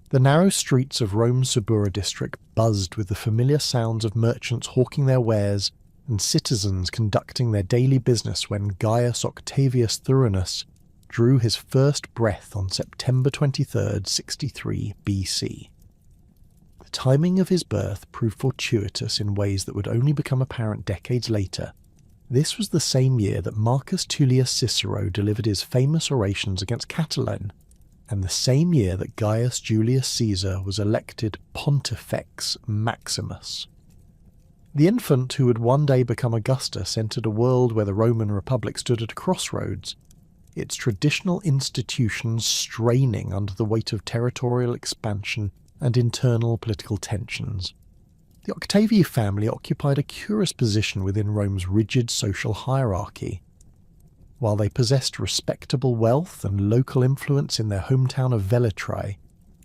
The narrow streets of Rome's Subura district buzzed with the familiar sounds of merchants hawking their wares and citizens conducting their daily business when Gaius Octavius Thurinus drew his first breath on September 23rd, 63 BC. The timing of his birth proved fortuitous in ways that would only become apparent decades later. This was the same year that Marcus Tullius Cicero delivered his famous orations against Catiline, and the same year that Gaius Julius Caesar was elected Pontifex Maximus. The infant who would one day become Augustus entered a world where the Roman Republic stood at a crossroads, its traditional institutions straining under the weight of territorial expansion and internal political tensions. The Octavii family occupied a curious position within Rome's rigid social hierarchy. While they possessed respectable wealth and local influence in their hometown of Velitrae,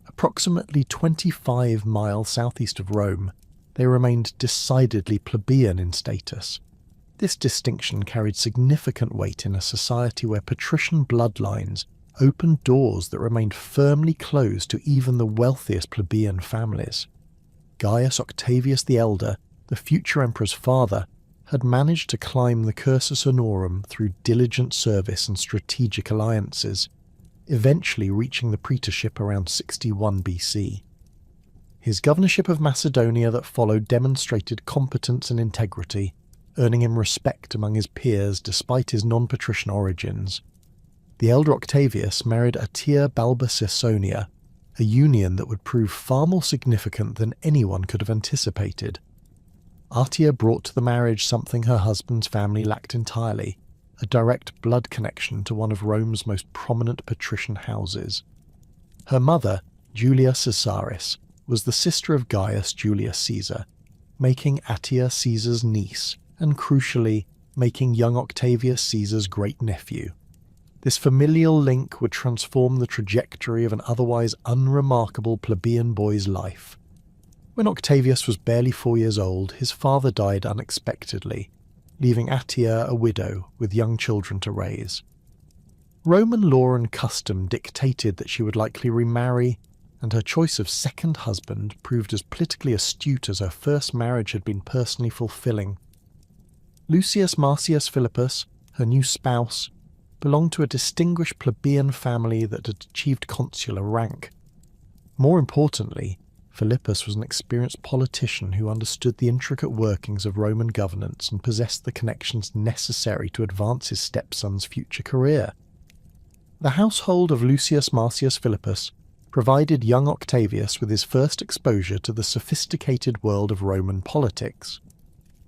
approximately 25 miles southeast of Rome, they remained decidedly plebeian in status. This distinction carried significant weight in a society where patrician bloodlines opened doors that remained firmly closed to even the wealthiest plebeian families. Gaius Octavius the Elder, the future emperor's father, had managed to climb the cursus honorum through diligent service and strategic alliances, eventually reaching the praetorship around 61 BC. His governorship of Macedonia that followed demonstrated competence and integrity, earning him respect among his peers despite his non-patrician origins. The elder Octavius married Atia Balba Cisonia, a union that would prove far more significant than anyone could have anticipated. Atia brought to the marriage something her husband's family lacked entirely, a direct blood connection to one of Rome's most prominent patrician houses. Her mother, Julia Caesaris, was the sister of Gaius Julius Caesar, making Atia Caesar's niece, and crucially, making young Octavius Caesar's great-nephew. This familial link would transform the trajectory of an otherwise unremarkable plebeian boy's life. When Octavius was barely 4 years old, his father died unexpectedly, leaving Atia a widow with young children to raise. Roman law and custom dictated that she would likely remarry, and her choice of second husband proved as politically astute as her first marriage had been personally fulfilling. Lucius Marcius Philippus, her new spouse, belonged to a distinguished plebeian family that had achieved consular rank. More importantly, Philippus was an experienced politician who understood the intricate workings of Roman governance and possessed the connections necessary to advance his stepson's future career. The household of Lucius Marcius Philippus provided young Octavius with his first exposure to the sophisticated world of Roman politics.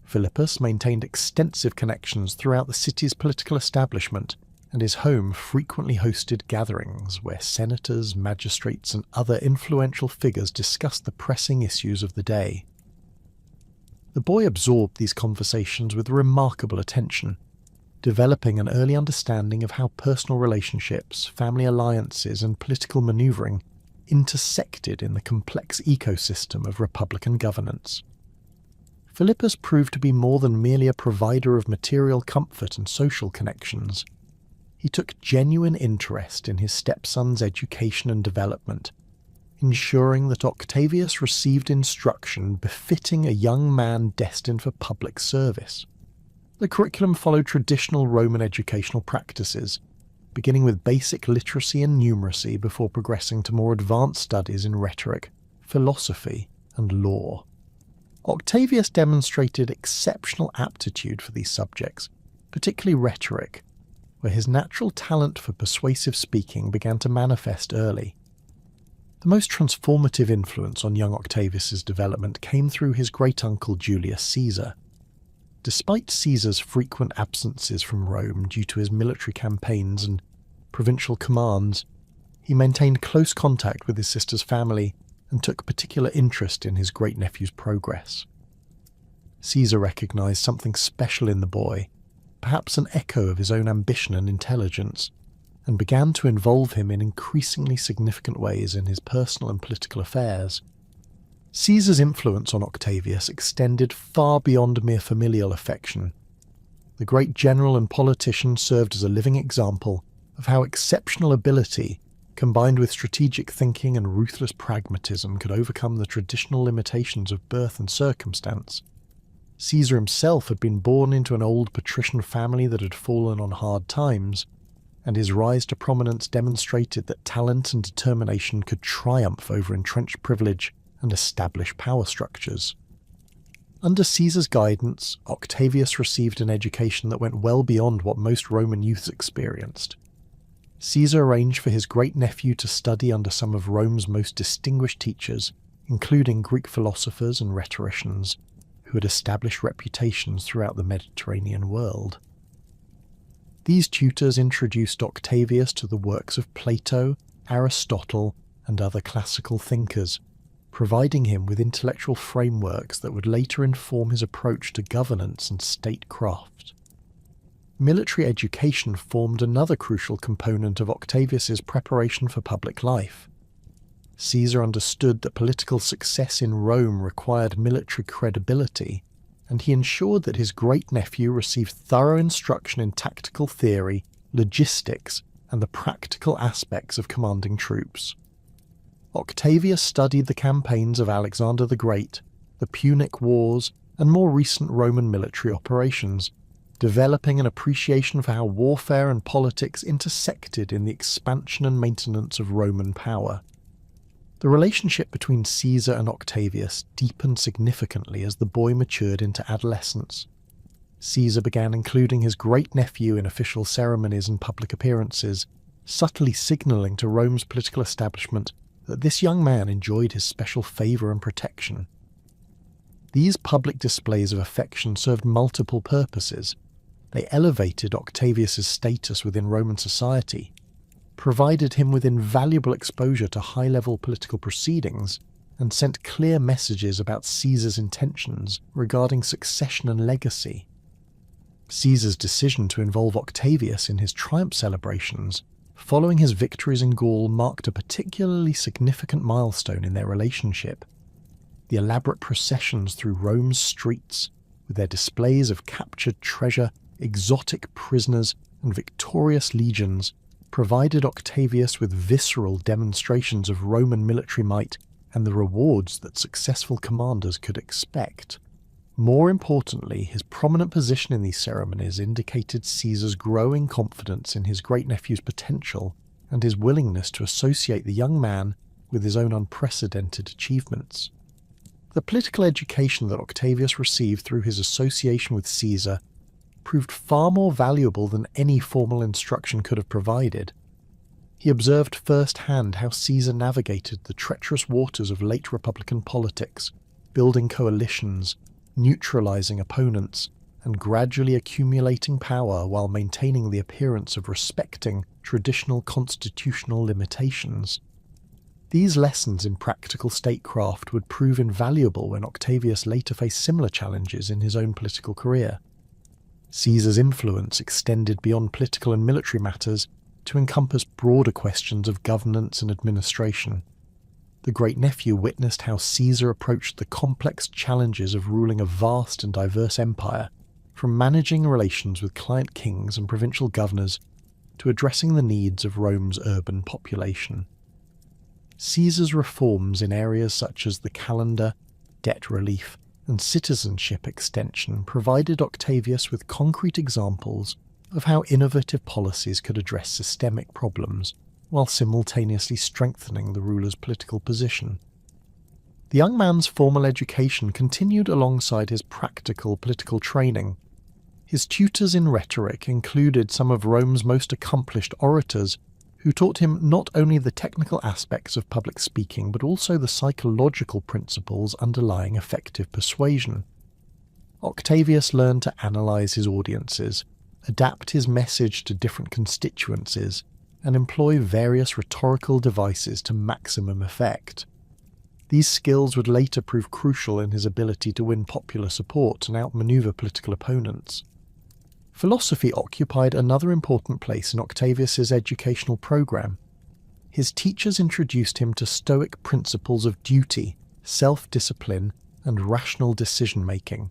Philippus maintained extensive connections throughout the city's political establishment, and his home frequently hosted gatherings where senators, magistrates, and other influential figures discussed the pressing issues of the day. The boy absorbed these conversations with remarkable attention, developing an early understanding of how personal relationships, family alliances, and political maneuvering intersected in the complex ecosystem of republican governance. Philippus proved to be more than merely a provider of material comfort and social connections. He took genuine interest in his stepson's education and development, ensuring that Octavius received instruction befitting a young man destined for public service. The curriculum followed traditional Roman educational practices, beginning with basic literacy and numeracy before progressing to more advanced studies in rhetoric, philosophy, and law. Octavius demonstrated exceptional aptitude for these subjects, particularly rhetoric, where his natural talent for persuasive speaking began to manifest early. The most transformative influence on young Octavius's development came through his great-uncle Julius Caesar. Despite Caesar's frequent absences from Rome due to his military campaigns and provincial commands, he maintained close contact with his sister's family and took particular interest in his great-nephew's progress. Caesar recognized something special in the boy, perhaps an echo of his own ambition and intelligence, and began to involve him in increasingly significant ways in his personal and political affairs. Caesar's influence on Octavius extended far beyond mere familial affection. The great general and politician served as a living example of how exceptional ability combined with strategic thinking and ruthless pragmatism, could overcome the traditional limitations of birth and circumstance. Caesar himself had been born into an old patrician family that had fallen on hard times, and his rise to prominence demonstrated that talent and determination could triumph over entrenched privilege and establish power structures. Under Caesar's guidance, Octavius received an education that went well beyond what most Roman youths experienced. Caesar arranged for his great-nephew to study under some of Rome's most distinguished teachers, including Greek philosophers and rhetoricians, who had established reputations throughout the Mediterranean world. These tutors introduced Octavius to the works of Plato, Aristotle, and other classical thinkers, providing him with intellectual frameworks that would later inform his approach to governance and statecraft. Military education formed another crucial component of Octavius's preparation for public life. Caesar understood that political success in Rome required military credibility, and he ensured that his great-nephew received thorough instruction in tactical theory, logistics, and the practical aspects of commanding troops. Octavius studied the campaigns of Alexander the Great, the Punic Wars, and more recent Roman military operations, developing an appreciation for how warfare and politics intersected in the expansion and maintenance of Roman power. The relationship between Caesar and Octavius deepened significantly as the boy matured into adolescence. Caesar began including his great-nephew in official ceremonies and public appearances, subtly signalling to Rome's political establishment that this young man enjoyed his special favour and protection. These public displays of affection served multiple purposes. They elevated Octavius's status within Roman society, provided him with invaluable exposure to high-level political proceedings, and sent clear messages about Caesar's intentions regarding succession and legacy. Caesar's decision to involve Octavius in his triumph celebrations following his victories in Gaul marked a particularly significant milestone in their relationship. The elaborate processions through Rome's streets, with their displays of captured treasure, exotic prisoners, and victorious legions, provided Octavius with visceral demonstrations of Roman military might and the rewards that successful commanders could expect. More importantly, his prominent position in these ceremonies indicated Caesar's growing confidence in his great-nephew's potential and his willingness to associate the young man with his own unprecedented achievements. The political education that Octavius received through his association with Caesar proved far more valuable than any formal instruction could have provided. He observed firsthand how Caesar navigated the treacherous waters of late Republican politics, building coalitions, neutralizing opponents, and gradually accumulating power while maintaining the appearance of respecting traditional constitutional limitations. These lessons in practical statecraft would prove invaluable when Octavius later faced similar challenges in his own political career. Caesar's influence extended beyond political and military matters to encompass broader questions of governance and administration. The great-nephew witnessed how Caesar approached the complex challenges of ruling a vast and diverse empire, from managing relations with client kings and provincial governors to addressing the needs of Rome's urban population. Caesar's reforms in areas such as the calendar, debt relief, and citizenship extension provided Octavius with concrete examples of how innovative policies could address systemic problems while simultaneously strengthening the ruler's political position. The young man's formal education continued alongside his practical political training. His tutors in rhetoric included some of Rome's most accomplished orators, who taught him not only the technical aspects of public speaking but also the psychological principles underlying effective persuasion. Octavius learned to analyze his audiences, adapt his message to different constituencies, and employ various rhetorical devices to maximum effect. These skills would later prove crucial in his ability to win popular support and outmaneuver political opponents. Philosophy occupied another important place in Octavius's educational program. His teachers introduced him to Stoic principles of duty, self-discipline, and rational decision-making,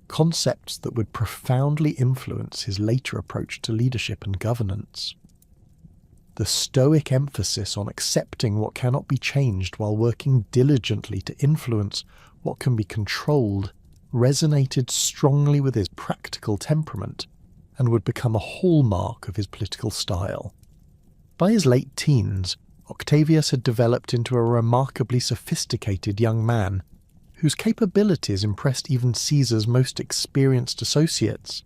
concepts that would profoundly influence his later approach to leadership and governance. The stoic emphasis on accepting what cannot be changed while working diligently to influence what can be controlled resonated strongly with his practical temperament and would become a hallmark of his political style. By his late teens, Octavius had developed into a remarkably sophisticated young man whose capabilities impressed even Caesar's most experienced associates.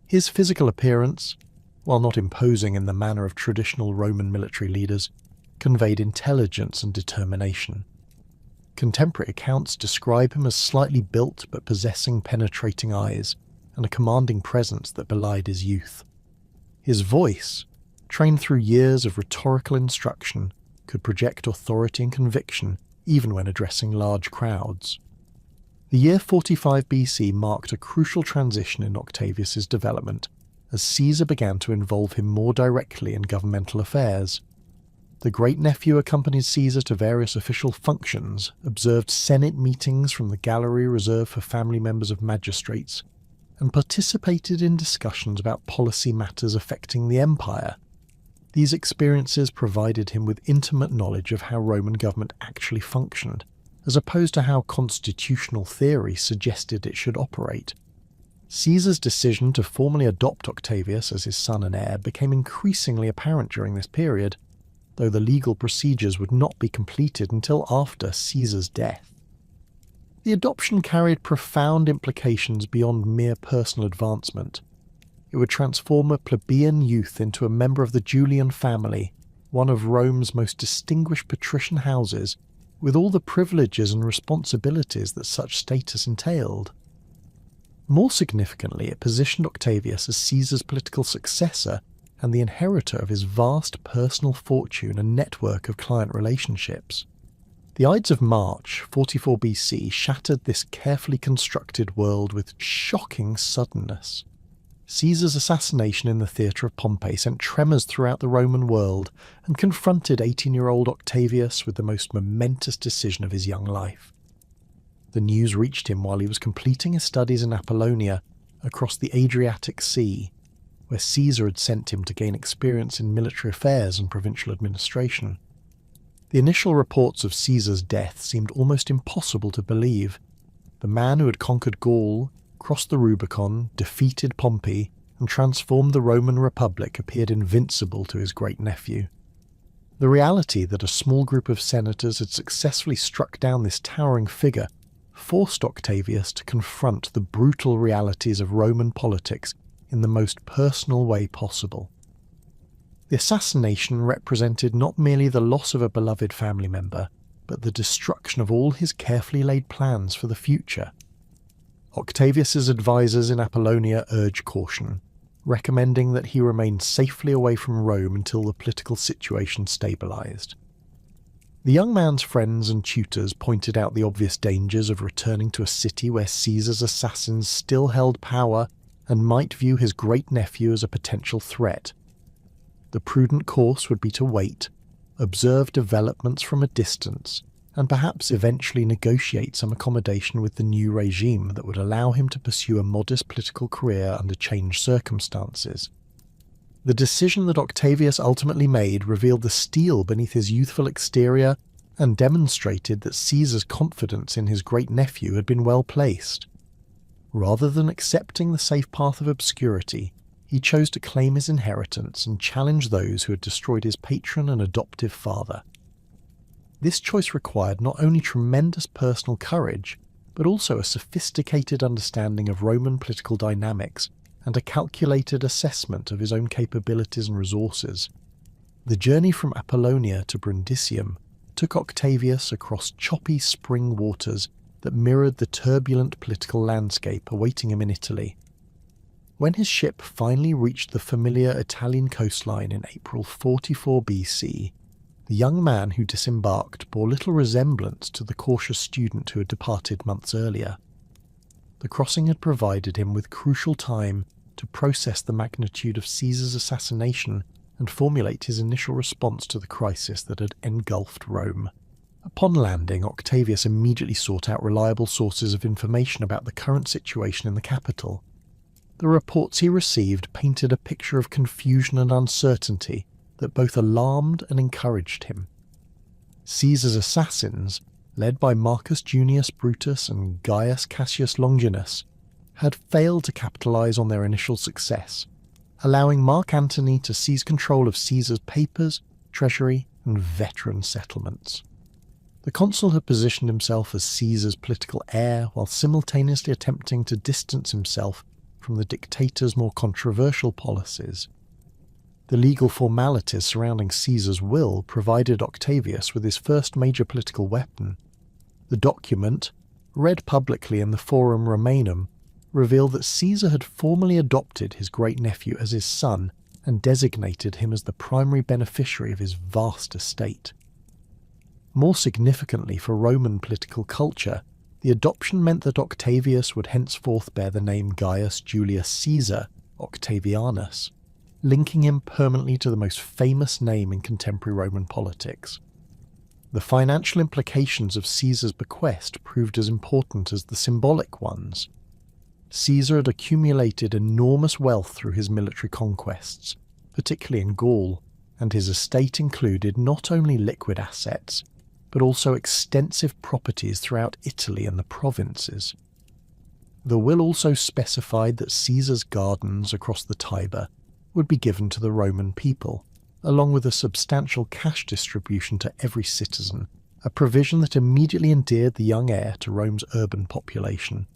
His physical appearance, while not imposing in the manner of traditional Roman military leaders, conveyed intelligence and determination. Contemporary accounts describe him as slightly built but possessing penetrating eyes and a commanding presence that belied his youth. His voice, trained through years of rhetorical instruction, could project authority and conviction even when addressing large crowds. The year 45 BC marked a crucial transition in Octavius's development as Caesar began to involve him more directly in governmental affairs. The great-nephew accompanied Caesar to various official functions, observed Senate meetings from the gallery reserved for family members of magistrates, and participated in discussions about policy matters affecting the empire. These experiences provided him with intimate knowledge of how Roman government actually functioned, as opposed to how constitutional theory suggested it should operate. Caesar's decision to formally adopt Octavius as his son and heir became increasingly apparent during this period, though the legal procedures would not be completed until after Caesar's death. The adoption carried profound implications beyond mere personal advancement. It would transform a plebeian youth into a member of the Julian family, one of Rome's most distinguished patrician houses, with all the privileges and responsibilities that such status entailed. More significantly, it positioned Octavius as Caesar's political successor and the inheritor of his vast personal fortune and network of client relationships. The Ides of March, 44 BC, shattered this carefully constructed world with shocking suddenness. Caesar's assassination in the theatre of Pompey sent tremors throughout the Roman world and confronted 18-year-old Octavius with the most momentous decision of his young life. The news reached him while he was completing his studies in Apollonia across the Adriatic Sea, where Caesar had sent him to gain experience in military affairs and provincial administration. The initial reports of Caesar's death seemed almost impossible to believe. The man who had conquered Gaul, crossed the Rubicon, defeated Pompey, and transformed the Roman Republic appeared invincible to his great-nephew. The reality that a small group of senators had successfully struck down this towering figure forced Octavius to confront the brutal realities of Roman politics in the most personal way possible. The assassination represented not merely the loss of a beloved family member, but the destruction of all his carefully laid plans for the future. Octavius's advisors in Apollonia urged caution, recommending that he remain safely away from Rome until the political situation stabilized. The young man's friends and tutors pointed out the obvious dangers of returning to a city where Caesar's assassins still held power and might view his great-nephew as a potential threat. The prudent course would be to wait, observe developments from a distance, and perhaps eventually negotiate some accommodation with the new regime that would allow him to pursue a modest political career under changed circumstances. The decision that Octavius ultimately made revealed the steel beneath his youthful exterior and demonstrated that Caesar's confidence in his great-nephew had been well placed. Rather than accepting the safe path of obscurity, he chose to claim his inheritance and challenge those who had destroyed his patron and adoptive father. This choice required not only tremendous personal courage, but also a sophisticated understanding of Roman political dynamics and a calculated assessment of his own capabilities and resources. The journey from Apollonia to Brundisium took Octavius across choppy spring waters that mirrored the turbulent political landscape awaiting him in Italy. When his ship finally reached the familiar Italian coastline in April 44 BC, the young man who disembarked bore little resemblance to the cautious student who had departed months earlier. The crossing had provided him with crucial time to process the magnitude of Caesar's assassination and formulate his initial response to the crisis that had engulfed Rome. Upon landing, Octavius immediately sought out reliable sources of information about the current situation in the capital. The reports he received painted a picture of confusion and uncertainty that both alarmed and encouraged him. Caesar's assassins, led by Marcus Junius Brutus and Gaius Cassius Longinus, had failed to capitalize on their initial success, allowing Mark Antony to seize control of Caesar's papers, treasury, and veteran settlements. The consul had positioned himself as Caesar's political heir while simultaneously attempting to distance himself from the dictator's more controversial policies. The legal formalities surrounding Caesar's will provided Octavius with his first major political weapon. The document, read publicly in the Forum Romanum, revealed that Caesar had formally adopted his great-nephew as his son and designated him as the primary beneficiary of his vast estate. More significantly for Roman political culture, the adoption meant that Octavius would henceforth bear the name Gaius Julius Caesar Octavianus, linking him permanently to the most famous name in contemporary Roman politics. The financial implications of Caesar's bequest proved as important as the symbolic ones. Caesar had accumulated enormous wealth through his military conquests, particularly in Gaul, and his estate included not only liquid assets, but also extensive properties throughout Italy and the provinces. The will also specified that Caesar's gardens across the Tiber would be given to the Roman people, along with a substantial cash distribution to every citizen, a provision that immediately endeared the young heir to Rome's urban population.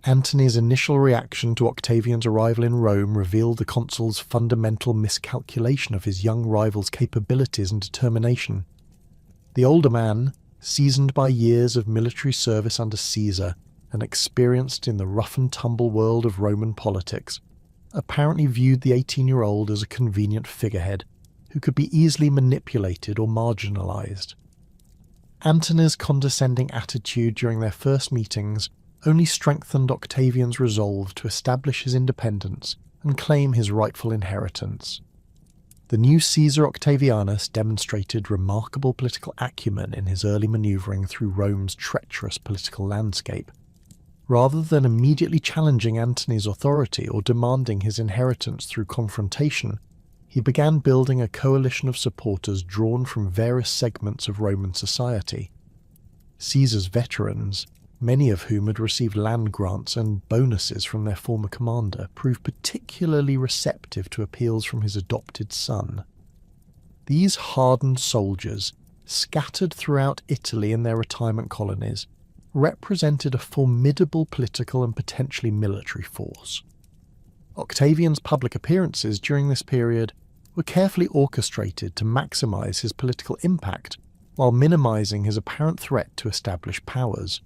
Antony's initial reaction to Octavian's arrival in Rome revealed the consul's fundamental miscalculation of his young rival's capabilities and determination. The older man, seasoned by years of military service under Caesar and experienced in the rough-and-tumble world of Roman politics, apparently viewed the 18-year-old as a convenient figurehead who could be easily manipulated or marginalized. Antony's condescending attitude during their first meetings only strengthened Octavian's resolve to establish his independence and claim his rightful inheritance. The new Caesar Octavianus demonstrated remarkable political acumen in his early manoeuvring through Rome's treacherous political landscape. Rather than immediately challenging Antony's authority or demanding his inheritance through confrontation, he began building a coalition of supporters drawn from various segments of Roman society. Caesar's veterans, many of whom had received land grants and bonuses from their former commander, proved particularly receptive to appeals from his adopted son. These hardened soldiers, scattered throughout Italy in their retirement colonies, represented a formidable political and potentially military force. Octavian's public appearances during this period were carefully orchestrated to maximize his political impact while minimizing his apparent threat to established powers.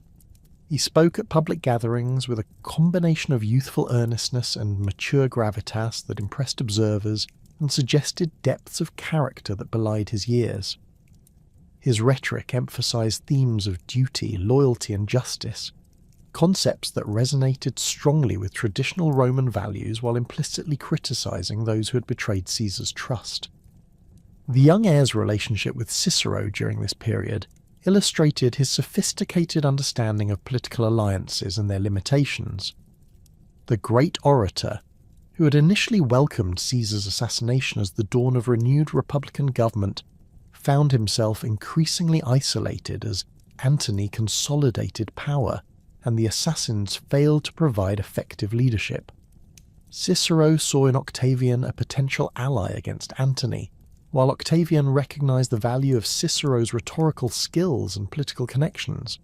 He spoke at public gatherings with a combination of youthful earnestness and mature gravitas that impressed observers and suggested depths of character that belied his years. His rhetoric emphasized themes of duty, loyalty, and justice, concepts that resonated strongly with traditional Roman values while implicitly criticizing those who had betrayed Caesar's trust. The young heir's relationship with Cicero during this period illustrated his sophisticated understanding of political alliances and their limitations. The great orator, who had initially welcomed Caesar's assassination as the dawn of renewed republican government, found himself increasingly isolated as Antony consolidated power and the assassins failed to provide effective leadership. Cicero saw in Octavian a potential ally against Antony, while Octavian recognized the value of Cicero's rhetorical skills and political connections.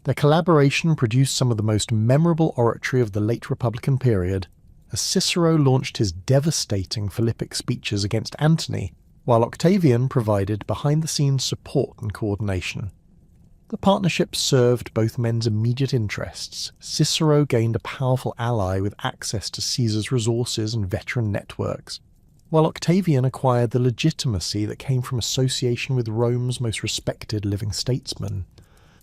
Their collaboration produced some of the most memorable oratory of the late Republican period, as Cicero launched his devastating Philippic speeches against Antony, while Octavian provided behind-the-scenes support and coordination. The partnership served both men's immediate interests. Cicero gained a powerful ally with access to Caesar's resources and veteran networks, while Octavian acquired the legitimacy that came from association with Rome's most respected living statesmen.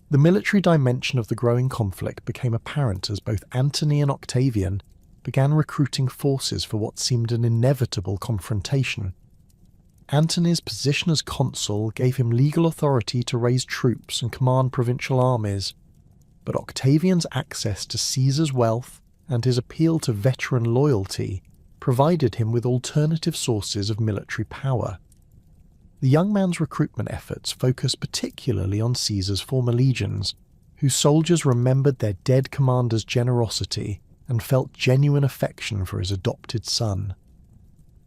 The military dimension of the growing conflict became apparent as both Antony and Octavian began recruiting forces for what seemed an inevitable confrontation. Antony's position as consul gave him legal authority to raise troops and command provincial armies, but Octavian's access to Caesar's wealth and his appeal to veteran loyalty provided him with alternative sources of military power. The young man's recruitment efforts focused particularly on Caesar's former legions, whose soldiers remembered their dead commander's generosity and felt genuine affection for his adopted son.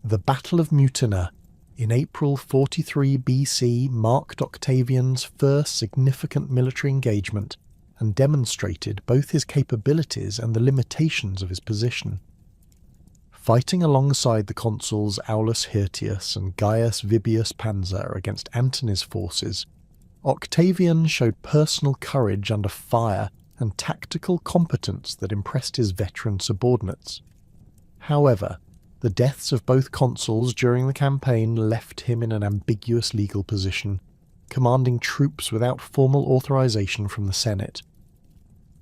The Battle of Mutina in April 43 BC marked Octavian's first significant military engagement and demonstrated both his capabilities and the limitations of his position. Fighting alongside the consuls Aulus Hirtius and Gaius Vibius Pansa against Antony's forces, Octavian showed personal courage under fire and tactical competence that impressed his veteran subordinates. However, the deaths of both consuls during the campaign left him in an ambiguous legal position, commanding troops without formal authorization from the Senate.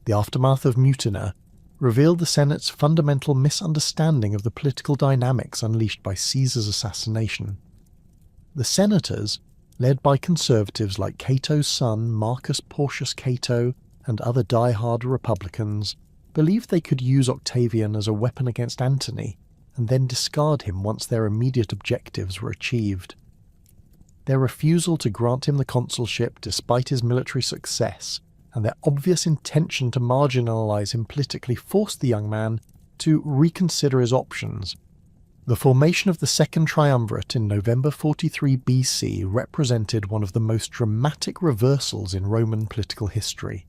The aftermath of Mutina revealed the Senate's fundamental misunderstanding of the political dynamics unleashed by Caesar's assassination. The senators, led by conservatives like Cato's son Marcus Porcius Cato and other die-hard Republicans, believed they could use Octavian as a weapon against Antony and then discard him once their immediate objectives were achieved. Their refusal to grant him the consulship despite his military success and their obvious intention to marginalize him politically forced the young man to reconsider his options. The formation of the Second Triumvirate in November 43 BC represented one of the most dramatic reversals in Roman political history.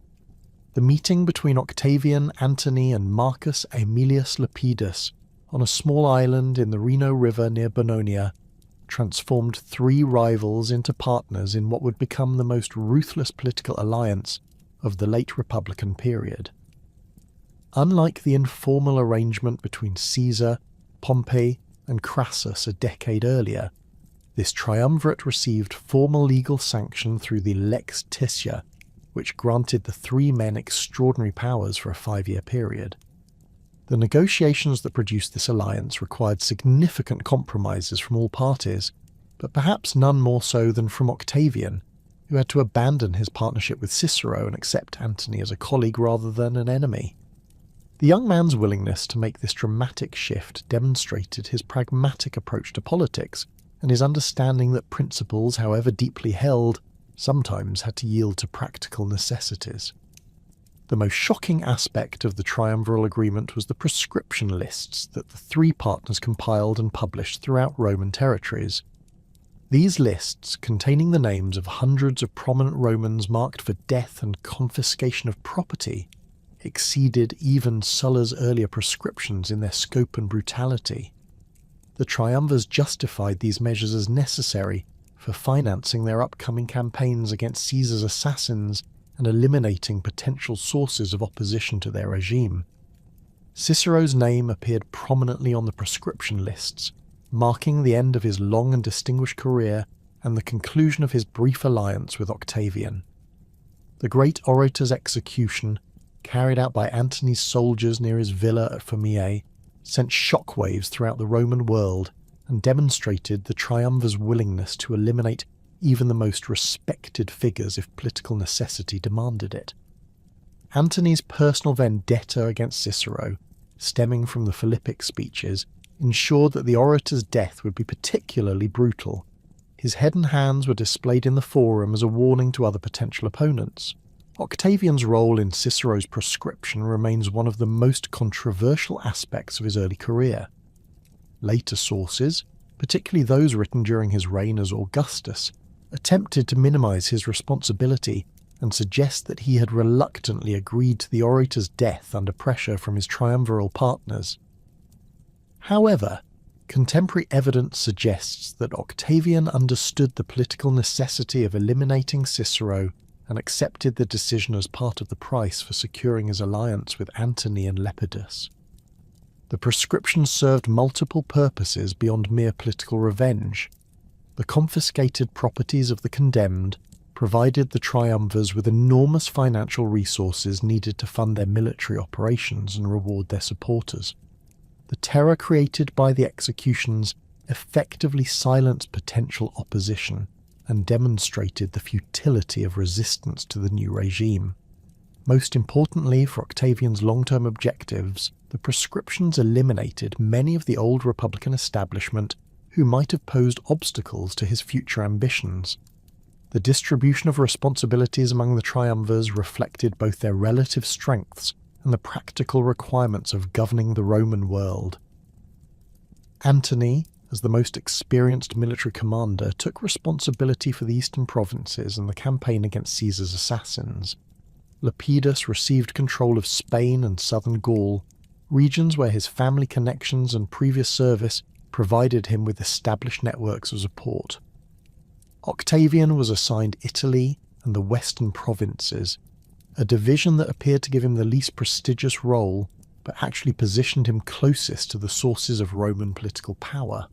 The meeting between Octavian, Antony, and Marcus Aemilius Lepidus on a small island in the Reno River near Bononia transformed three rivals into partners in what would become the most ruthless political alliance of the late Republican period. Unlike the informal arrangement between Caesar, Pompey, and Crassus a decade earlier, this triumvirate received formal legal sanction through the Lex Tiscia, which granted the three men extraordinary powers for a 5-year period. The negotiations that produced this alliance required significant compromises from all parties, but perhaps none more so than from Octavian, who had to abandon his partnership with Cicero and accept Antony as a colleague rather than an enemy. The young man's willingness to make this dramatic shift demonstrated his pragmatic approach to politics and his understanding that principles, however deeply held, sometimes had to yield to practical necessities. The most shocking aspect of the triumviral agreement was the proscription lists that the three partners compiled and published throughout Roman territories. These lists, containing the names of hundreds of prominent Romans marked for death and confiscation of property, exceeded even Sulla's earlier proscriptions in their scope and brutality. The triumvirs justified these measures as necessary for financing their upcoming campaigns against Caesar's assassins and eliminating potential sources of opposition to their regime. Cicero's name appeared prominently on the proscription lists, marking the end of his long and distinguished career and the conclusion of his brief alliance with Octavian. The great orator's execution, carried out by Antony's soldiers near his villa at Formiae, sent shockwaves throughout the Roman world and demonstrated the triumvir's willingness to eliminate even the most respected figures if political necessity demanded it. Antony's personal vendetta against Cicero, stemming from the Philippic speeches, ensured that the orator's death would be particularly brutal. His head and hands were displayed in the forum as a warning to other potential opponents. Octavian's role in Cicero's proscription remains one of the most controversial aspects of his early career. Later sources, particularly those written during his reign as Augustus, attempted to minimize his responsibility and suggest that he had reluctantly agreed to the orator's death under pressure from his triumviral partners. However, contemporary evidence suggests that Octavian understood the political necessity of eliminating Cicero and accepted the decision as part of the price for securing his alliance with Antony and Lepidus. The proscription served multiple purposes beyond mere political revenge. The confiscated properties of the condemned provided the triumvirs with enormous financial resources needed to fund their military operations and reward their supporters. The terror created by the executions effectively silenced potential opposition and demonstrated the futility of resistance to the new regime. Most importantly for Octavian's long-term objectives, the proscriptions eliminated many of the old Republican establishment who might have posed obstacles to his future ambitions. The distribution of responsibilities among the triumvirs reflected both their relative strengths and the practical requirements of governing the Roman world. Antony, as the most experienced military commander, took responsibility for the eastern provinces and the campaign against Caesar's assassins. Lepidus received control of Spain and southern Gaul, regions where his family connections and previous service provided him with established networks of support. Octavian was assigned Italy and the western provinces, a division that appeared to give him the least prestigious role, but actually positioned him closest to the sources of Roman political power.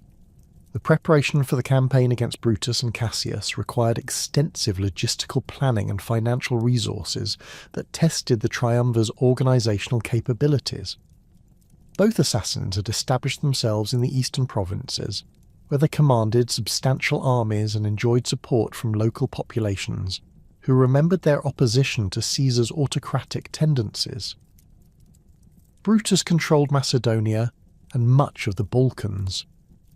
The preparation for the campaign against Brutus and Cassius required extensive logistical planning and financial resources that tested the triumvirs' organisational capabilities. Both assassins had established themselves in the eastern provinces, where they commanded substantial armies and enjoyed support from local populations, who remembered their opposition to Caesar's autocratic tendencies. Brutus controlled Macedonia and much of the Balkans,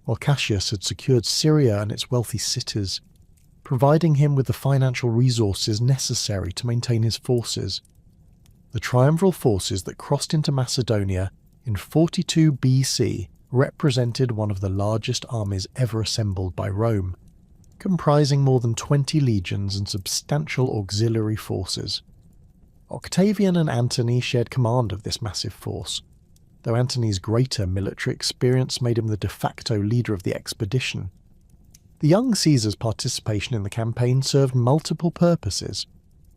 while Cassius had secured Syria and its wealthy cities, providing him with the financial resources necessary to maintain his forces. The triumviral forces that crossed into Macedonia in 42 BC represented one of the largest armies ever assembled by Rome, comprising more than 20 legions and substantial auxiliary forces. Octavian and Antony shared command of this massive force, though Antony's greater military experience made him the de facto leader of the expedition. The young Caesar's participation in the campaign served multiple purposes.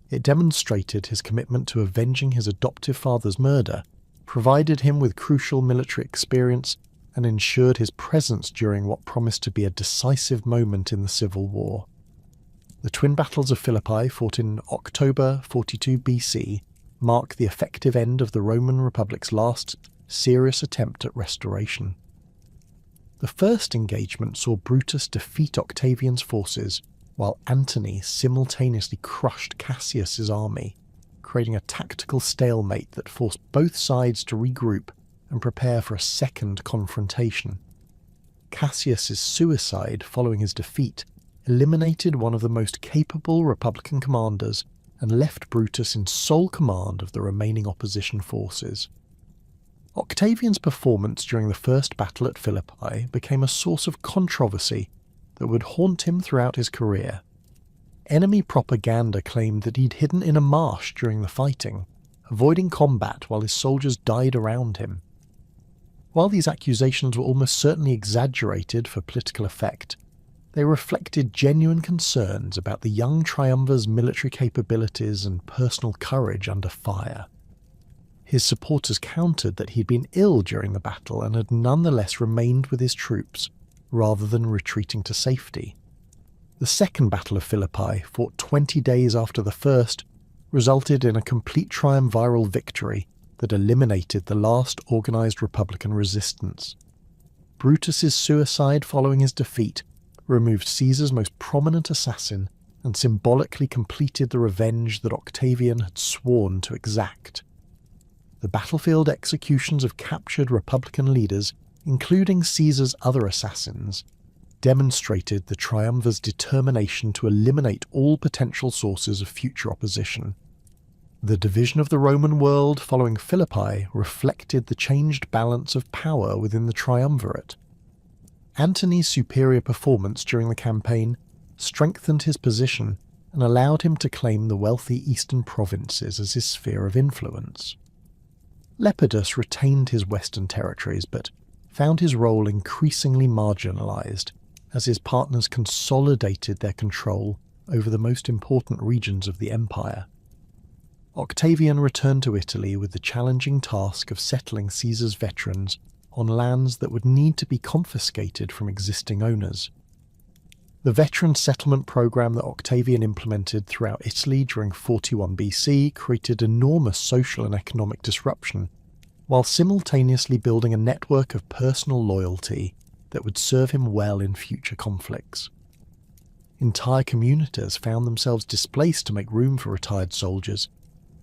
It demonstrated his commitment to avenging his adoptive father's murder, provided him with crucial military experience, and ensured his presence during what promised to be a decisive moment in the civil war. The twin battles of Philippi, fought in October 42 BC, mark the effective end of the Roman Republic's last serious attempt at restoration. The first engagement saw Brutus defeat Octavian's forces, while Antony simultaneously crushed Cassius's army, creating a tactical stalemate that forced both sides to regroup and prepare for a second confrontation. Cassius's suicide following his defeat eliminated one of the most capable Republican commanders and left Brutus in sole command of the remaining opposition forces. Octavian's performance during the first battle at Philippi became a source of controversy that would haunt him throughout his career. Enemy propaganda claimed that he'd hidden in a marsh during the fighting, avoiding combat while his soldiers died around him. While these accusations were almost certainly exaggerated for political effect, they reflected genuine concerns about the young triumvir's military capabilities and personal courage under fire. His supporters countered that he'd been ill during the battle and had nonetheless remained with his troops, rather than retreating to safety. The second Battle of Philippi, fought 20 days after the first, resulted in a complete triumviral victory that eliminated the last organised Republican resistance. Brutus's suicide following his defeat removed Caesar's most prominent assassin and symbolically completed the revenge that Octavian had sworn to exact. The battlefield executions of captured Republican leaders, including Caesar's other assassins, demonstrated the triumvir's determination to eliminate all potential sources of future opposition. The division of the Roman world following Philippi reflected the changed balance of power within the triumvirate. Antony's superior performance during the campaign strengthened his position and allowed him to claim the wealthy eastern provinces as his sphere of influence. Lepidus retained his western territories, but found his role increasingly marginalised as his partners consolidated their control over the most important regions of the empire. Octavian returned to Italy with the challenging task of settling Caesar's veterans on lands that would need to be confiscated from existing owners. The veteran settlement program that Octavian implemented throughout Italy during 41 BC created enormous social and economic disruption, while simultaneously building a network of personal loyalty that would serve him well in future conflicts. Entire communities found themselves displaced to make room for retired soldiers,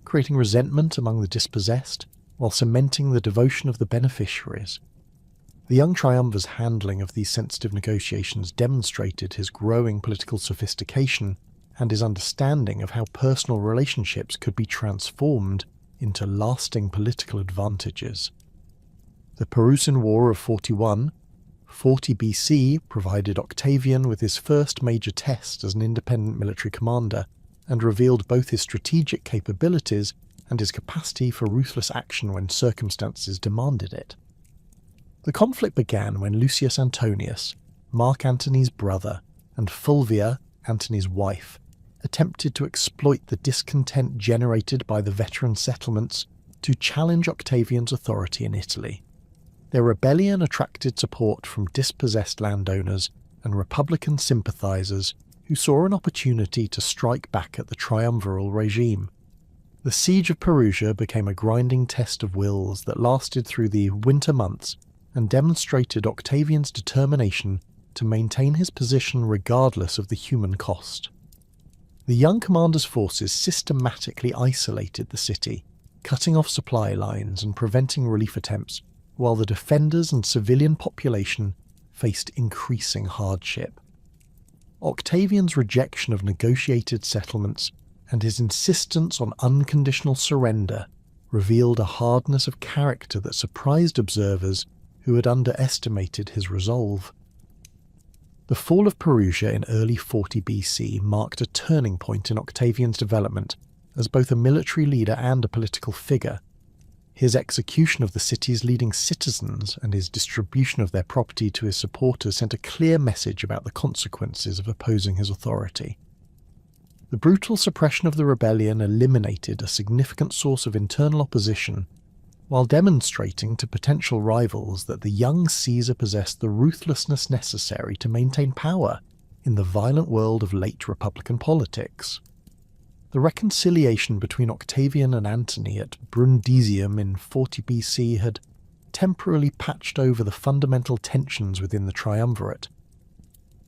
creating resentment among the dispossessed while cementing the devotion of the beneficiaries. The young triumvir's handling of these sensitive negotiations demonstrated his growing political sophistication and his understanding of how personal relationships could be transformed into lasting political advantages. The Perusian War of 40 BC provided Octavian with his first major test as an independent military commander and revealed both his strategic capabilities and his capacity for ruthless action when circumstances demanded it. The conflict began when Lucius Antonius, Mark Antony's brother, and Fulvia, Antony's wife, attempted to exploit the discontent generated by the veteran settlements to challenge Octavian's authority in Italy. Their rebellion attracted support from dispossessed landowners and Republican sympathizers who saw an opportunity to strike back at the triumviral regime. The siege of Perugia became a grinding test of wills that lasted through the winter months and demonstrated Octavian's determination to maintain his position regardless of the human cost. The young commander's forces systematically isolated the city, cutting off supply lines and preventing relief attempts, while the defenders and civilian population faced increasing hardship. Octavian's rejection of negotiated settlements and his insistence on unconditional surrender revealed a hardness of character that surprised observers who had underestimated his resolve. The fall of Perugia in early 40 BC marked a turning point in Octavian's development as both a military leader and a political figure. His execution of the city's leading citizens and his distribution of their property to his supporters sent a clear message about the consequences of opposing his authority. The brutal suppression of the rebellion eliminated a significant source of internal opposition, while demonstrating to potential rivals that the young Caesar possessed the ruthlessness necessary to maintain power in the violent world of late Republican politics. The reconciliation between Octavian and Antony at Brundisium in 40 BC had temporarily patched over the fundamental tensions within the triumvirate,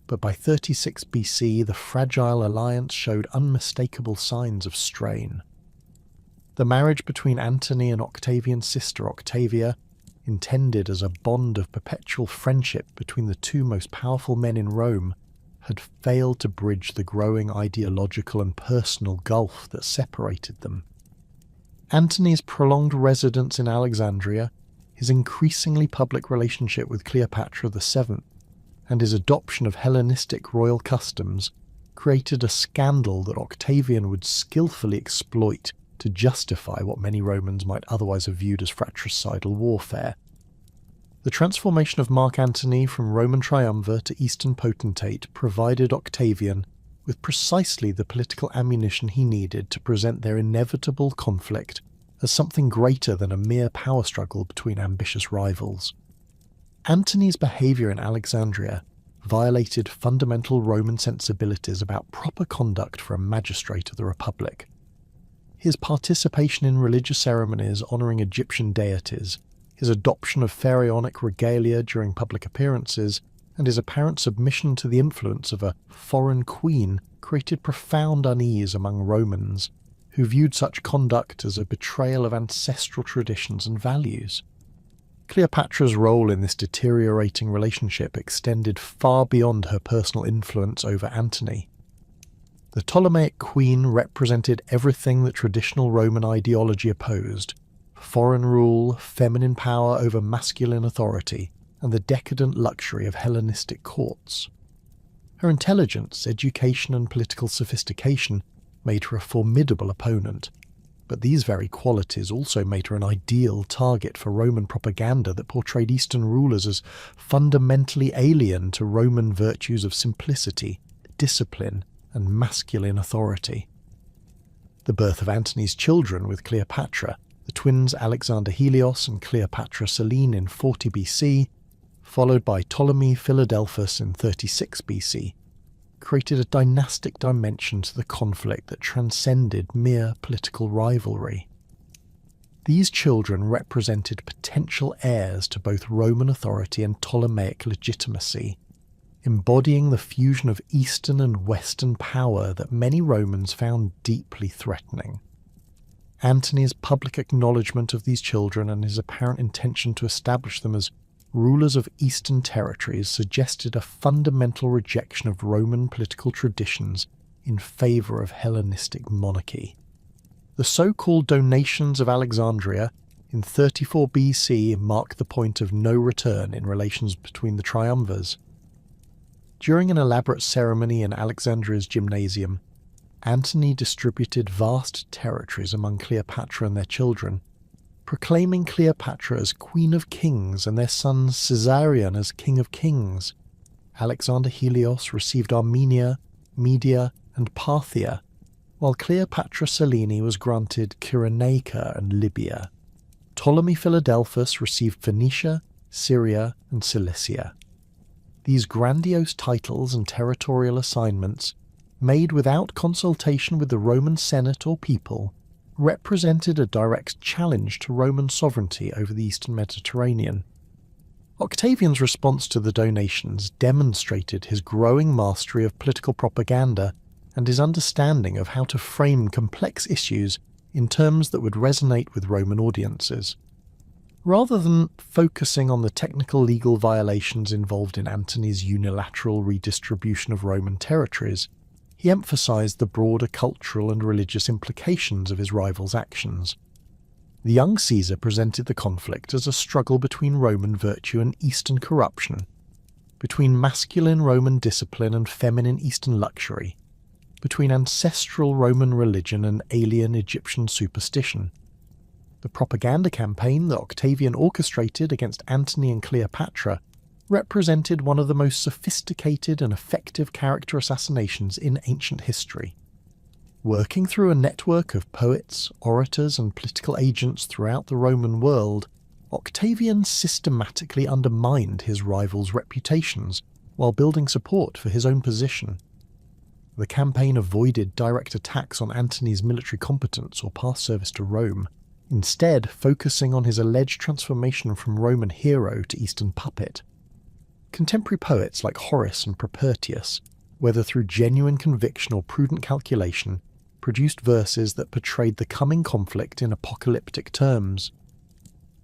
but by 36 BC the fragile alliance showed unmistakable signs of strain. The marriage between Antony and Octavian's sister Octavia, intended as a bond of perpetual friendship between the two most powerful men in Rome, had failed to bridge the growing ideological and personal gulf that separated them. Antony's prolonged residence in Alexandria, his increasingly public relationship with Cleopatra VII, and his adoption of Hellenistic royal customs created a scandal that Octavian would skillfully exploit to justify what many Romans might otherwise have viewed as fratricidal warfare. The transformation of Mark Antony from Roman triumvir to Eastern potentate provided Octavian with precisely the political ammunition he needed to present their inevitable conflict as something greater than a mere power struggle between ambitious rivals. Antony's behaviour in Alexandria violated fundamental Roman sensibilities about proper conduct for a magistrate of the Republic. His participation in religious ceremonies honouring Egyptian deities, his adoption of pharaonic regalia during public appearances, and his apparent submission to the influence of a foreign queen created profound unease among Romans, who viewed such conduct as a betrayal of ancestral traditions and values. Cleopatra's role in this deteriorating relationship extended far beyond her personal influence over Antony. The Ptolemaic queen represented everything that traditional Roman ideology opposed: foreign rule, feminine power over masculine authority, and the decadent luxury of Hellenistic courts. Her intelligence, education, and political sophistication made her a formidable opponent, but these very qualities also made her an ideal target for Roman propaganda that portrayed Eastern rulers as fundamentally alien to Roman virtues of simplicity, discipline, and masculine authority. The birth of Antony's children with Cleopatra, the twins Alexander Helios and Cleopatra Selene in 40 BC, followed by Ptolemy Philadelphus in 36 BC, created a dynastic dimension to the conflict that transcended mere political rivalry. These children represented potential heirs to both Roman authority and Ptolemaic legitimacy, embodying the fusion of Eastern and Western power that many Romans found deeply threatening. Antony's public acknowledgement of these children and his apparent intention to establish them as rulers of eastern territories suggested a fundamental rejection of Roman political traditions in favour of Hellenistic monarchy. The so-called donations of Alexandria in 34 BC mark the point of no return in relations between the triumvirs. During an elaborate ceremony in Alexandria's gymnasium, Antony distributed vast territories among Cleopatra and their children, proclaiming Cleopatra as Queen of Kings and their son Caesarion as King of Kings. Alexander Helios received Armenia, Media, and Parthia, while Cleopatra Selene was granted Cyrenaica and Libya. Ptolemy Philadelphus received Phoenicia, Syria, and Cilicia. These grandiose titles and territorial assignments, made without consultation with the Roman Senate or people, represented a direct challenge to Roman sovereignty over the eastern Mediterranean. Octavian's response to the donations demonstrated his growing mastery of political propaganda and his understanding of how to frame complex issues in terms that would resonate with Roman audiences. Rather than focusing on the technical legal violations involved in Antony's unilateral redistribution of Roman territories, he emphasized the broader cultural and religious implications of his rival's actions. The young Caesar presented the conflict as a struggle between Roman virtue and Eastern corruption, between masculine Roman discipline and feminine Eastern luxury, between ancestral Roman religion and alien Egyptian superstition. The propaganda campaign that Octavian orchestrated against Antony and Cleopatra represented one of the most sophisticated and effective character assassinations in ancient history. Working through a network of poets, orators, and political agents throughout the Roman world, Octavian systematically undermined his rivals' reputations while building support for his own position. The campaign avoided direct attacks on Antony's military competence or past service to Rome, instead focusing on his alleged transformation from Roman hero to Eastern puppet. Contemporary poets like Horace and Propertius, whether through genuine conviction or prudent calculation, produced verses that portrayed the coming conflict in apocalyptic terms.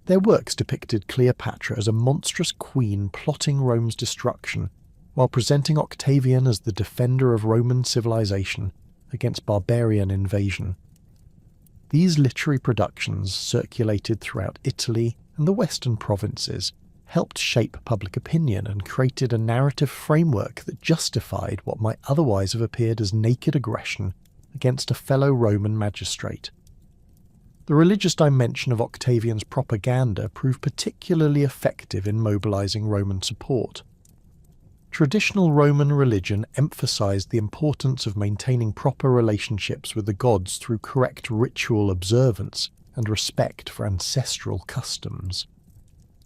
Their works depicted Cleopatra as a monstrous queen plotting Rome's destruction, while presenting Octavian as the defender of Roman civilization against barbarian invasion. These literary productions, circulated throughout Italy and the western provinces, helped shape public opinion and created a narrative framework that justified what might otherwise have appeared as naked aggression against a fellow Roman magistrate. The religious dimension of Octavian's propaganda proved particularly effective in mobilizing Roman support. Traditional Roman religion emphasized the importance of maintaining proper relationships with the gods through correct ritual observance and respect for ancestral customs.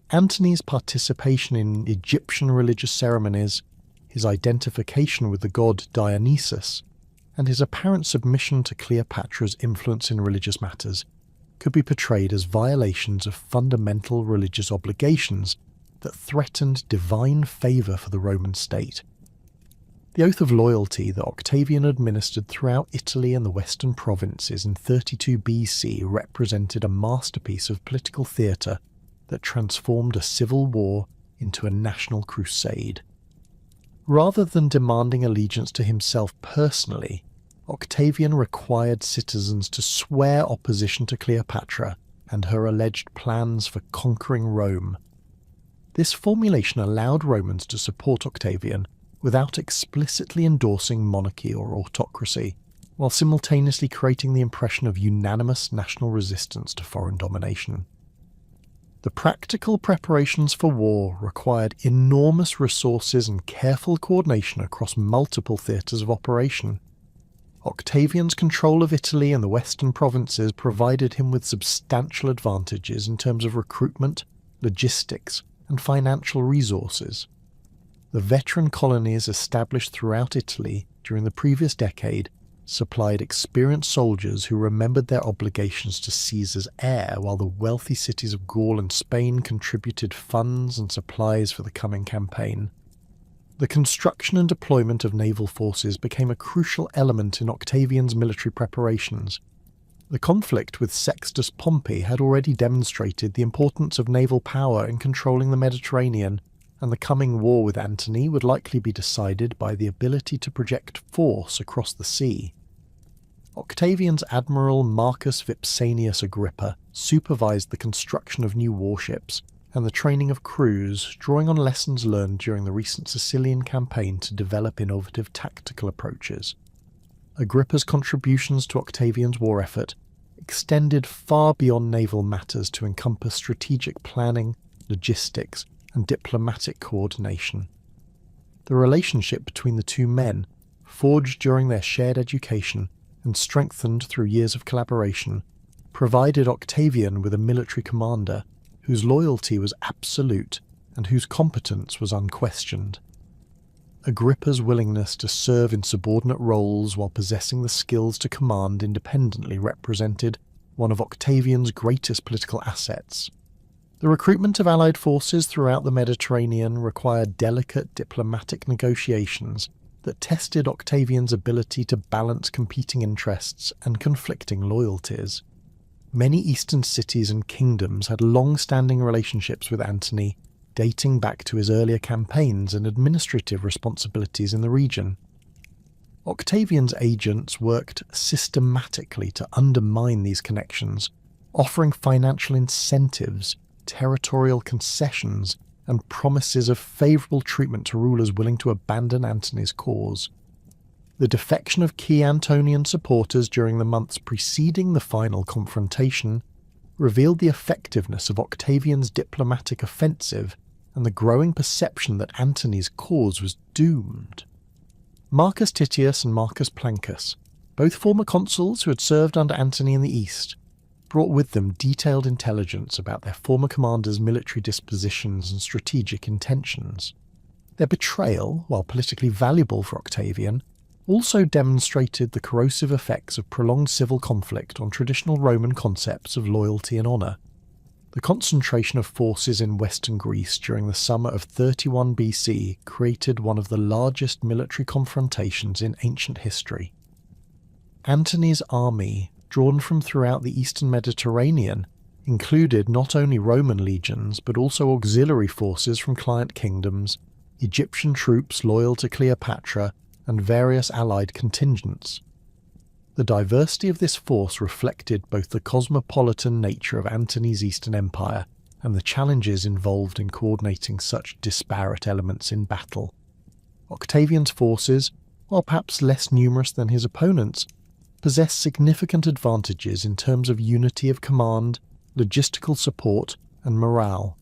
Antony's participation in Egyptian religious ceremonies, his identification with the god Dionysus, and his apparent submission to Cleopatra's influence in religious matters could be portrayed as violations of fundamental religious obligations that threatened divine favour for the Roman state. The oath of loyalty that Octavian administered throughout Italy and the western provinces in 32 BC represented a masterpiece of political theatre that transformed a civil war into a national crusade. Rather than demanding allegiance to himself personally, Octavian required citizens to swear opposition to Cleopatra and her alleged plans for conquering Rome. This formulation allowed Romans to support Octavian without explicitly endorsing monarchy or autocracy, while simultaneously creating the impression of unanimous national resistance to foreign domination. The practical preparations for war required enormous resources and careful coordination across multiple theatres of operation. Octavian's control of Italy and the western provinces provided him with substantial advantages in terms of recruitment, logistics, and financial resources. The veteran colonies established throughout Italy during the previous decade supplied experienced soldiers who remembered their obligations to Caesar's heir, while the wealthy cities of Gaul and Spain contributed funds and supplies for the coming campaign. The construction and deployment of naval forces became a crucial element in Octavian's military preparations. The conflict with Sextus Pompey had already demonstrated the importance of naval power in controlling the Mediterranean, and the coming war with Antony would likely be decided by the ability to project force across the sea. Octavian's admiral Marcus Vipsanius Agrippa supervised the construction of new warships and the training of crews, drawing on lessons learned during the recent Sicilian campaign to develop innovative tactical approaches. Agrippa's contributions to Octavian's war effort extended far beyond naval matters to encompass strategic planning, logistics, and diplomatic coordination. The relationship between the two men, forged during their shared education and strengthened through years of collaboration, provided Octavian with a military commander whose loyalty was absolute and whose competence was unquestioned. Agrippa's willingness to serve in subordinate roles while possessing the skills to command independently represented one of Octavian's greatest political assets. The recruitment of allied forces throughout the Mediterranean required delicate diplomatic negotiations that tested Octavian's ability to balance competing interests and conflicting loyalties. Many eastern cities and kingdoms had long-standing relationships with Antony, dating back to his earlier campaigns and administrative responsibilities in the region. Octavian's agents worked systematically to undermine these connections, offering financial incentives, territorial concessions, and promises of favourable treatment to rulers willing to abandon Antony's cause. The defection of key Antonian supporters during the months preceding the final confrontation revealed the effectiveness of Octavian's diplomatic offensive and the growing perception that Antony's cause was doomed. Marcus Titius and Marcus Plancus, both former consuls who had served under Antony in the east, brought with them detailed intelligence about their former commander's military dispositions and strategic intentions. Their betrayal, while politically valuable for Octavian, also demonstrated the corrosive effects of prolonged civil conflict on traditional Roman concepts of loyalty and honour. The concentration of forces in western Greece during the summer of 31 BC created one of the largest military confrontations in ancient history. Antony's army, drawn from throughout the eastern Mediterranean, included not only Roman legions but also auxiliary forces from client kingdoms, Egyptian troops loyal to Cleopatra, and various allied contingents. The diversity of this force reflected both the cosmopolitan nature of Antony's Eastern Empire and the challenges involved in coordinating such disparate elements in battle. Octavian's forces, while perhaps less numerous than his opponents, possessed significant advantages in terms of unity of command, logistical support, and morale.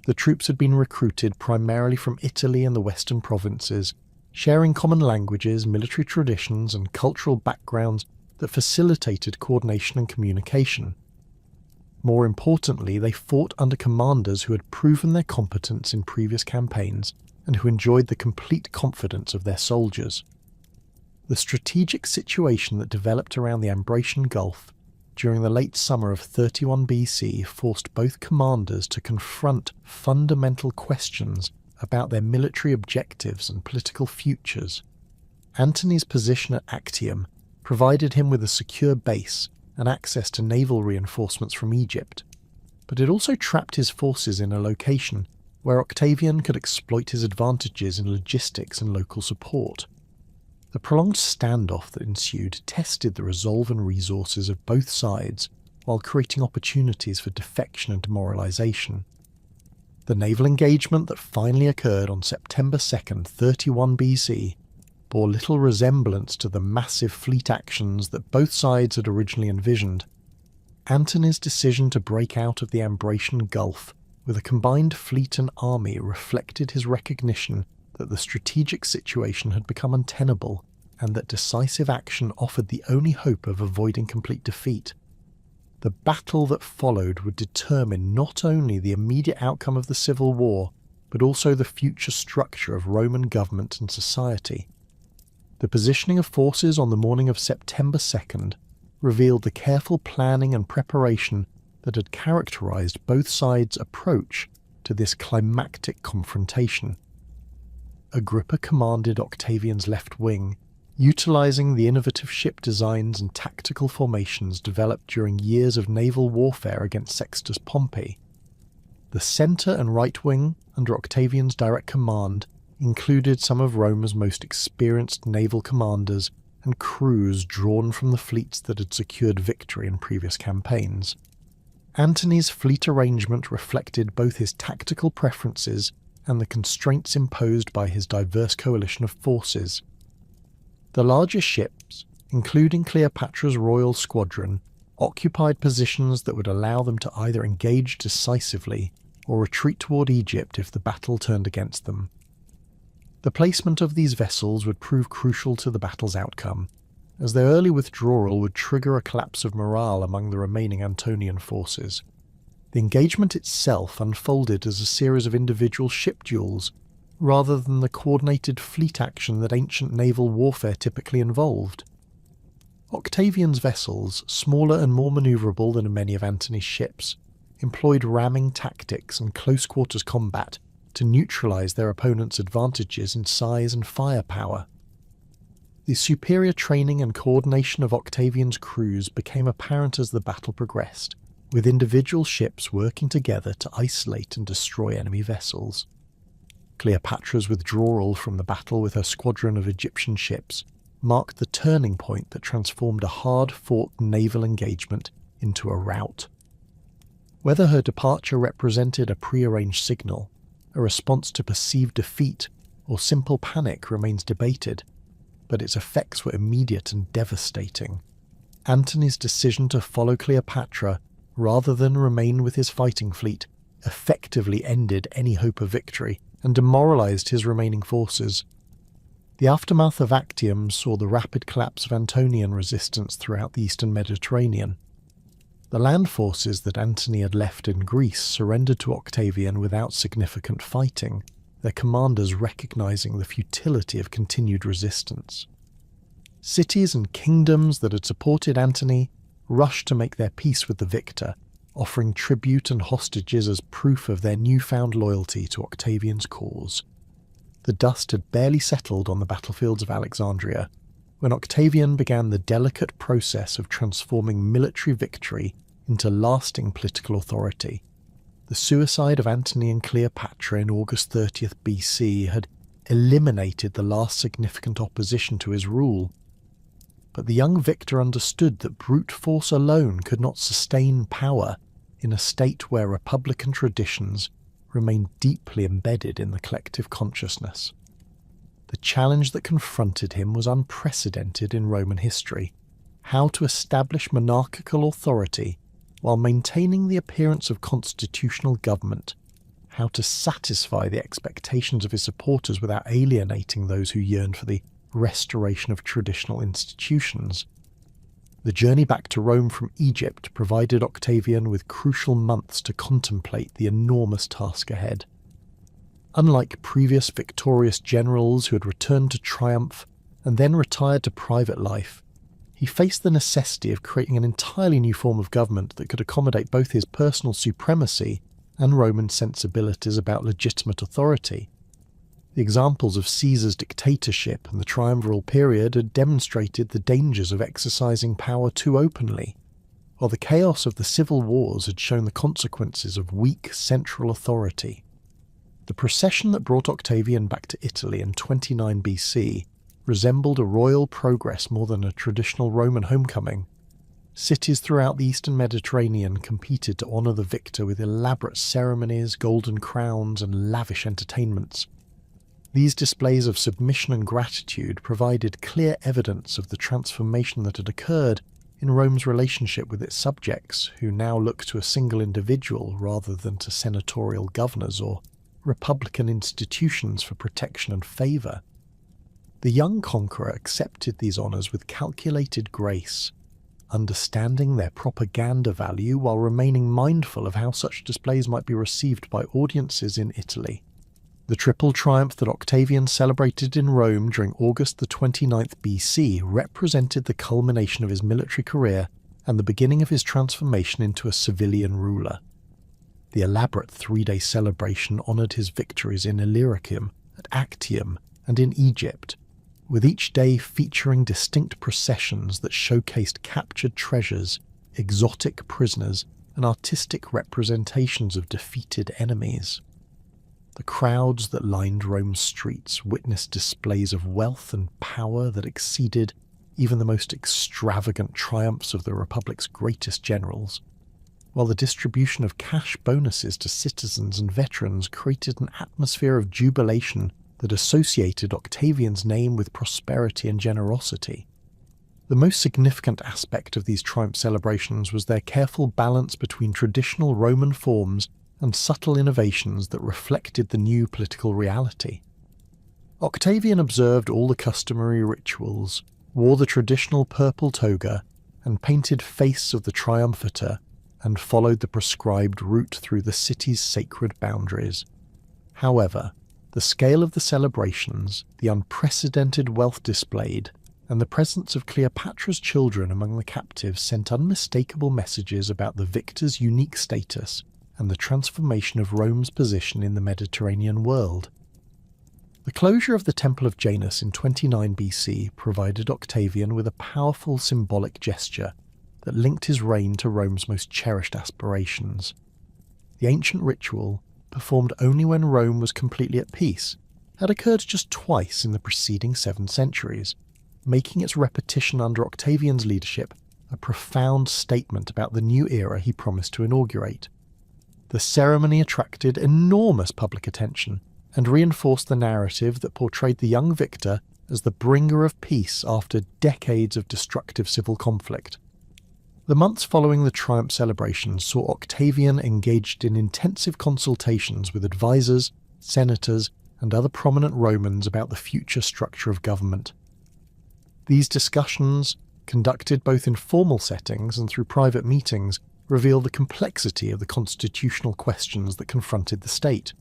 The troops had been recruited primarily from Italy and the western provinces, sharing common languages, military traditions, and cultural backgrounds that facilitated coordination and communication. More importantly, they fought under commanders who had proven their competence in previous campaigns and who enjoyed the complete confidence of their soldiers. The strategic situation that developed around the Ambracian Gulf during the late summer of 31 BC forced both commanders to confront fundamental questions about their military objectives and political futures. Antony's position at Actium provided him with a secure base and access to naval reinforcements from Egypt, but it also trapped his forces in a location where Octavian could exploit his advantages in logistics and local support. The prolonged standoff that ensued tested the resolve and resources of both sides while creating opportunities for defection and demoralization. The naval engagement that finally occurred on September 2nd, 31 BC, bore little resemblance to the massive fleet actions that both sides had originally envisioned. Antony's decision to break out of the Ambracian Gulf with a combined fleet and army reflected his recognition that the strategic situation had become untenable and that decisive action offered the only hope of avoiding complete defeat. The battle that followed would determine not only the immediate outcome of the civil war, but also the future structure of Roman government and society. The positioning of forces on the morning of September 2nd revealed the careful planning and preparation that had characterized both sides' approach to this climactic confrontation. Agrippa commanded Octavian's left wing, Utilizing the innovative ship designs and tactical formations developed during years of naval warfare against Sextus Pompey, the centre and right wing, under Octavian's direct command, included some of Rome's most experienced naval commanders and crews drawn from the fleets that had secured victory in previous campaigns. Antony's fleet arrangement reflected both his tactical preferences and the constraints imposed by his diverse coalition of forces. The larger ships, including Cleopatra's royal squadron, occupied positions that would allow them to either engage decisively or retreat toward Egypt if the battle turned against them. The placement of these vessels would prove crucial to the battle's outcome, as their early withdrawal would trigger a collapse of morale among the remaining Antonian forces. The engagement itself unfolded as a series of individual ship duels, rather than the coordinated fleet action that ancient naval warfare typically involved. Octavian's vessels, smaller and more manoeuvrable than many of Antony's ships, employed ramming tactics and close-quarters combat to neutralize their opponent's advantages in size and firepower. The superior training and coordination of Octavian's crews became apparent as the battle progressed, with individual ships working together to isolate and destroy enemy vessels. Cleopatra's withdrawal from the battle with her squadron of Egyptian ships marked the turning point that transformed a hard-fought naval engagement into a rout. Whether her departure represented a prearranged signal, a response to perceived defeat, or simple panic remains debated, but its effects were immediate and devastating. Antony's decision to follow Cleopatra, rather than remain with his fighting fleet, effectively ended any hope of victory and demoralized his remaining forces. The aftermath of Actium saw the rapid collapse of Antonian resistance throughout the eastern Mediterranean. The land forces that Antony had left in Greece surrendered to Octavian without significant fighting, their commanders recognizing the futility of continued resistance. Cities and kingdoms that had supported Antony rushed to make their peace with the victor, offering tribute and hostages as proof of their newfound loyalty to Octavian's cause. The dust had barely settled on the battlefields of Alexandria when Octavian began the delicate process of transforming military victory into lasting political authority. The suicide of Antony and Cleopatra in August 30th BC had eliminated the last significant opposition to his rule. But the young victor understood that brute force alone could not sustain power in a state where republican traditions remained deeply embedded in the collective consciousness. The challenge that confronted him was unprecedented in Roman history: how to establish monarchical authority while maintaining the appearance of constitutional government, how to satisfy the expectations of his supporters without alienating those who yearned for the restoration of traditional institutions. The journey back to Rome from Egypt provided Octavian with crucial months to contemplate the enormous task ahead. Unlike previous victorious generals who had returned to triumph and then retired to private life, he faced the necessity of creating an entirely new form of government that could accommodate both his personal supremacy and Roman sensibilities about legitimate authority. The examples of Caesar's dictatorship and the triumviral period had demonstrated the dangers of exercising power too openly, while the chaos of the civil wars had shown the consequences of weak central authority. The procession that brought Octavian back to Italy in 29 BC resembled a royal progress more than a traditional Roman homecoming. Cities throughout the eastern Mediterranean competed to honour the victor with elaborate ceremonies, golden crowns, and lavish entertainments. These displays of submission and gratitude provided clear evidence of the transformation that had occurred in Rome's relationship with its subjects, who now looked to a single individual rather than to senatorial governors or republican institutions for protection and favour. The young conqueror accepted these honours with calculated grace, understanding their propaganda value while remaining mindful of how such displays might be received by audiences in Italy. The triple triumph that Octavian celebrated in Rome during August the 29th BC represented the culmination of his military career and the beginning of his transformation into a civilian ruler. The elaborate three-day celebration honoured his victories in Illyricum, at Actium, and in Egypt, with each day featuring distinct processions that showcased captured treasures, exotic prisoners, and artistic representations of defeated enemies. The crowds that lined Rome's streets witnessed displays of wealth and power that exceeded even the most extravagant triumphs of the Republic's greatest generals, while the distribution of cash bonuses to citizens and veterans created an atmosphere of jubilation that associated Octavian's name with prosperity and generosity. The most significant aspect of these triumph celebrations was their careful balance between traditional Roman forms and subtle innovations that reflected the new political reality. Octavian observed all the customary rituals, wore the traditional purple toga, and painted face of the triumphator, and followed the prescribed route through the city's sacred boundaries. However, the scale of the celebrations, the unprecedented wealth displayed, and the presence of Cleopatra's children among the captives sent unmistakable messages about the victor's unique status and the transformation of Rome's position in the Mediterranean world. The closure of the Temple of Janus in 29 BC provided Octavian with a powerful symbolic gesture that linked his reign to Rome's most cherished aspirations. The ancient ritual, performed only when Rome was completely at peace, had occurred just twice in the preceding 7 centuries, making its repetition under Octavian's leadership a profound statement about the new era he promised to inaugurate. The ceremony attracted enormous public attention and reinforced the narrative that portrayed the young victor as the bringer of peace after decades of destructive civil conflict. The months following the triumph celebrations saw Octavian engaged in intensive consultations with advisors, senators, and other prominent Romans about the future structure of government. These discussions, conducted both in formal settings and through private meetings, reveal the complexity of the constitutional questions that confronted the state.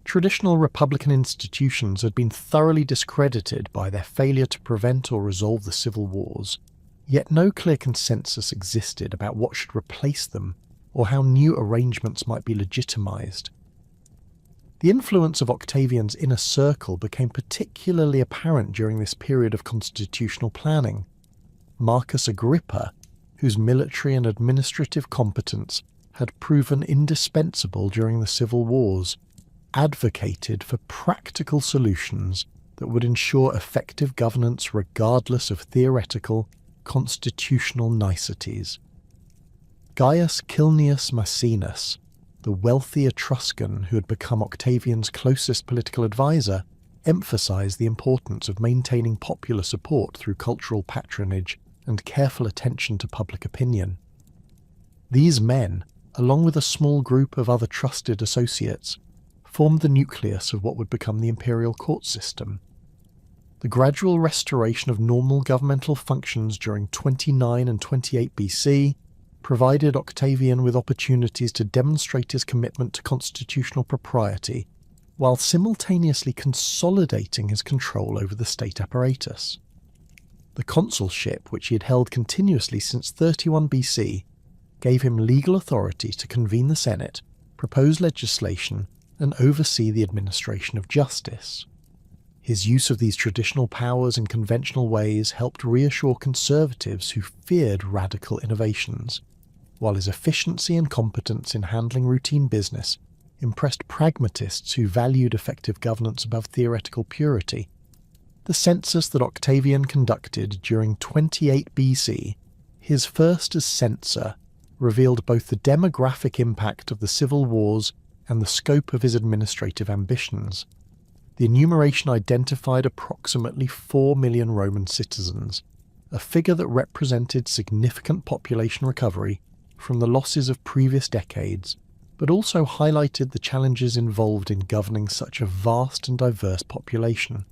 Traditional republican institutions had been thoroughly discredited by their failure to prevent or resolve the civil wars, yet no clear consensus existed about what should replace them or how new arrangements might be legitimized. The influence of Octavian's inner circle became particularly apparent during this period of constitutional planning. Marcus Agrippa, whose military and administrative competence had proven indispensable during the civil wars, advocated for practical solutions that would ensure effective governance regardless of theoretical, constitutional niceties. Gaius Cilnius Maecenas, the wealthy Etruscan who had become Octavian's closest political advisor, emphasized the importance of maintaining popular support through cultural patronage and careful attention to public opinion. These men, along with a small group of other trusted associates, formed the nucleus of what would become the imperial court system. The gradual restoration of normal governmental functions during 29 and 28 BC provided Octavian with opportunities to demonstrate his commitment to constitutional propriety, while simultaneously consolidating his control over the state apparatus. The consulship, which he had held continuously since 31 BC, gave him legal authority to convene the Senate, propose legislation, and oversee the administration of justice. His use of these traditional powers in conventional ways helped reassure conservatives who feared radical innovations, while his efficiency and competence in handling routine business impressed pragmatists who valued effective governance above theoretical purity. The census that Octavian conducted during 28 BC, his first as censor, revealed both the demographic impact of the civil wars and the scope of his administrative ambitions. The enumeration identified approximately 4 million Roman citizens, a figure that represented significant population recovery from the losses of previous decades, but also highlighted the challenges involved in governing such a vast and diverse population.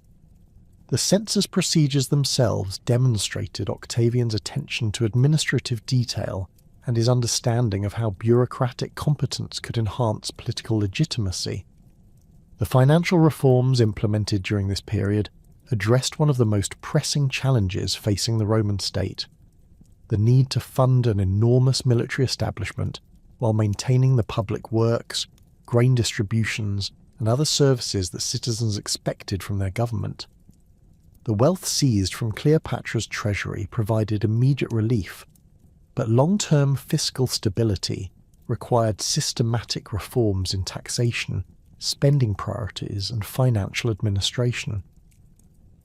The census procedures themselves demonstrated Octavian's attention to administrative detail and his understanding of how bureaucratic competence could enhance political legitimacy. The financial reforms implemented during this period addressed one of the most pressing challenges facing the Roman state: the need to fund an enormous military establishment while maintaining the public works, grain distributions, and other services that citizens expected from their government. The wealth seized from Cleopatra's treasury provided immediate relief, but long-term fiscal stability required systematic reforms in taxation, spending priorities, and financial administration.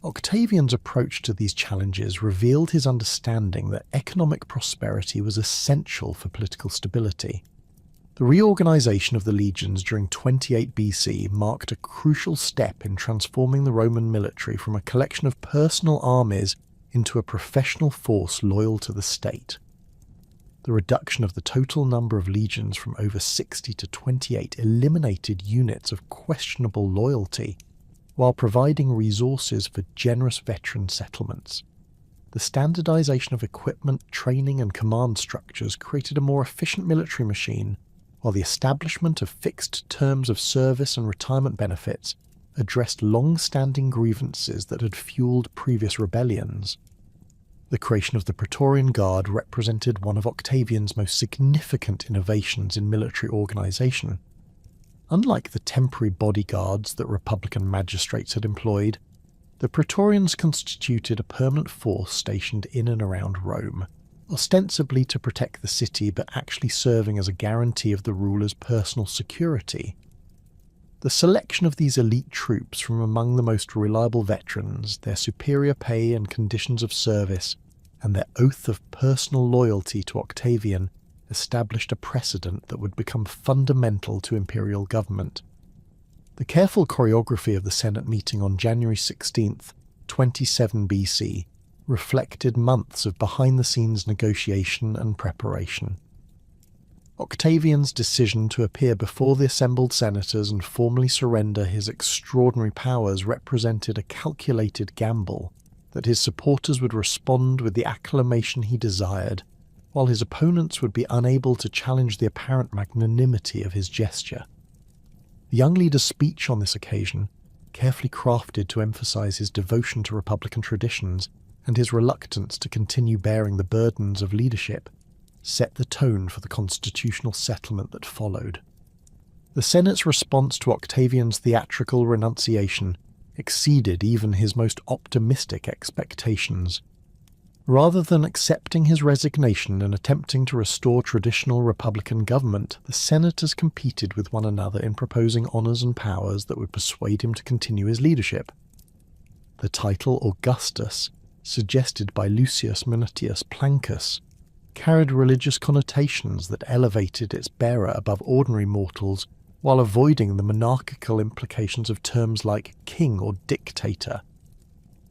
Octavian's approach to these challenges revealed his understanding that economic prosperity was essential for political stability. The reorganization of the legions during 28 BC marked a crucial step in transforming the Roman military from a collection of personal armies into a professional force loyal to the state. The reduction of the total number of legions from over 60 to 28 eliminated units of questionable loyalty, while providing resources for generous veteran settlements. The standardization of equipment, training, and command structures created a more efficient military machine, while the establishment of fixed terms of service and retirement benefits addressed long-standing grievances that had fueled previous rebellions. The creation of the Praetorian Guard represented one of Octavian's most significant innovations in military organization. Unlike the temporary bodyguards that Republican magistrates had employed, the Praetorians constituted a permanent force stationed in and around Rome, ostensibly to protect the city but actually serving as a guarantee of the ruler's personal security. The selection of these elite troops from among the most reliable veterans, their superior pay and conditions of service, and their oath of personal loyalty to Octavian established a precedent that would become fundamental to imperial government. The careful choreography of the Senate meeting on January 16th, 27 BC, reflected months of behind-the-scenes negotiation and preparation. Octavian's decision to appear before the assembled senators and formally surrender his extraordinary powers represented a calculated gamble that his supporters would respond with the acclamation he desired, while his opponents would be unable to challenge the apparent magnanimity of his gesture. The young leader's speech on this occasion, carefully crafted to emphasize his devotion to Republican traditions and his reluctance to continue bearing the burdens of leadership, set the tone for the constitutional settlement that followed. The Senate's response to Octavian's theatrical renunciation exceeded even his most optimistic expectations. Rather than accepting his resignation and attempting to restore traditional republican government, the senators competed with one another in proposing honours and powers that would persuade him to continue his leadership. The title Augustus, suggested by Lucius Manutius Plancus, carried religious connotations that elevated its bearer above ordinary mortals while avoiding the monarchical implications of terms like king or dictator.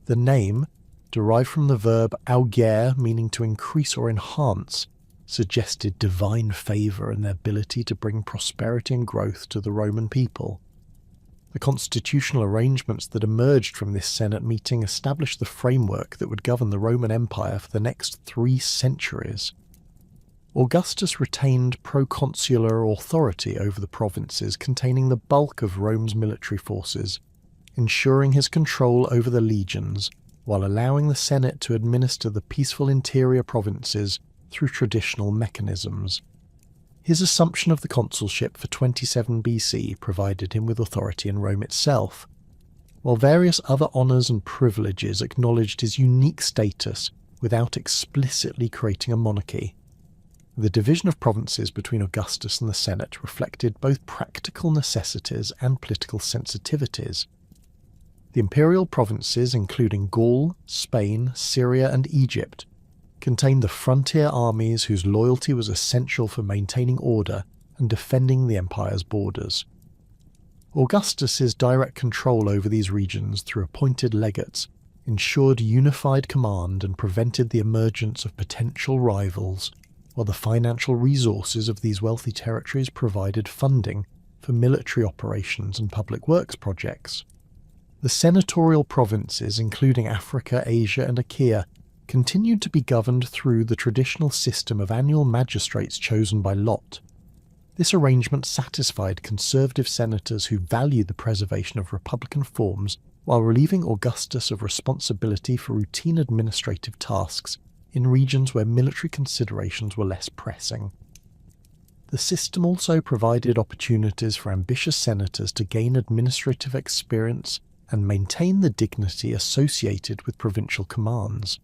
The name, derived from the verb augere, meaning to increase or enhance, suggested divine favour and the ability to bring prosperity and growth to the Roman people. The constitutional arrangements that emerged from this Senate meeting established the framework that would govern the Roman Empire for the next 3 centuries. Augustus retained proconsular authority over the provinces containing the bulk of Rome's military forces, ensuring his control over the legions, while allowing the Senate to administer the peaceful interior provinces through traditional mechanisms. His assumption of the consulship for 27 BC provided him with authority in Rome itself, while various other honours and privileges acknowledged his unique status without explicitly creating a monarchy. The division of provinces between Augustus and the Senate reflected both practical necessities and political sensitivities. The imperial provinces, including Gaul, Spain, Syria, and Egypt, contained the frontier armies whose loyalty was essential for maintaining order and defending the empire's borders. Augustus's direct control over these regions through appointed legates ensured unified command and prevented the emergence of potential rivals, while the financial resources of these wealthy territories provided funding for military operations and public works projects. The senatorial provinces, including Africa, Asia, and Achaea, continued to be governed through the traditional system of annual magistrates chosen by lot. This arrangement satisfied conservative senators who valued the preservation of republican forms while relieving Augustus of responsibility for routine administrative tasks in regions where military considerations were less pressing. The system also provided opportunities for ambitious senators to gain administrative experience and maintain the dignity associated with provincial commands.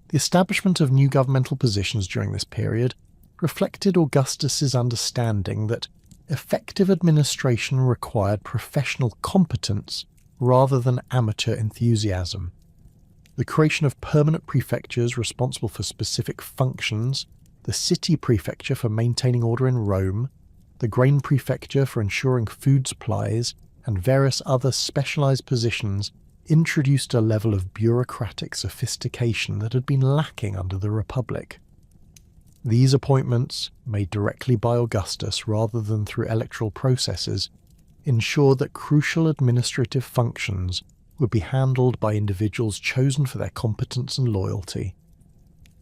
The establishment of new governmental positions during this period reflected Augustus's understanding that effective administration required professional competence rather than amateur enthusiasm. The creation of permanent prefectures responsible for specific functions, the city prefecture for maintaining order in Rome, the grain prefecture for ensuring food supplies, and various other specialized positions introduced a level of bureaucratic sophistication that had been lacking under the Republic. These appointments, made directly by Augustus rather than through electoral processes, ensured that crucial administrative functions would be handled by individuals chosen for their competence and loyalty.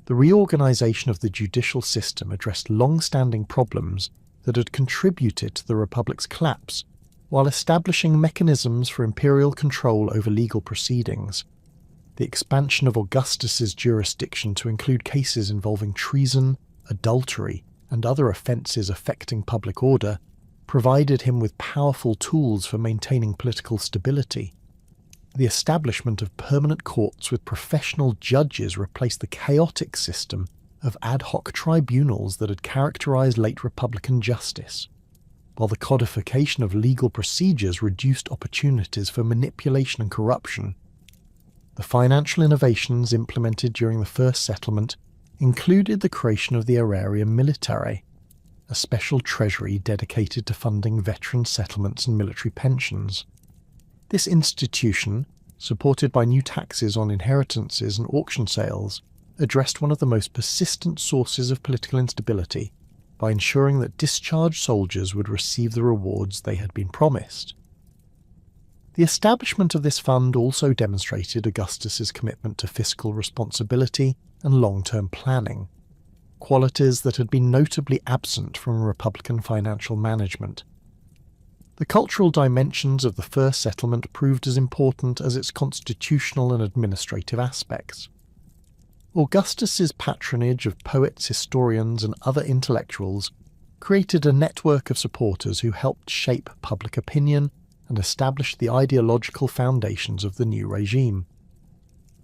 The reorganization of the judicial system addressed long-standing problems that had contributed to the Republic's collapse, while establishing mechanisms for imperial control over legal proceedings. The expansion of Augustus's jurisdiction to include cases involving treason, adultery, and other offences affecting public order provided him with powerful tools for maintaining political stability. The establishment of permanent courts with professional judges replaced the chaotic system of ad hoc tribunals that had characterized late Republican justice, while the codification of legal procedures reduced opportunities for manipulation and corruption. The financial innovations implemented during the first settlement included the creation of the Aeraria Militare, a special treasury dedicated to funding veteran settlements and military pensions. This institution, supported by new taxes on inheritances and auction sales, addressed one of the most persistent sources of political instability by ensuring that discharged soldiers would receive the rewards they had been promised. The establishment of this fund also demonstrated Augustus's commitment to fiscal responsibility and long-term planning, qualities that had been notably absent from Republican financial management. The cultural dimensions of the first settlement proved as important as its constitutional and administrative aspects. Augustus's patronage of poets, historians, and other intellectuals created a network of supporters who helped shape public opinion and establish the ideological foundations of the new regime.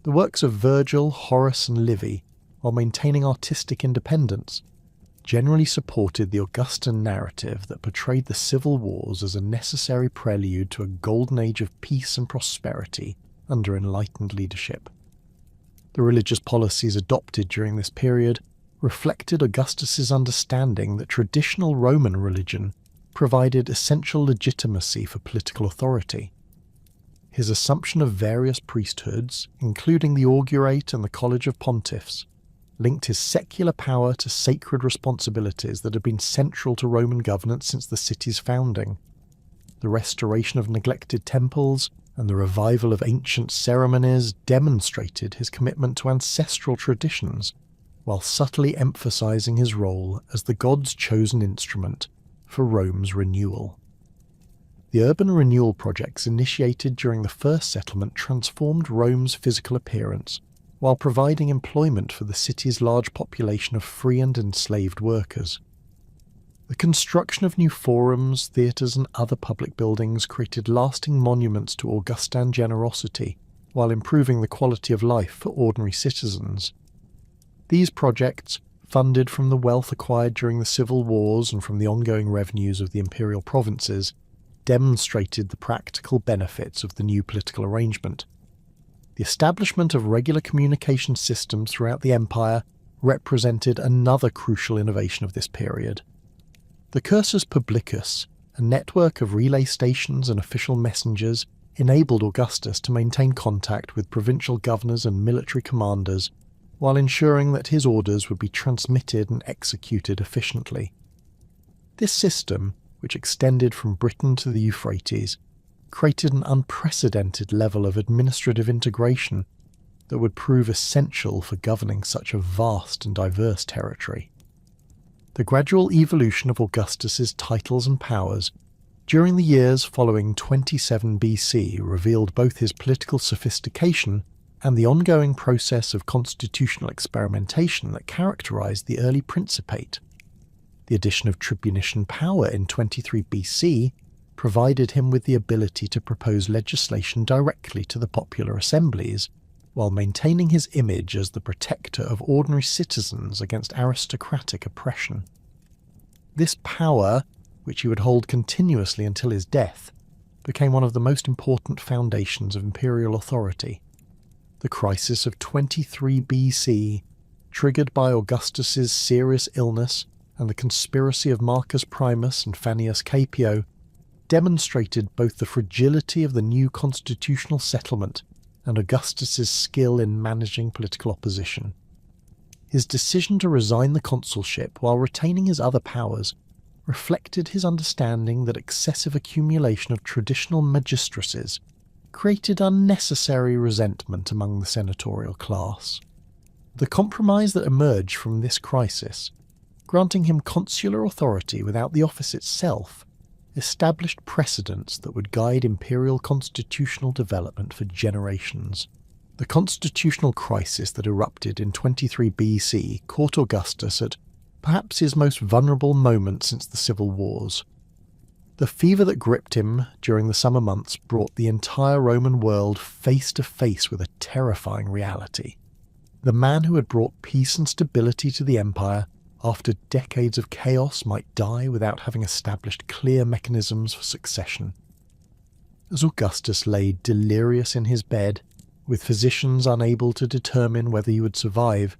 The works of Virgil, Horace, and Livy, while maintaining artistic independence, generally supported the Augustan narrative that portrayed the civil wars as a necessary prelude to a golden age of peace and prosperity under enlightened leadership. The religious policies adopted during this period reflected Augustus's understanding that traditional Roman religion provided essential legitimacy for political authority. His assumption of various priesthoods, including the Augurate and the College of Pontiffs, linked his secular power to sacred responsibilities that had been central to Roman governance since the city's founding. The restoration of neglected temples and the revival of ancient ceremonies demonstrated his commitment to ancestral traditions, while subtly emphasizing his role as the god's chosen instrument for Rome's renewal. The urban renewal projects initiated during the first settlement transformed Rome's physical appearance, while providing employment for the city's large population of free and enslaved workers. The construction of new forums, theatres, and other public buildings created lasting monuments to Augustan generosity, while improving the quality of life for ordinary citizens. These projects, funded from the wealth acquired during the civil wars and from the ongoing revenues of the imperial provinces, demonstrated the practical benefits of the new political arrangement. The establishment of regular communication systems throughout the empire represented another crucial innovation of this period. The cursus publicus, a network of relay stations and official messengers, enabled Augustus to maintain contact with provincial governors and military commanders, while ensuring that his orders would be transmitted and executed efficiently. This system, which extended from Britain to the Euphrates, created an unprecedented level of administrative integration that would prove essential for governing such a vast and diverse territory. The gradual evolution of Augustus's titles and powers during the years following 27 BC revealed both his political sophistication and the ongoing process of constitutional experimentation that characterized the early Principate. The addition of tribunician power in 23 BC provided him with the ability to propose legislation directly to the popular assemblies, while maintaining his image as the protector of ordinary citizens against aristocratic oppression. This power, which he would hold continuously until his death, became one of the most important foundations of imperial authority. The crisis of 23 BC, triggered by Augustus's serious illness and the conspiracy of Marcus Primus and Fannius Caepio, demonstrated both the fragility of the new constitutional settlement and Augustus's skill in managing political opposition. His decision to resign the consulship while retaining his other powers reflected his understanding that excessive accumulation of traditional magistracies created unnecessary resentment among the senatorial class. The compromise that emerged from this crisis, granting him consular authority without the office itself, established precedents that would guide imperial constitutional development for generations. The constitutional crisis that erupted in 23 BC caught Augustus at perhaps his most vulnerable moment since the civil wars. The fever that gripped him during the summer months brought the entire Roman world face to face with a terrifying reality. The man who had brought peace and stability to the empire after decades of chaos might die without having established clear mechanisms for succession. As Augustus lay delirious in his bed, with physicians unable to determine whether he would survive,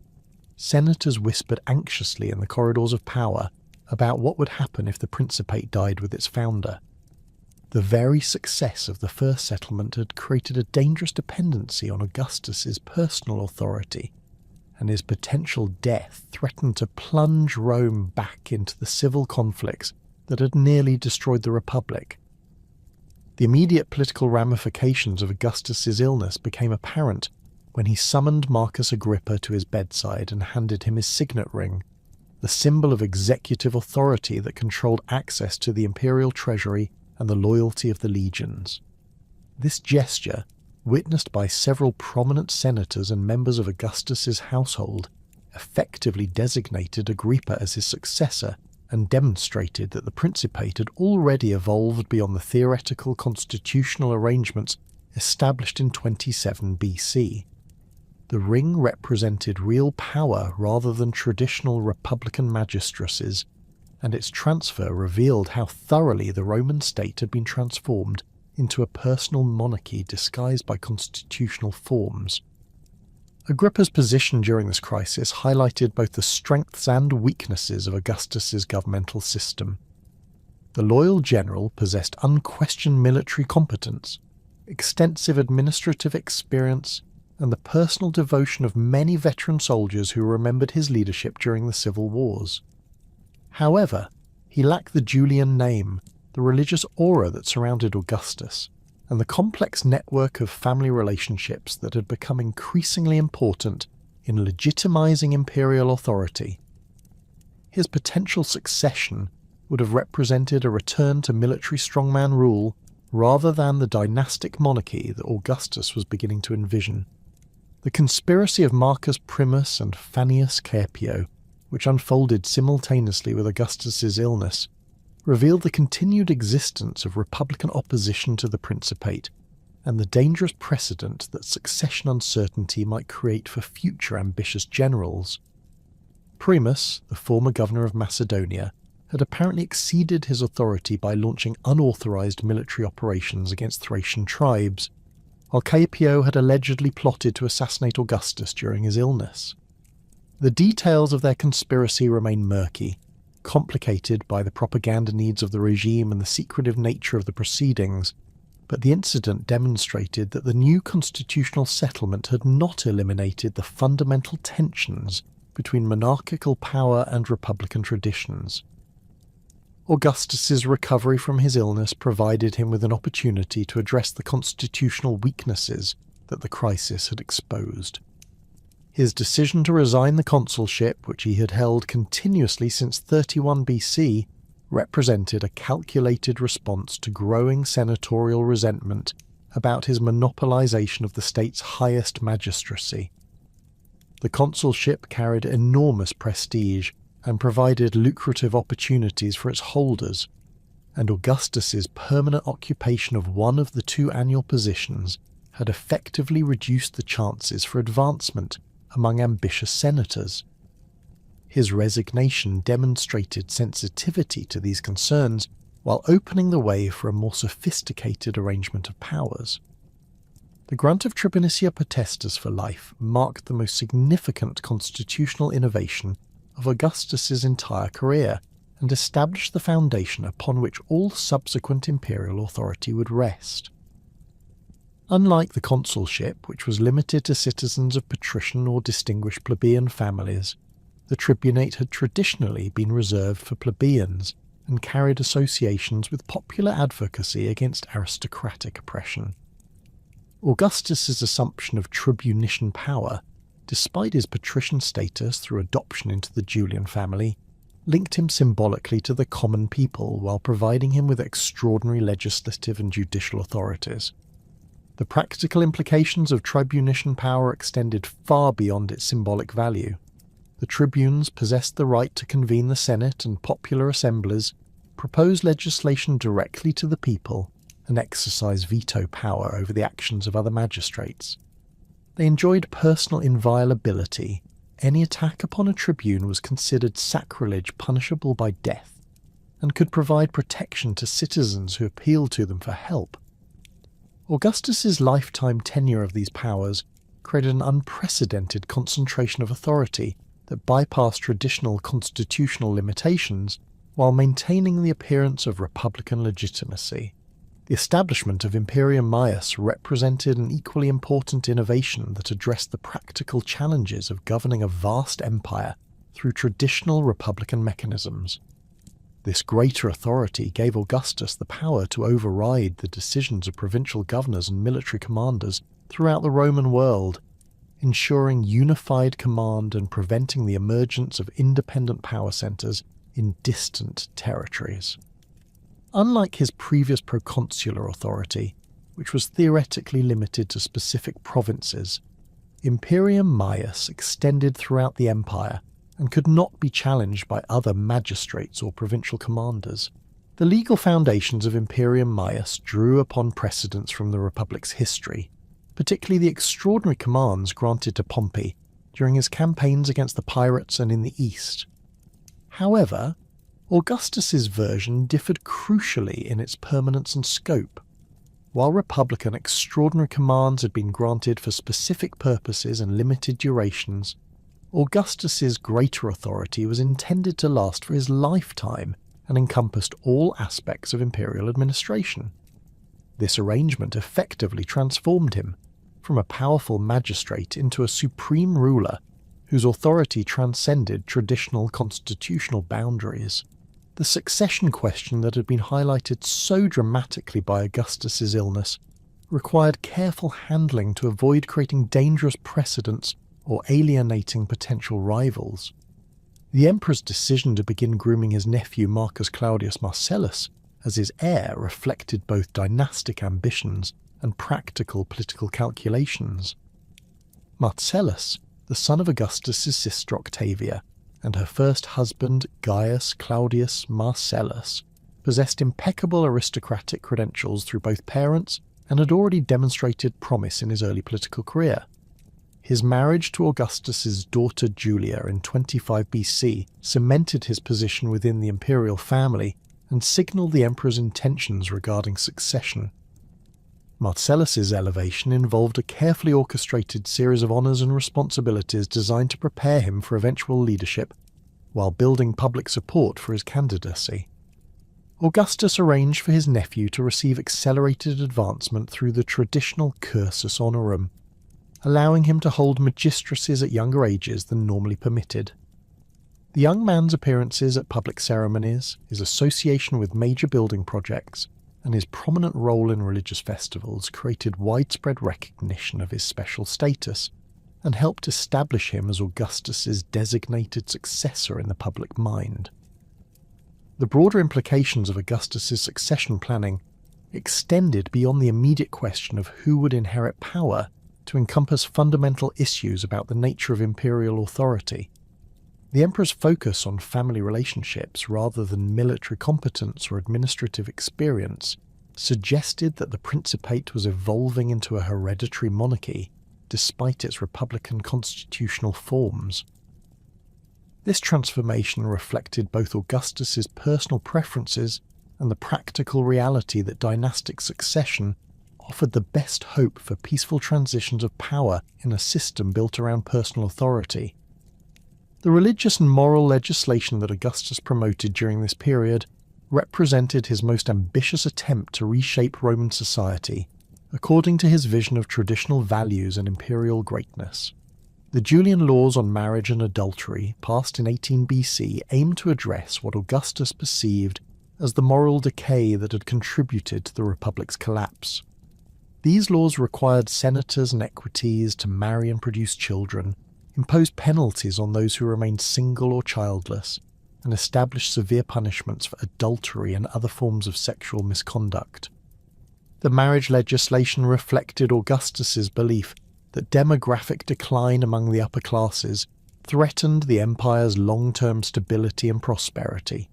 senators whispered anxiously in the corridors of power about what would happen if the Principate died with its founder. The very success of the first settlement had created a dangerous dependency on Augustus's personal authority, and his potential death threatened to plunge Rome back into the civil conflicts that had nearly destroyed the Republic. The immediate political ramifications of Augustus's illness became apparent when he summoned Marcus Agrippa to his bedside and handed him his signet ring, the symbol of executive authority that controlled access to the imperial treasury and the loyalty of the legions. This gesture, witnessed by several prominent senators and members of Augustus's household, effectively designated Agrippa as his successor and demonstrated that the Principate had already evolved beyond the theoretical constitutional arrangements established in 27 BC. The ring represented real power rather than traditional republican magistracies, and its transfer revealed how thoroughly the Roman state had been transformed into a personal monarchy disguised by constitutional forms. Agrippa's position during this crisis highlighted both the strengths and weaknesses of Augustus's governmental system. The loyal general possessed unquestioned military competence, extensive administrative experience, and the personal devotion of many veteran soldiers who remembered his leadership during the civil wars. However, he lacked the Julian name, the religious aura that surrounded Augustus, and the complex network of family relationships that had become increasingly important in legitimizing imperial authority. His potential succession would have represented a return to military strongman rule rather than the dynastic monarchy that Augustus was beginning to envision. The conspiracy of Marcus Primus and Fannius Caepio, which unfolded simultaneously with Augustus's illness, revealed the continued existence of republican opposition to the Principate and the dangerous precedent that succession uncertainty might create for future ambitious generals. Primus, the former governor of Macedonia, had apparently exceeded his authority by launching unauthorized military operations against Thracian tribes, while Caepio had allegedly plotted to assassinate Augustus during his illness. The details of their conspiracy remain murky, complicated by the propaganda needs of the regime and the secretive nature of the proceedings, but the incident demonstrated that the new constitutional settlement had not eliminated the fundamental tensions between monarchical power and republican traditions. Augustus's recovery from his illness provided him with an opportunity to address the constitutional weaknesses that the crisis had exposed. His decision to resign the consulship, which he had held continuously since 31 BC, represented a calculated response to growing senatorial resentment about his monopolization of the state's highest magistracy. The consulship carried enormous prestige and provided lucrative opportunities for its holders, and Augustus's permanent occupation of one of the two annual positions had effectively reduced the chances for advancement among ambitious senators. His resignation demonstrated sensitivity to these concerns while opening the way for a more sophisticated arrangement of powers. The grant of Tribunicia Potestas for life marked the most significant constitutional innovation of Augustus's entire career and established the foundation upon which all subsequent imperial authority would rest. Unlike the consulship, which was limited to citizens of patrician or distinguished plebeian families, the tribunate had traditionally been reserved for plebeians and carried associations with popular advocacy against aristocratic oppression. Augustus's assumption of tribunician power, despite his patrician status through adoption into the Julian family, linked him symbolically to the common people while providing him with extraordinary legislative and judicial authorities. The practical implications of tribunician power extended far beyond its symbolic value. The tribunes possessed the right to convene the Senate and popular assemblies, propose legislation directly to the people, and exercise veto power over the actions of other magistrates. They enjoyed personal inviolability. Any attack upon a tribune was considered sacrilege punishable by death, and could provide protection to citizens who appealed to them for help. Augustus's lifetime tenure of these powers created an unprecedented concentration of authority that bypassed traditional constitutional limitations while maintaining the appearance of republican legitimacy. The establishment of Imperium Maius represented an equally important innovation that addressed the practical challenges of governing a vast empire through traditional republican mechanisms. This greater authority gave Augustus the power to override the decisions of provincial governors and military commanders throughout the Roman world, ensuring unified command and preventing the emergence of independent power centres in distant territories. Unlike his previous proconsular authority, which was theoretically limited to specific provinces, Imperium Maius extended throughout the empire and could not be challenged by other magistrates or provincial commanders. The legal foundations of Imperium Maius drew upon precedents from the Republic's history, particularly the extraordinary commands granted to Pompey during his campaigns against the pirates and in the east. However, Augustus's version differed crucially in its permanence and scope. While republican extraordinary commands had been granted for specific purposes and limited durations, Augustus's greater authority was intended to last for his lifetime and encompassed all aspects of imperial administration. This arrangement effectively transformed him from a powerful magistrate into a supreme ruler whose authority transcended traditional constitutional boundaries. The succession question that had been highlighted so dramatically by Augustus's illness required careful handling to avoid creating dangerous precedents or alienating potential rivals. The emperor's decision to begin grooming his nephew Marcus Claudius Marcellus as his heir reflected both dynastic ambitions and practical political calculations. Marcellus, the son of Augustus's sister Octavia, and her first husband Gaius Claudius Marcellus, possessed impeccable aristocratic credentials through both parents and had already demonstrated promise in his early political career. His marriage to Augustus's daughter Julia in 25 BC cemented his position within the imperial family and signalled the emperor's intentions regarding succession. Marcellus's elevation involved a carefully orchestrated series of honours and responsibilities designed to prepare him for eventual leadership, while building public support for his candidacy. Augustus arranged for his nephew to receive accelerated advancement through the traditional cursus honorum, allowing him to hold magistracies at younger ages than normally permitted. The young man's appearances at public ceremonies, his association with major building projects, and his prominent role in religious festivals created widespread recognition of his special status and helped establish him as Augustus's designated successor in the public mind. The broader implications of Augustus's succession planning extended beyond the immediate question of who would inherit power to encompass fundamental issues about the nature of imperial authority. The emperor's focus on family relationships rather than military competence or administrative experience suggested that the principate was evolving into a hereditary monarchy despite its republican constitutional forms. This transformation reflected both Augustus's personal preferences and the practical reality that dynastic succession offered the best hope for peaceful transitions of power in a system built around personal authority. The religious and moral legislation that Augustus promoted during this period represented his most ambitious attempt to reshape Roman society according to his vision of traditional values and imperial greatness. The Julian laws on marriage and adultery, passed in 18 BC, aimed to address what Augustus perceived as the moral decay that had contributed to the Republic's collapse. These laws required senators and equites to marry and produce children, imposed penalties on those who remained single or childless, and established severe punishments for adultery and other forms of sexual misconduct. The marriage legislation reflected Augustus's belief that demographic decline among the upper classes threatened the empire's long-term stability and prosperity.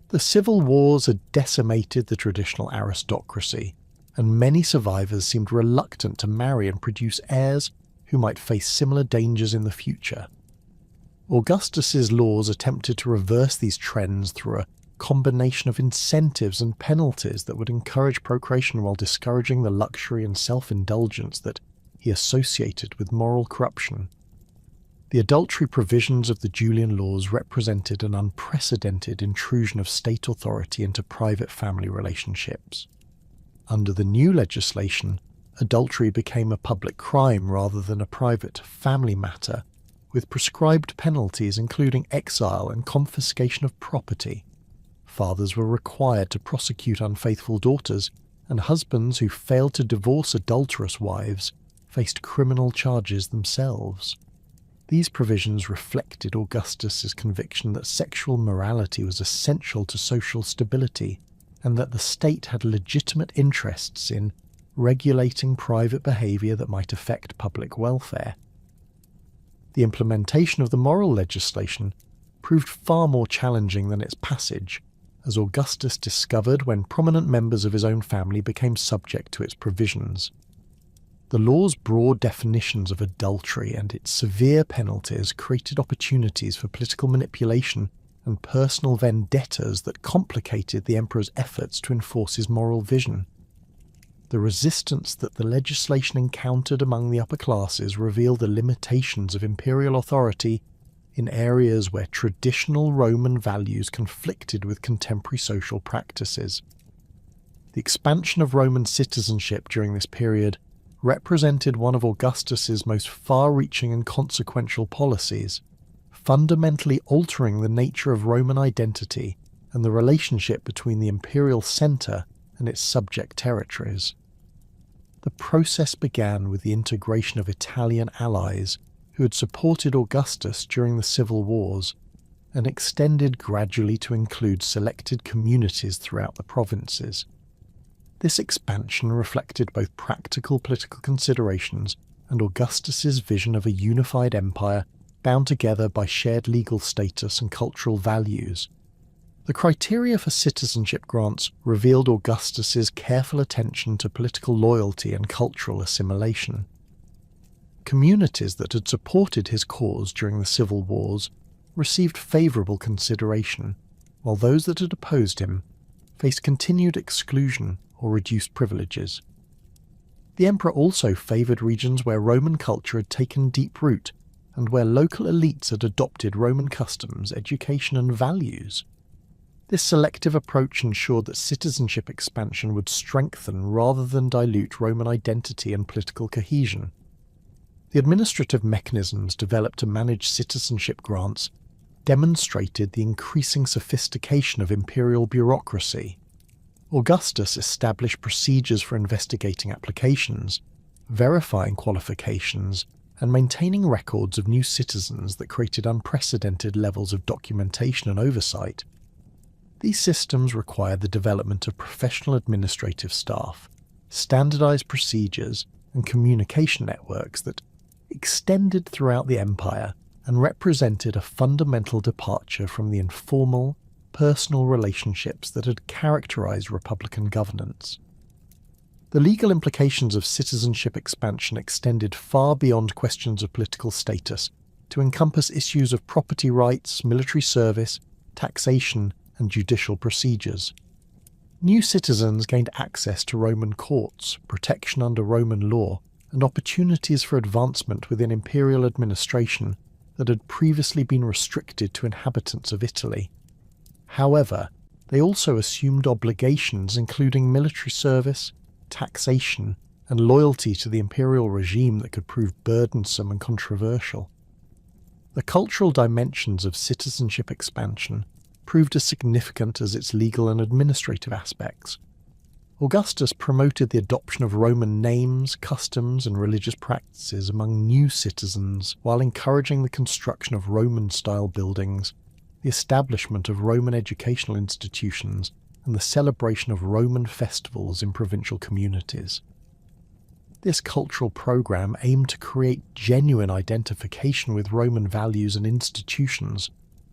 The civil wars had decimated the traditional aristocracy, and many survivors seemed reluctant to marry and produce heirs who might face similar dangers in the future. Augustus's laws attempted to reverse these trends through a combination of incentives and penalties that would encourage procreation while discouraging the luxury and self-indulgence that he associated with moral corruption. The adultery provisions of the Julian laws represented an unprecedented intrusion of state authority into private family relationships. Under the new legislation, adultery became a public crime rather than a private family matter, with prescribed penalties including exile and confiscation of property. Fathers were required to prosecute unfaithful daughters, and husbands who failed to divorce adulterous wives faced criminal charges themselves. These provisions reflected Augustus's conviction that sexual morality was essential to social stability, and that the state had legitimate interests in regulating private behaviour that might affect public welfare. The implementation of the moral legislation proved far more challenging than its passage, as Augustus discovered when prominent members of his own family became subject to its provisions. The law's broad definitions of adultery and its severe penalties created opportunities for political manipulation and personal vendettas that complicated the emperor's efforts to enforce his moral vision. The resistance that the legislation encountered among the upper classes revealed the limitations of imperial authority in areas where traditional Roman values conflicted with contemporary social practices. The expansion of Roman citizenship during this period represented one of Augustus's most far-reaching and consequential policies, fundamentally altering the nature of Roman identity and the relationship between the imperial centre and its subject territories. The process began with the integration of Italian allies who had supported Augustus during the civil wars, and extended gradually to include selected communities throughout the provinces. This expansion reflected both practical political considerations and Augustus's vision of a unified empire bound together by shared legal status and cultural values. The criteria for citizenship grants revealed Augustus's careful attention to political loyalty and cultural assimilation. Communities that had supported his cause during the civil wars received favourable consideration, while those that had opposed him faced continued exclusion or reduced privileges. The emperor also favoured regions where Roman culture had taken deep root and where local elites had adopted Roman customs, education and values. This selective approach ensured that citizenship expansion would strengthen rather than dilute Roman identity and political cohesion. The administrative mechanisms developed to manage citizenship grants demonstrated the increasing sophistication of imperial bureaucracy. Augustus established procedures for investigating applications, verifying qualifications, and maintaining records of new citizens that created unprecedented levels of documentation and oversight. These systems required the development of professional administrative staff, standardized procedures, and communication networks that extended throughout the empire and represented a fundamental departure from the informal, personal relationships that had characterized Republican governance. The legal implications of citizenship expansion extended far beyond questions of political status to encompass issues of property rights, military service, taxation, and judicial procedures. New citizens gained access to Roman courts, protection under Roman law, and opportunities for advancement within imperial administration that had previously been restricted to inhabitants of Italy. However, they also assumed obligations including military service, taxation, and loyalty to the imperial regime that could prove burdensome and controversial. The cultural dimensions of citizenship expansion proved as significant as its legal and administrative aspects. Augustus promoted the adoption of Roman names, customs, and religious practices among new citizens while encouraging the construction of Roman-style buildings, the establishment of Roman educational institutions, and the celebration of Roman festivals in provincial communities. This cultural program aimed to create genuine identification with Roman values and institutions,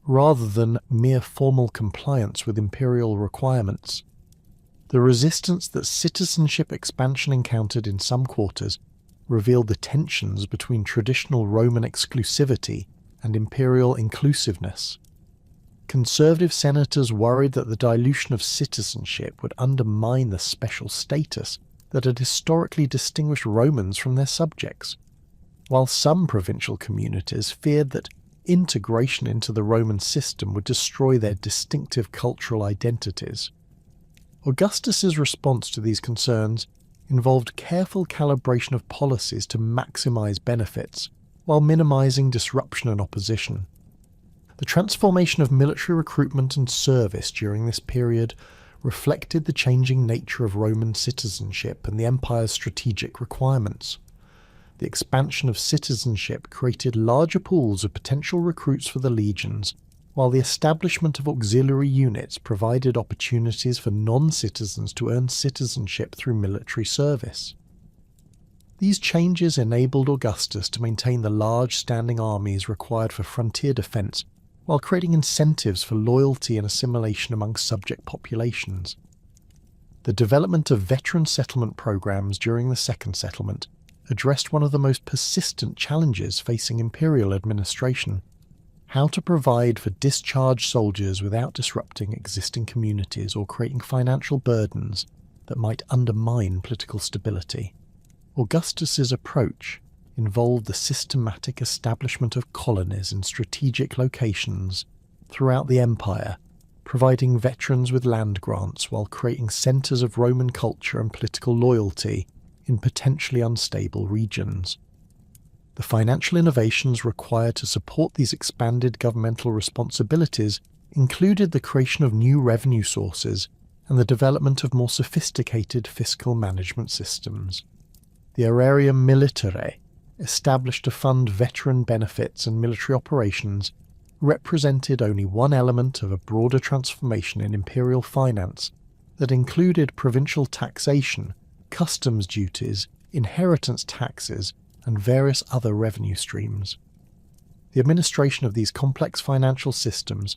rather than mere formal compliance with imperial requirements. The resistance that citizenship expansion encountered in some quarters revealed the tensions between traditional Roman exclusivity and imperial inclusiveness. Conservative senators worried that the dilution of citizenship would undermine the special status that had historically distinguished Romans from their subjects, while some provincial communities feared that integration into the Roman system would destroy their distinctive cultural identities. Augustus's response to these concerns involved careful calibration of policies to maximize benefits, while minimizing disruption and opposition. The transformation of military recruitment and service during this period reflected the changing nature of Roman citizenship and the empire's strategic requirements. The expansion of citizenship created larger pools of potential recruits for the legions, while the establishment of auxiliary units provided opportunities for non-citizens to earn citizenship through military service. These changes enabled Augustus to maintain the large standing armies required for frontier defence, while creating incentives for loyalty and assimilation among subject populations. The development of veteran settlement programs during the Second Settlement addressed one of the most persistent challenges facing imperial administration: how to provide for discharged soldiers without disrupting existing communities or creating financial burdens that might undermine political stability. Augustus's approach involved the systematic establishment of colonies in strategic locations throughout the empire, providing veterans with land grants while creating centres of Roman culture and political loyalty in potentially unstable regions. The financial innovations required to support these expanded governmental responsibilities included the creation of new revenue sources and the development of more sophisticated fiscal management systems. The Aerarium Militare, established to fund veteran benefits and military operations, represented only one element of a broader transformation in imperial finance that included provincial taxation, customs duties, inheritance taxes, and various other revenue streams. The administration of these complex financial systems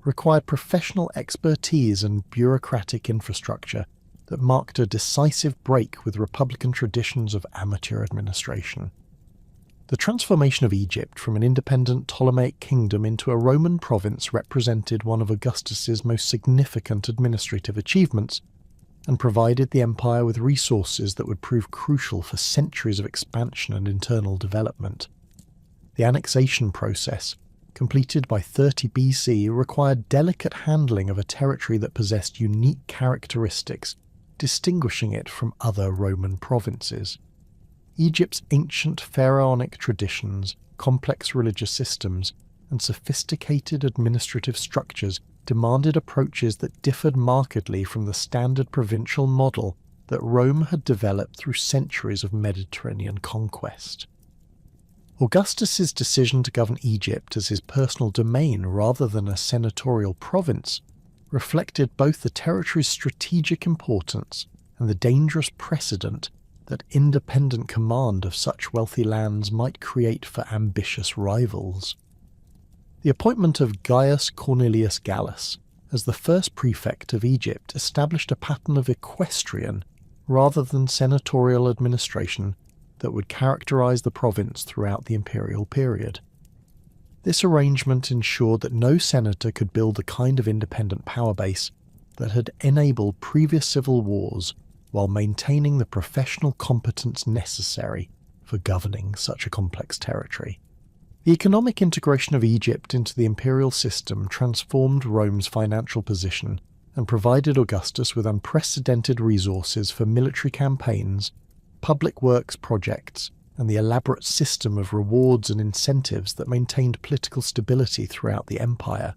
required professional expertise and bureaucratic infrastructure that marked a decisive break with Republican traditions of amateur administration. The transformation of Egypt from an independent Ptolemaic kingdom into a Roman province represented one of Augustus's most significant administrative achievements, and provided the empire with resources that would prove crucial for centuries of expansion and internal development. The annexation process, completed by 30 BC, required delicate handling of a territory that possessed unique characteristics, distinguishing it from other Roman provinces. Egypt's ancient pharaonic traditions, complex religious systems, and sophisticated administrative structures demanded approaches that differed markedly from the standard provincial model that Rome had developed through centuries of Mediterranean conquest. Augustus's decision to govern Egypt as his personal domain rather than a senatorial province reflected both the territory's strategic importance and the dangerous precedent that independent command of such wealthy lands might create for ambitious rivals. The appointment of Gaius Cornelius Gallus as the first prefect of Egypt established a pattern of equestrian rather than senatorial administration that would characterize the province throughout the imperial period. This arrangement ensured that no senator could build the kind of independent power base that had enabled previous civil wars while maintaining the professional competence necessary for governing such a complex territory. The economic integration of Egypt into the imperial system transformed Rome's financial position and provided Augustus with unprecedented resources for military campaigns, public works projects, and the elaborate system of rewards and incentives that maintained political stability throughout the empire.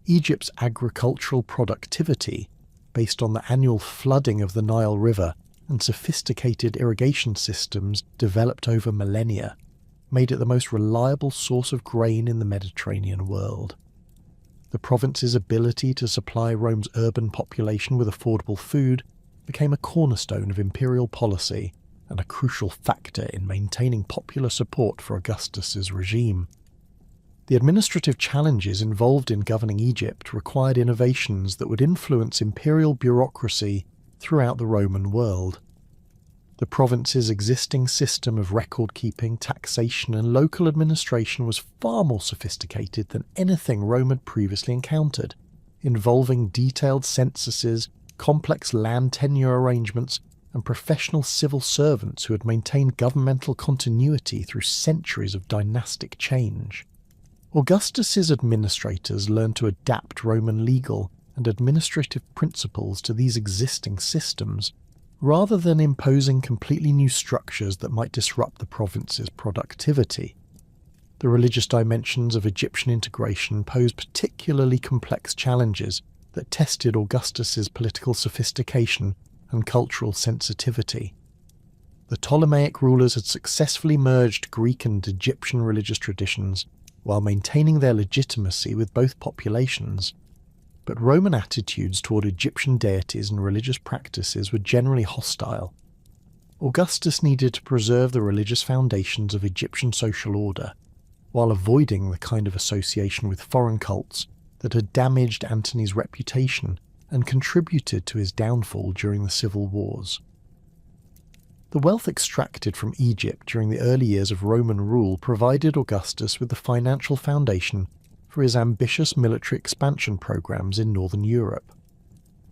Egypt's agricultural productivity, based on the annual flooding of the Nile River and sophisticated irrigation systems developed over millennia, made it the most reliable source of grain in the Mediterranean world. The province's ability to supply Rome's urban population with affordable food became a cornerstone of imperial policy and a crucial factor in maintaining popular support for Augustus's regime. The administrative challenges involved in governing Egypt required innovations that would influence imperial bureaucracy throughout the Roman world. The province's existing system of record-keeping, taxation, and local administration was far more sophisticated than anything Rome had previously encountered, involving detailed censuses, complex land tenure arrangements, and professional civil servants who had maintained governmental continuity through centuries of dynastic change. Augustus's administrators learned to adapt Roman legal and administrative principles to these existing systems, rather than imposing completely new structures that might disrupt the province's productivity. The religious dimensions of Egyptian integration posed particularly complex challenges that tested Augustus's political sophistication and cultural sensitivity. The Ptolemaic rulers had successfully merged Greek and Egyptian religious traditions while maintaining their legitimacy with both populations, but Roman attitudes toward Egyptian deities and religious practices were generally hostile. Augustus needed to preserve the religious foundations of Egyptian social order, while avoiding the kind of association with foreign cults that had damaged Antony's reputation and contributed to his downfall during the civil wars. The wealth extracted from Egypt during the early years of Roman rule provided Augustus with the financial foundation for his ambitious military expansion programs in northern Europe.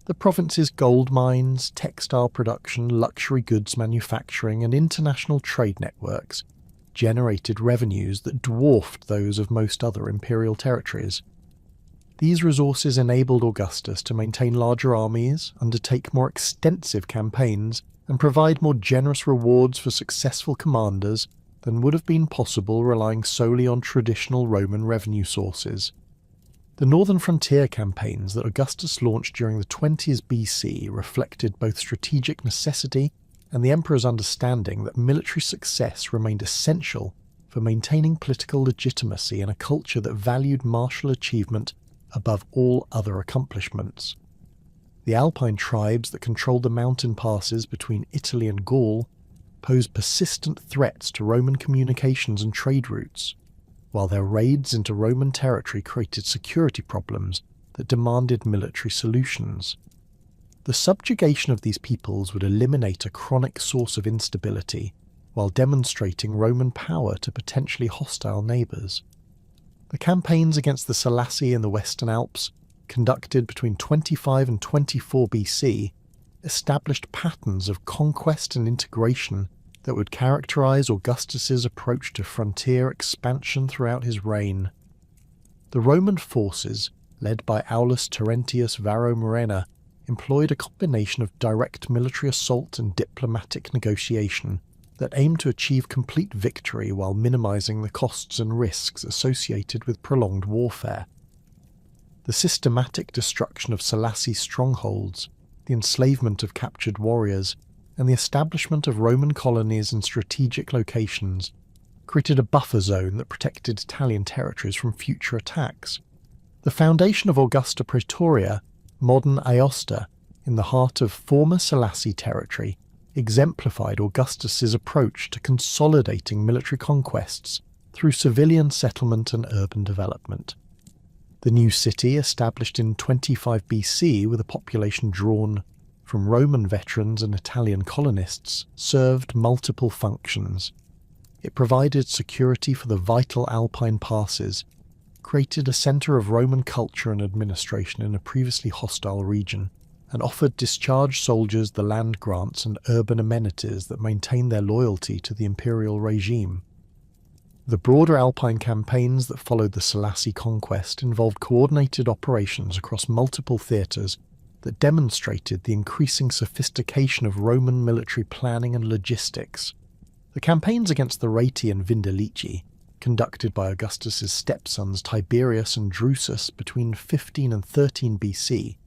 The province's gold mines, textile production, luxury goods manufacturing, and international trade networks generated revenues that dwarfed those of most other imperial territories. These resources enabled Augustus to maintain larger armies, undertake more extensive campaigns, and provide more generous rewards for successful commanders than would have been possible relying solely on traditional Roman revenue sources. The northern frontier campaigns that Augustus launched during the 20s BC reflected both strategic necessity and the emperor's understanding that military success remained essential for maintaining political legitimacy in a culture that valued martial achievement above all other accomplishments. The Alpine tribes that controlled the mountain passes between Italy and Gaul posed persistent threats to Roman communications and trade routes, while their raids into Roman territory created security problems that demanded military solutions. The subjugation of these peoples would eliminate a chronic source of instability while demonstrating Roman power to potentially hostile neighbours. The campaigns against the Seleuci in the Western Alps, conducted between 25 and 24 BC, established patterns of conquest and integration that would characterize Augustus's approach to frontier expansion throughout his reign. The Roman forces, led by Aulus Terentius Varro Murena, employed a combination of direct military assault and diplomatic negotiation that aimed to achieve complete victory while minimizing the costs and risks associated with prolonged warfare. The systematic destruction of Seleucid strongholds, the enslavement of captured warriors, and the establishment of Roman colonies in strategic locations created a buffer zone that protected Italian territories from future attacks. The foundation of Augusta Praetoria, modern Aosta, in the heart of former Seleucid territory, exemplified Augustus's approach to consolidating military conquests through civilian settlement and urban development. The new city, established in 25 BC with a population drawn from Roman veterans and Italian colonists, served multiple functions. It provided security for the vital Alpine passes, created a centre of Roman culture and administration in a previously hostile region, and offered discharged soldiers the land grants and urban amenities that maintained their loyalty to the imperial regime. The broader Alpine campaigns that followed the Seleucid conquest involved coordinated operations across multiple theatres that demonstrated the increasing sophistication of Roman military planning and logistics. The campaigns against the Reti and Vindelici, conducted by Augustus's stepsons Tiberius and Drusus between 15 and 13 BC,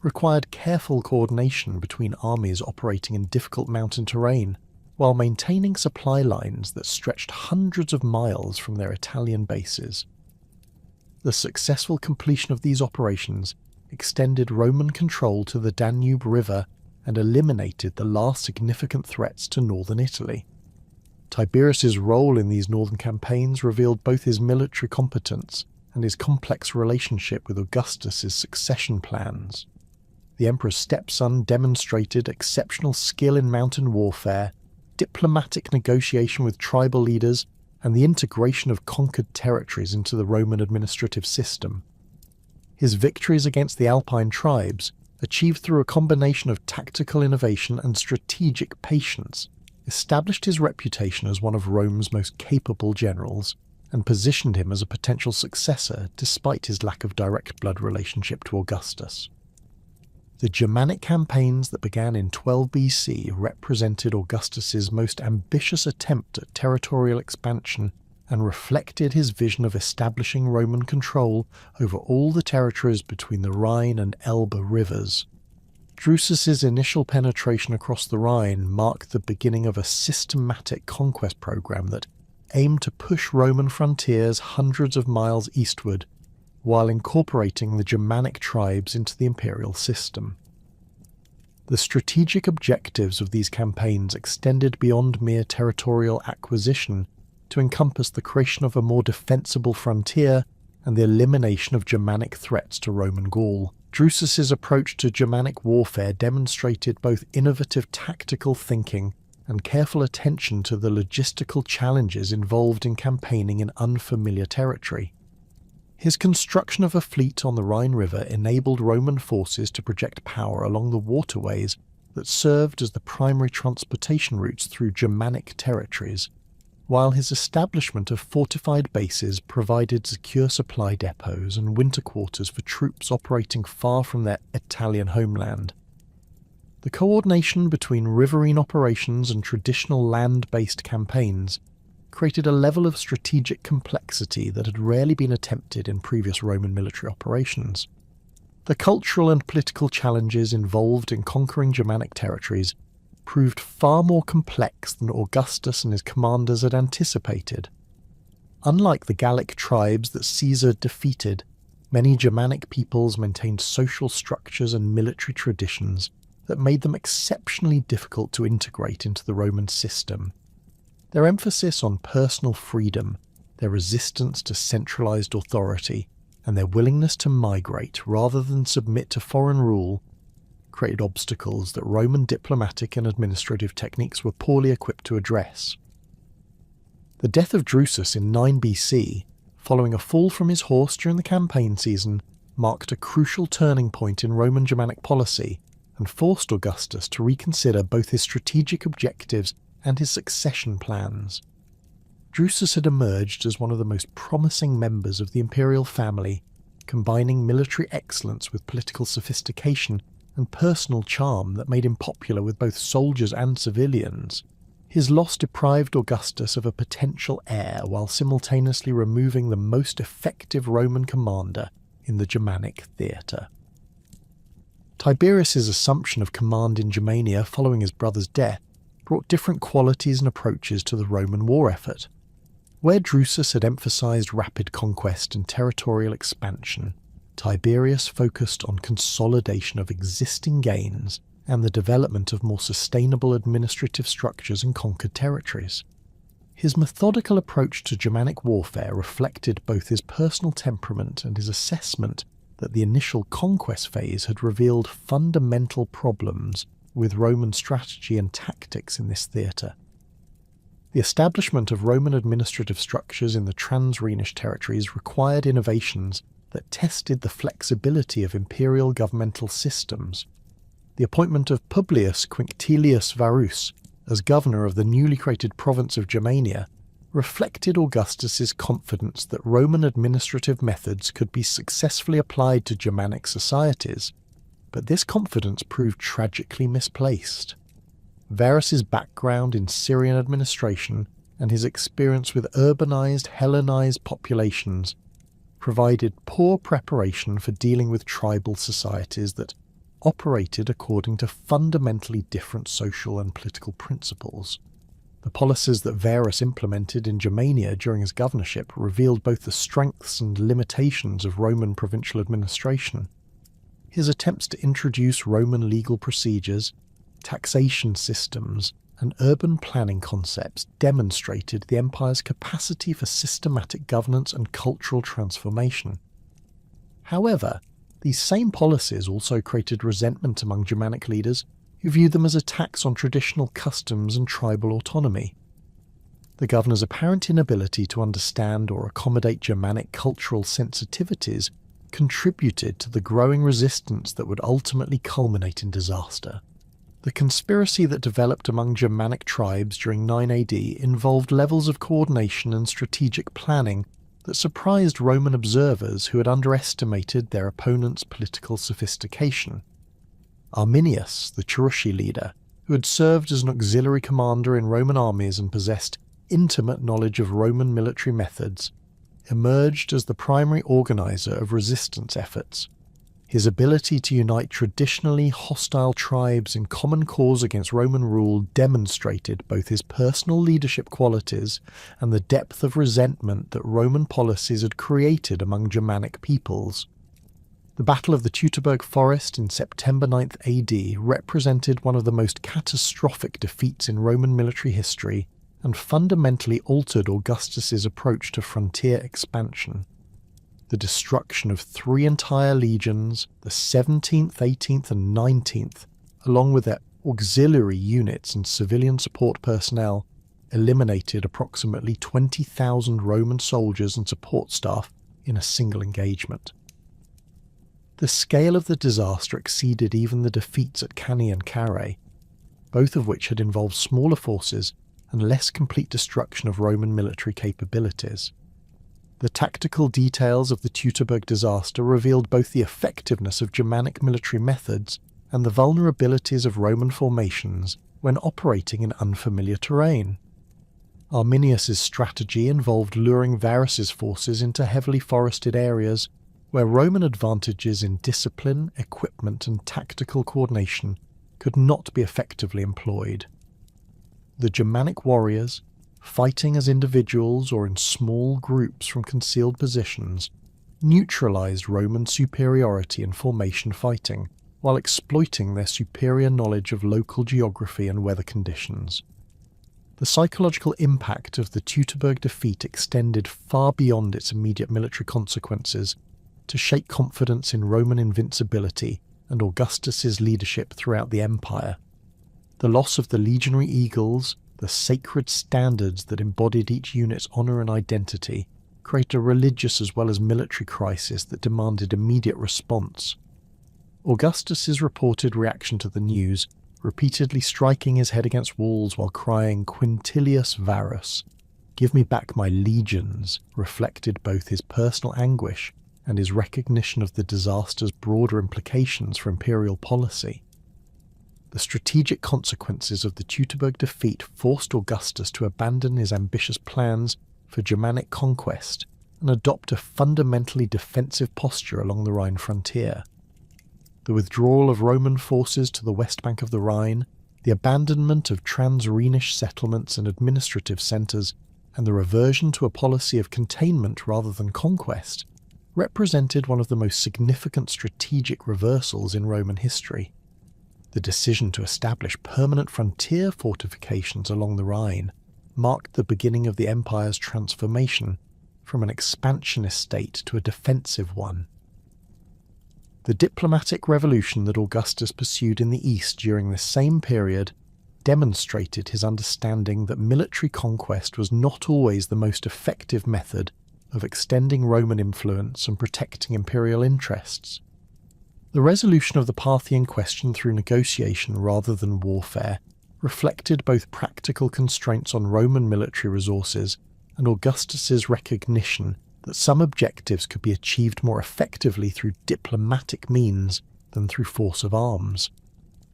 required careful coordination between armies operating in difficult mountain terrain, while maintaining supply lines that stretched hundreds of miles from their Italian bases. The successful completion of these operations extended Roman control to the Danube River and eliminated the last significant threats to northern Italy. Tiberius's role in these northern campaigns revealed both his military competence and his complex relationship with Augustus's succession plans. The emperor's stepson demonstrated exceptional skill in mountain warfare, diplomatic negotiation with tribal leaders, and the integration of conquered territories into the Roman administrative system. His victories against the Alpine tribes, achieved through a combination of tactical innovation and strategic patience, established his reputation as one of Rome's most capable generals, and positioned him as a potential successor despite his lack of direct blood relationship to Augustus. The Germanic campaigns that began in 12 BC represented Augustus's most ambitious attempt at territorial expansion and reflected his vision of establishing Roman control over all the territories between the Rhine and Elbe rivers. Drusus's initial penetration across the Rhine marked the beginning of a systematic conquest program that aimed to push Roman frontiers hundreds of miles eastward, while incorporating the Germanic tribes into the imperial system. The strategic objectives of these campaigns extended beyond mere territorial acquisition to encompass the creation of a more defensible frontier and the elimination of Germanic threats to Roman Gaul. Drusus's approach to Germanic warfare demonstrated both innovative tactical thinking and careful attention to the logistical challenges involved in campaigning in unfamiliar territory. His construction of a fleet on the Rhine River enabled Roman forces to project power along the waterways that served as the primary transportation routes through Germanic territories, while his establishment of fortified bases provided secure supply depots and winter quarters for troops operating far from their Italian homeland. The coordination between riverine operations and traditional land-based campaigns created a level of strategic complexity that had rarely been attempted in previous Roman military operations. The cultural and political challenges involved in conquering Germanic territories proved far more complex than Augustus and his commanders had anticipated. Unlike the Gallic tribes that Caesar defeated, many Germanic peoples maintained social structures and military traditions that made them exceptionally difficult to integrate into the Roman system. Their emphasis on personal freedom, their resistance to centralized authority, and their willingness to migrate rather than submit to foreign rule created obstacles that Roman diplomatic and administrative techniques were poorly equipped to address. The death of Drusus in 9 BC, following a fall from his horse during the campaign season, marked a crucial turning point in Roman Germanic policy and forced Augustus to reconsider both his strategic objectives and his succession plans. Drusus had emerged as one of the most promising members of the imperial family, combining military excellence with political sophistication and personal charm that made him popular with both soldiers and civilians. His loss deprived Augustus of a potential heir while simultaneously removing the most effective Roman commander in the Germanic theatre. Tiberius's assumption of command in Germania following his brother's death brought different qualities and approaches to the Roman war effort. Where Drusus had emphasized rapid conquest and territorial expansion, Tiberius focused on consolidation of existing gains and the development of more sustainable administrative structures in conquered territories. His methodical approach to Germanic warfare reflected both his personal temperament and his assessment that the initial conquest phase had revealed fundamental problems with Roman strategy and tactics in this theatre. The establishment of Roman administrative structures in the trans-Rhenish territories required innovations that tested the flexibility of imperial governmental systems. The appointment of Publius Quinctilius Varus as governor of the newly created province of Germania reflected Augustus's confidence that Roman administrative methods could be successfully applied to Germanic societies, but this confidence proved tragically misplaced. Varus's background in Syrian administration and his experience with urbanized, Hellenized populations provided poor preparation for dealing with tribal societies that operated according to fundamentally different social and political principles. The policies that Varus implemented in Germania during his governorship revealed both the strengths and limitations of Roman provincial administration. His attempts to introduce Roman legal procedures, taxation systems, and urban planning concepts demonstrated the empire's capacity for systematic governance and cultural transformation. However, these same policies also created resentment among Germanic leaders who viewed them as attacks on traditional customs and tribal autonomy. The governor's apparent inability to understand or accommodate Germanic cultural sensitivities contributed to the growing resistance that would ultimately culminate in disaster. The conspiracy that developed among Germanic tribes during 9 AD involved levels of coordination and strategic planning that surprised Roman observers who had underestimated their opponent's political sophistication. Arminius, the Cherushi leader, who had served as an auxiliary commander in Roman armies and possessed intimate knowledge of Roman military methods, emerged as the primary organizer of resistance efforts. His ability to unite traditionally hostile tribes in common cause against Roman rule demonstrated both his personal leadership qualities and the depth of resentment that Roman policies had created among Germanic peoples. The Battle of the Teutoburg Forest in September 9th AD represented one of the most catastrophic defeats in Roman military history and fundamentally altered Augustus's approach to frontier expansion. The destruction of 3 entire legions, the 17th, 18th and 19th, along with their auxiliary units and civilian support personnel, eliminated approximately 20,000 Roman soldiers and support staff in a single engagement. The scale of the disaster exceeded even the defeats at Cannae and Carrhae, both of which had involved smaller forces and less complete destruction of Roman military capabilities. The tactical details of the Teutoburg disaster revealed both the effectiveness of Germanic military methods and the vulnerabilities of Roman formations when operating in unfamiliar terrain. Arminius's strategy involved luring Varus's forces into heavily forested areas where Roman advantages in discipline, equipment and tactical coordination could not be effectively employed. The Germanic warriors, fighting as individuals or in small groups from concealed positions, neutralized Roman superiority in formation fighting while exploiting their superior knowledge of local geography and weather conditions. The psychological impact of the Teutoburg defeat extended far beyond its immediate military consequences to shake confidence in Roman invincibility and Augustus's leadership throughout the empire. The loss of the legionary eagles, the sacred standards that embodied each unit's honour and identity, created a religious as well as military crisis that demanded immediate response. Augustus's reported reaction to the news, repeatedly striking his head against walls while crying "Quintilius Varus, give me back my legions," reflected both his personal anguish and his recognition of the disaster's broader implications for imperial policy. The strategic consequences of the Teutoburg defeat forced Augustus to abandon his ambitious plans for Germanic conquest and adopt a fundamentally defensive posture along the Rhine frontier. The withdrawal of Roman forces to the west bank of the Rhine, the abandonment of trans-Rhenish settlements and administrative centres, and the reversion to a policy of containment rather than conquest, represented one of the most significant strategic reversals in Roman history. The decision to establish permanent frontier fortifications along the Rhine marked the beginning of the empire's transformation from an expansionist state to a defensive one. The diplomatic revolution that Augustus pursued in the East during this same period demonstrated his understanding that military conquest was not always the most effective method of extending Roman influence and protecting imperial interests. The resolution of the Parthian question through negotiation rather than warfare reflected both practical constraints on Roman military resources and Augustus's recognition that some objectives could be achieved more effectively through diplomatic means than through force of arms.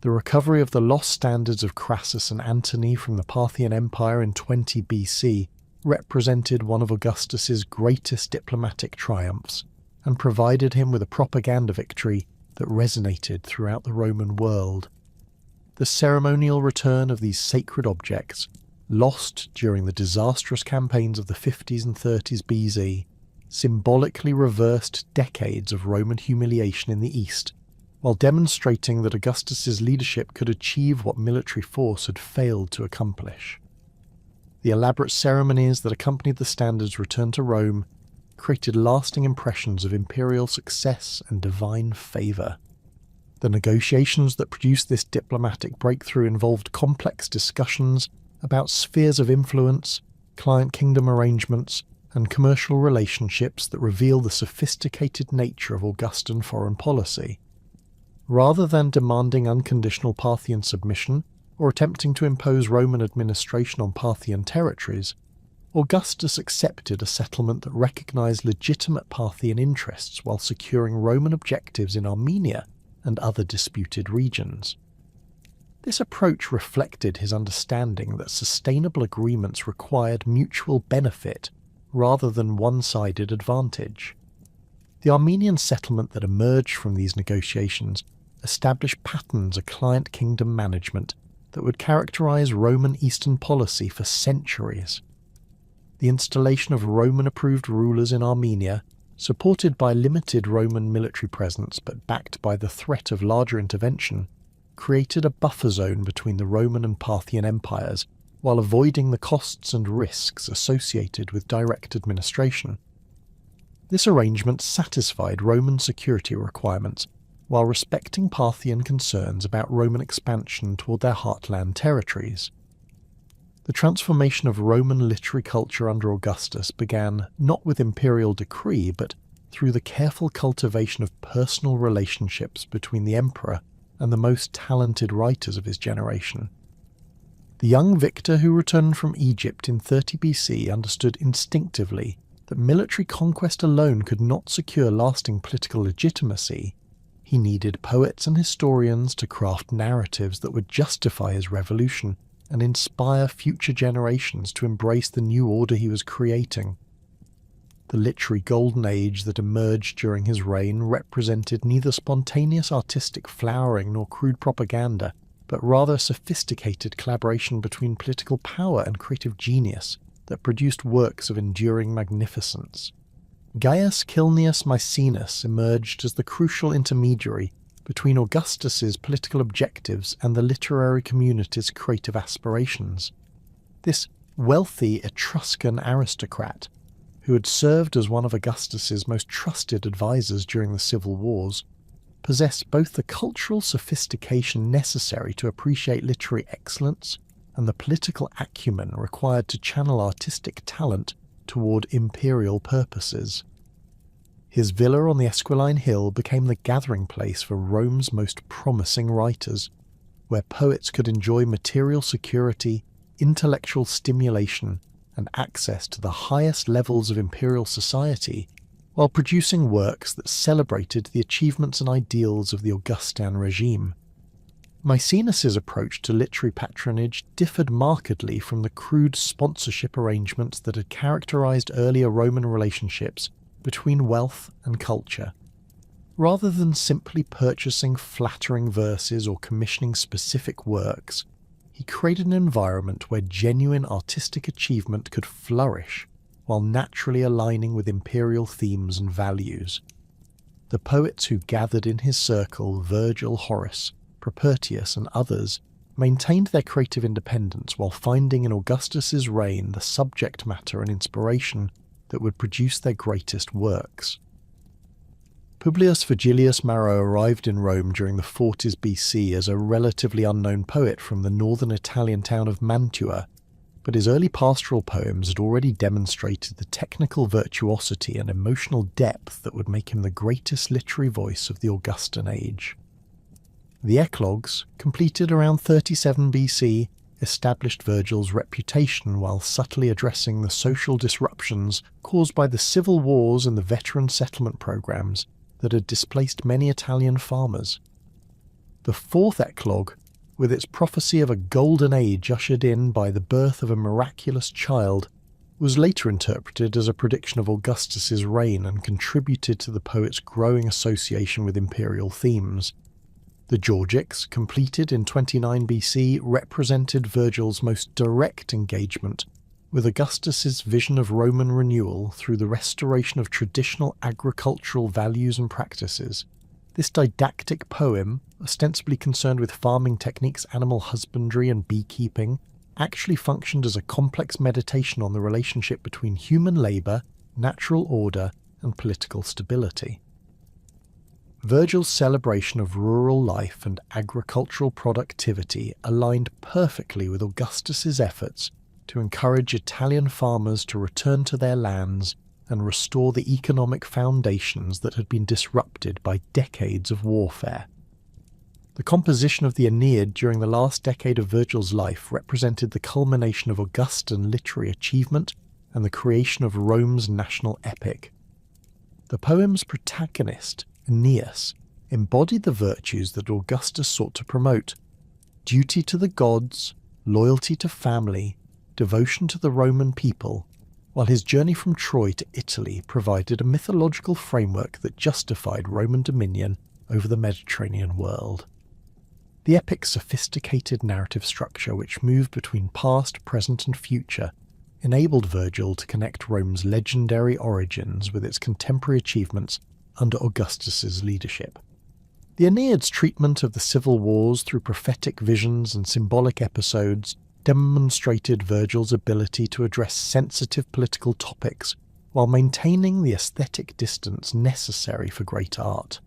The recovery of the lost standards of Crassus and Antony from the Parthian Empire in 20 BC represented one of Augustus's greatest diplomatic triumphs and provided him with a propaganda victory that resonated throughout the Roman world. The ceremonial return of these sacred objects, lost during the disastrous campaigns of the 50s and 30s BC, symbolically reversed decades of Roman humiliation in the East, while demonstrating that Augustus's leadership could achieve what military force had failed to accomplish. The elaborate ceremonies that accompanied the standard's return to Rome created lasting impressions of imperial success and divine favour. The negotiations that produced this diplomatic breakthrough involved complex discussions about spheres of influence, client kingdom arrangements, and commercial relationships that reveal the sophisticated nature of Augustan foreign policy. Rather than demanding unconditional Parthian submission or attempting to impose Roman administration on Parthian territories, Augustus accepted a settlement that recognized legitimate Parthian interests while securing Roman objectives in Armenia and other disputed regions. This approach reflected his understanding that sustainable agreements required mutual benefit rather than one-sided advantage. The Armenian settlement that emerged from these negotiations established patterns of client kingdom management that would characterize Roman Eastern policy for centuries. The installation of Roman-approved rulers in Armenia, supported by limited Roman military presence but backed by the threat of larger intervention, created a buffer zone between the Roman and Parthian empires while avoiding the costs and risks associated with direct administration. This arrangement satisfied Roman security requirements while respecting Parthian concerns about Roman expansion toward their heartland territories. The transformation of Roman literary culture under Augustus began not with imperial decree but through the careful cultivation of personal relationships between the emperor and the most talented writers of his generation. The young victor who returned from Egypt in 30 BC understood instinctively that military conquest alone could not secure lasting political legitimacy. He needed poets and historians to craft narratives that would justify his revolution and inspire future generations to embrace the new order he was creating. The literary golden age that emerged during his reign represented neither spontaneous artistic flowering nor crude propaganda, but rather sophisticated collaboration between political power and creative genius that produced works of enduring magnificence. Gaius Cilnius Maecenas emerged as the crucial intermediary between Augustus's political objectives and the literary community's creative aspirations. This wealthy Etruscan aristocrat, who had served as one of Augustus's most trusted advisors during the civil wars, possessed both the cultural sophistication necessary to appreciate literary excellence and the political acumen required to channel artistic talent toward imperial purposes. His villa on the Esquiline Hill became the gathering place for Rome's most promising writers, where poets could enjoy material security, intellectual stimulation, and access to the highest levels of imperial society, while producing works that celebrated the achievements and ideals of the Augustan regime. Maecenas' approach to literary patronage differed markedly from the crude sponsorship arrangements that had characterized earlier Roman relationships between wealth and culture. Rather than simply purchasing flattering verses or commissioning specific works, he created an environment where genuine artistic achievement could flourish while naturally aligning with imperial themes and values. The poets who gathered in his circle, Virgil, Horace, Propertius, and others, maintained their creative independence while finding in Augustus's reign the subject matter and inspiration that would produce their greatest works. Publius Vigilius Maro arrived in Rome during the 40s BC as a relatively unknown poet from the northern Italian town of Mantua, but his early pastoral poems had already demonstrated the technical virtuosity and emotional depth that would make him the greatest literary voice of the Augustan age. The Eclogues, completed around 37 BC, established Virgil's reputation while subtly addressing the social disruptions caused by the civil wars and the veteran settlement programs that had displaced many Italian farmers. The fourth Eclogue, with its prophecy of a golden age ushered in by the birth of a miraculous child, was later interpreted as a prediction of Augustus's reign and contributed to the poet's growing association with imperial themes. The Georgics, completed in 29 BC, represented Virgil's most direct engagement with Augustus's vision of Roman renewal through the restoration of traditional agricultural values and practices. This didactic poem, ostensibly concerned with farming techniques, animal husbandry and beekeeping, actually functioned as a complex meditation on the relationship between human labour, natural order, and political stability. Virgil's celebration of rural life and agricultural productivity aligned perfectly with Augustus's efforts to encourage Italian farmers to return to their lands and restore the economic foundations that had been disrupted by decades of warfare. The composition of the Aeneid during the last decade of Virgil's life represented the culmination of Augustan literary achievement and the creation of Rome's national epic. The poem's protagonist, Aeneas, embodied the virtues that Augustus sought to promote: duty to the gods, loyalty to family, devotion to the Roman people, while his journey from Troy to Italy provided a mythological framework that justified Roman dominion over the Mediterranean world. The epic's sophisticated narrative structure, which moved between past, present and future, enabled Virgil to connect Rome's legendary origins with its contemporary achievements under Augustus's leadership. The Aeneid's treatment of the civil wars through prophetic visions and symbolic episodes demonstrated Virgil's ability to address sensitive political topics while maintaining the aesthetic distance necessary for great art.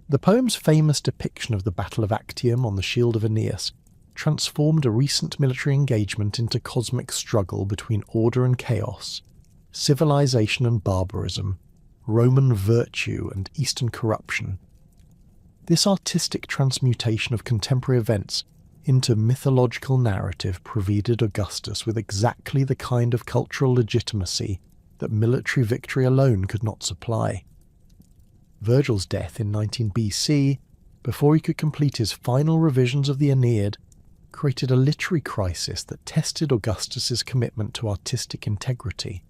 The poem's famous depiction of the Battle of Actium on the shield of Aeneas transformed a recent military engagement into cosmic struggle between order and chaos, civilization and barbarism, Roman virtue and Eastern corruption. This artistic transmutation of contemporary events into mythological narrative provided Augustus with exactly the kind of cultural legitimacy that military victory alone could not supply. Virgil's death in 19 BC, before he could complete his final revisions of the Aeneid, created a literary crisis that tested Augustus's commitment to artistic integrity.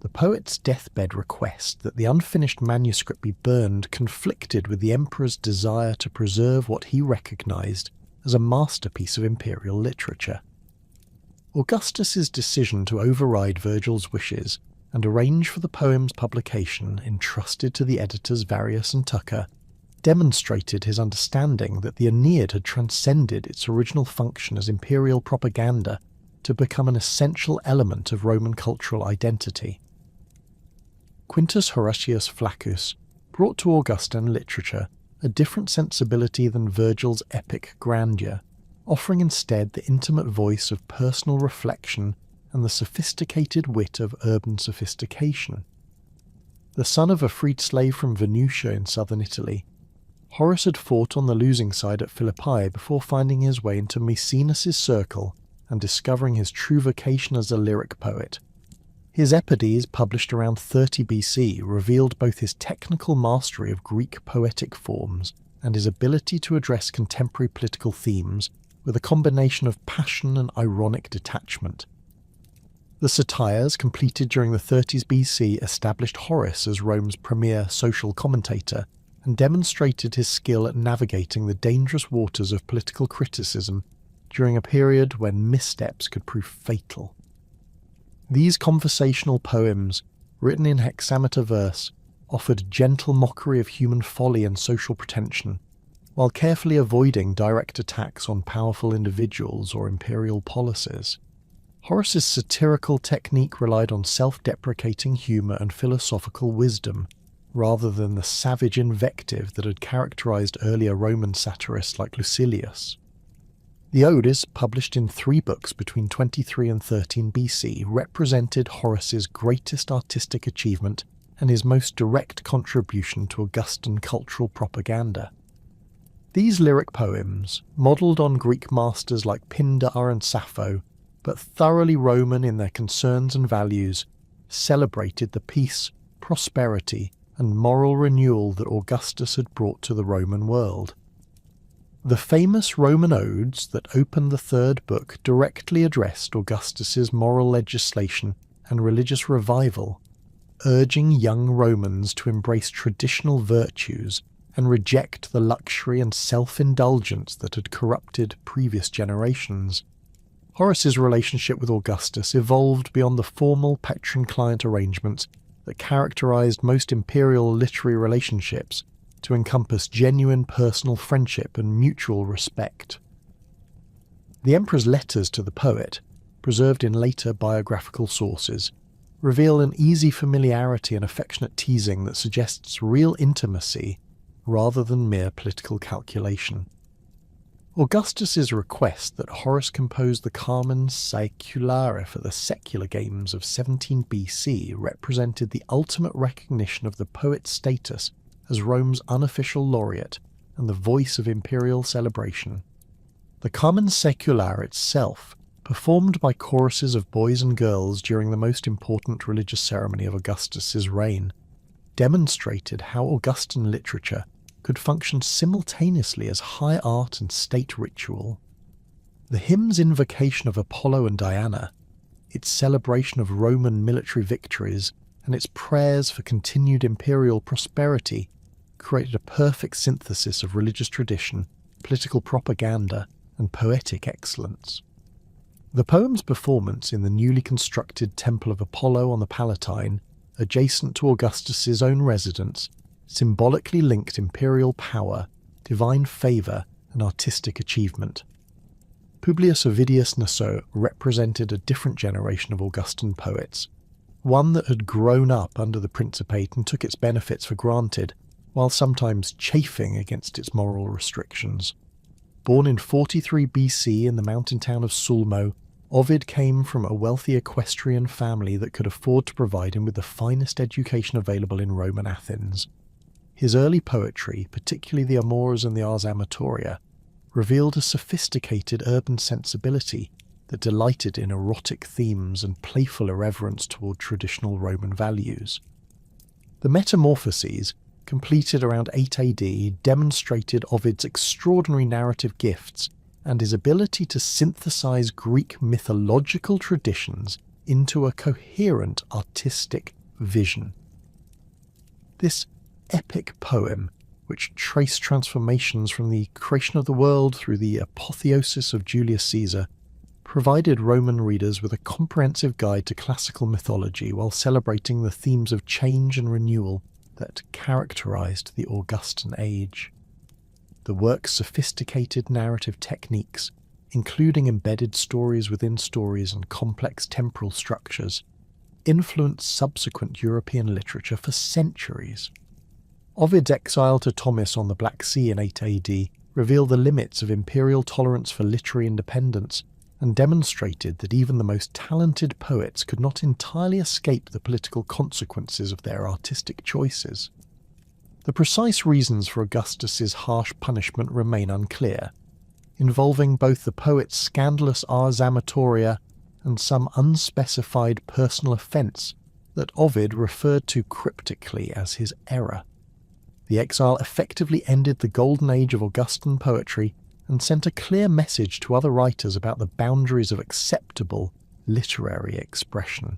The poet's deathbed request that the unfinished manuscript be burned conflicted with the emperor's desire to preserve what he recognized as a masterpiece of imperial literature. Augustus's decision to override Virgil's wishes and arrange for the poem's publication, entrusted to the editors Varius and Tucker, demonstrated his understanding that the Aeneid had transcended its original function as imperial propaganda to become an essential element of Roman cultural identity. Quintus Horatius Flaccus brought to Augustan literature a different sensibility than Virgil's epic grandeur, offering instead the intimate voice of personal reflection and the sophisticated wit of urban sophistication. The son of a freed slave from Venusia in southern Italy, Horace had fought on the losing side at Philippi before finding his way into Maecenas' circle and discovering his true vocation as a lyric poet. His Epides, published around 30 BC, revealed both his technical mastery of Greek poetic forms and his ability to address contemporary political themes with a combination of passion and ironic detachment. The satires, completed during the 30s BC, established Horace as Rome's premier social commentator and demonstrated his skill at navigating the dangerous waters of political criticism during a period when missteps could prove fatal. These conversational poems, written in hexameter verse, offered gentle mockery of human folly and social pretension, while carefully avoiding direct attacks on powerful individuals or imperial policies. Horace's satirical technique relied on self-deprecating humour and philosophical wisdom, rather than the savage invective that had characterised earlier Roman satirists like Lucilius. The Odes, published in 3 books between 23 and 13 BC, represented Horace's greatest artistic achievement and his most direct contribution to Augustan cultural propaganda. These lyric poems, modelled on Greek masters like Pindar and Sappho, but thoroughly Roman in their concerns and values, celebrated the peace, prosperity, and moral renewal that Augustus had brought to the Roman world. The famous Roman Odes that opened the 3rd book directly addressed Augustus's moral legislation and religious revival, urging young Romans to embrace traditional virtues and reject the luxury and self-indulgence that had corrupted previous generations. Horace's relationship with Augustus evolved beyond the formal patron-client arrangements that characterized most imperial literary relationships to encompass genuine personal friendship and mutual respect. The emperor's letters to the poet, preserved in later biographical sources, reveal an easy familiarity and affectionate teasing that suggests real intimacy rather than mere political calculation. Augustus's request that Horace compose the Carmen Saeculare for the secular games of 17 BC represented the ultimate recognition of the poet's status as Rome's unofficial laureate and the voice of imperial celebration. The Carmen Saeculare itself, performed by choruses of boys and girls during the most important religious ceremony of Augustus's reign, demonstrated how Augustan literature could function simultaneously as high art and state ritual. The hymn's invocation of Apollo and Diana, its celebration of Roman military victories, and its prayers for continued imperial prosperity created a perfect synthesis of religious tradition, political propaganda, and poetic excellence. The poem's performance in the newly constructed Temple of Apollo on the Palatine, adjacent to Augustus's own residence, symbolically linked imperial power, divine favour, and artistic achievement. Publius Ovidius Naso represented a different generation of Augustan poets, one that had grown up under the Principate and took its benefits for granted, while sometimes chafing against its moral restrictions. Born in 43 BC in the mountain town of Sulmo, Ovid came from a wealthy equestrian family that could afford to provide him with the finest education available in Roman Athens. His early poetry, particularly the Amours and the Ars Amatoria, revealed a sophisticated urban sensibility that delighted in erotic themes and playful irreverence toward traditional Roman values. The Metamorphoses, completed around 8 AD, demonstrated Ovid's extraordinary narrative gifts and his ability to synthesize Greek mythological traditions into a coherent artistic vision. This epic poem, which traced transformations from the creation of the world through the apotheosis of Julius Caesar, provided Roman readers with a comprehensive guide to classical mythology while celebrating the themes of change and renewal that characterized the Augustan age. The work's sophisticated narrative techniques, including embedded stories within stories and complex temporal structures, influenced subsequent European literature for centuries. Ovid's exile to Tomis on the Black Sea in 8 AD revealed the limits of imperial tolerance for literary independence and demonstrated that even the most talented poets could not entirely escape the political consequences of their artistic choices. The precise reasons for Augustus's harsh punishment remain unclear, involving both the poet's scandalous Ars Amatoria and some unspecified personal offence that Ovid referred to cryptically as his error. The exile effectively ended the golden age of Augustan poetry and sent a clear message to other writers about the boundaries of acceptable literary expression.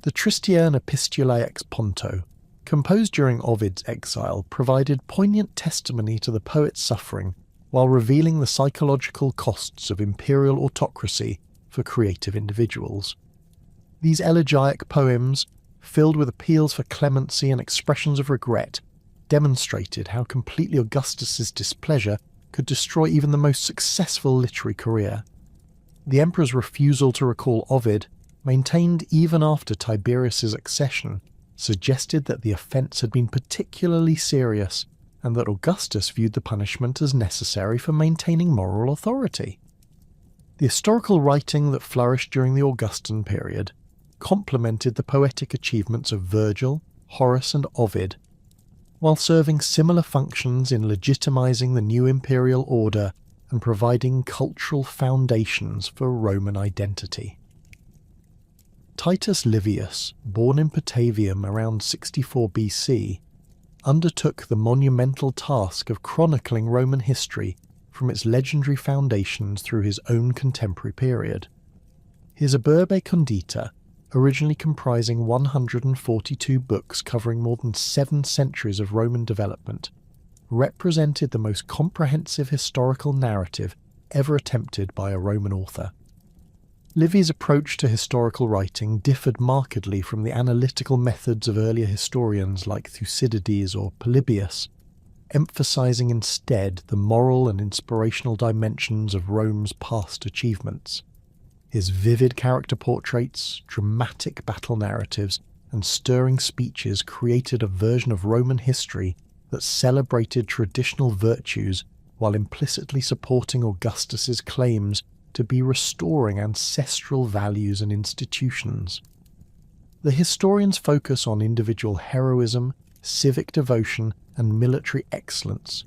The Tristierne Epistulae ex Ponto, composed during Ovid's exile, provided poignant testimony to the poet's suffering while revealing the psychological costs of imperial autocracy for creative individuals. These elegiac poems, filled with appeals for clemency and expressions of regret, demonstrated how completely Augustus's displeasure could destroy even the most successful literary career. The emperor's refusal to recall Ovid, maintained even after Tiberius's accession, suggested that the offence had been particularly serious and that Augustus viewed the punishment as necessary for maintaining moral authority. The historical writing that flourished during the Augustan period complemented the poetic achievements of Virgil, Horace and Ovid, while serving similar functions in legitimizing the new imperial order and providing cultural foundations for Roman identity. Titus Livius, born in Patavium around 64 BC, undertook the monumental task of chronicling Roman history from its legendary foundations through his own contemporary period. His Urbe Condita, originally comprising 142 books covering more than 7 centuries of Roman development, represented the most comprehensive historical narrative ever attempted by a Roman author. Livy's approach to historical writing differed markedly from the analytical methods of earlier historians like Thucydides or Polybius, emphasizing instead the moral and inspirational dimensions of Rome's past achievements. His vivid character portraits, dramatic battle narratives, and stirring speeches created a version of Roman history that celebrated traditional virtues while implicitly supporting Augustus's claims to be restoring ancestral values and institutions. The historians focus on individual heroism, civic devotion, and military excellence,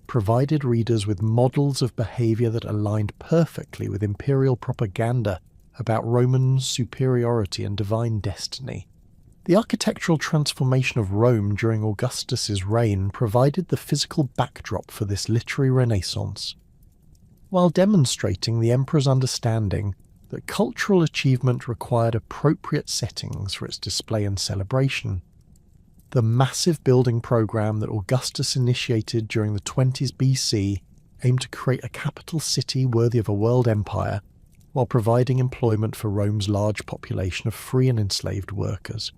provided readers with models of behaviour that aligned perfectly with imperial propaganda about Roman superiority and divine destiny. The architectural transformation of Rome during Augustus's reign provided the physical backdrop for this literary renaissance, while demonstrating the emperor's understanding that cultural achievement required appropriate settings for its display and celebration. The massive building program that Augustus initiated during the 20s BC aimed to create a capital city worthy of a world empire, while providing employment for Rome's large population of free and enslaved workers.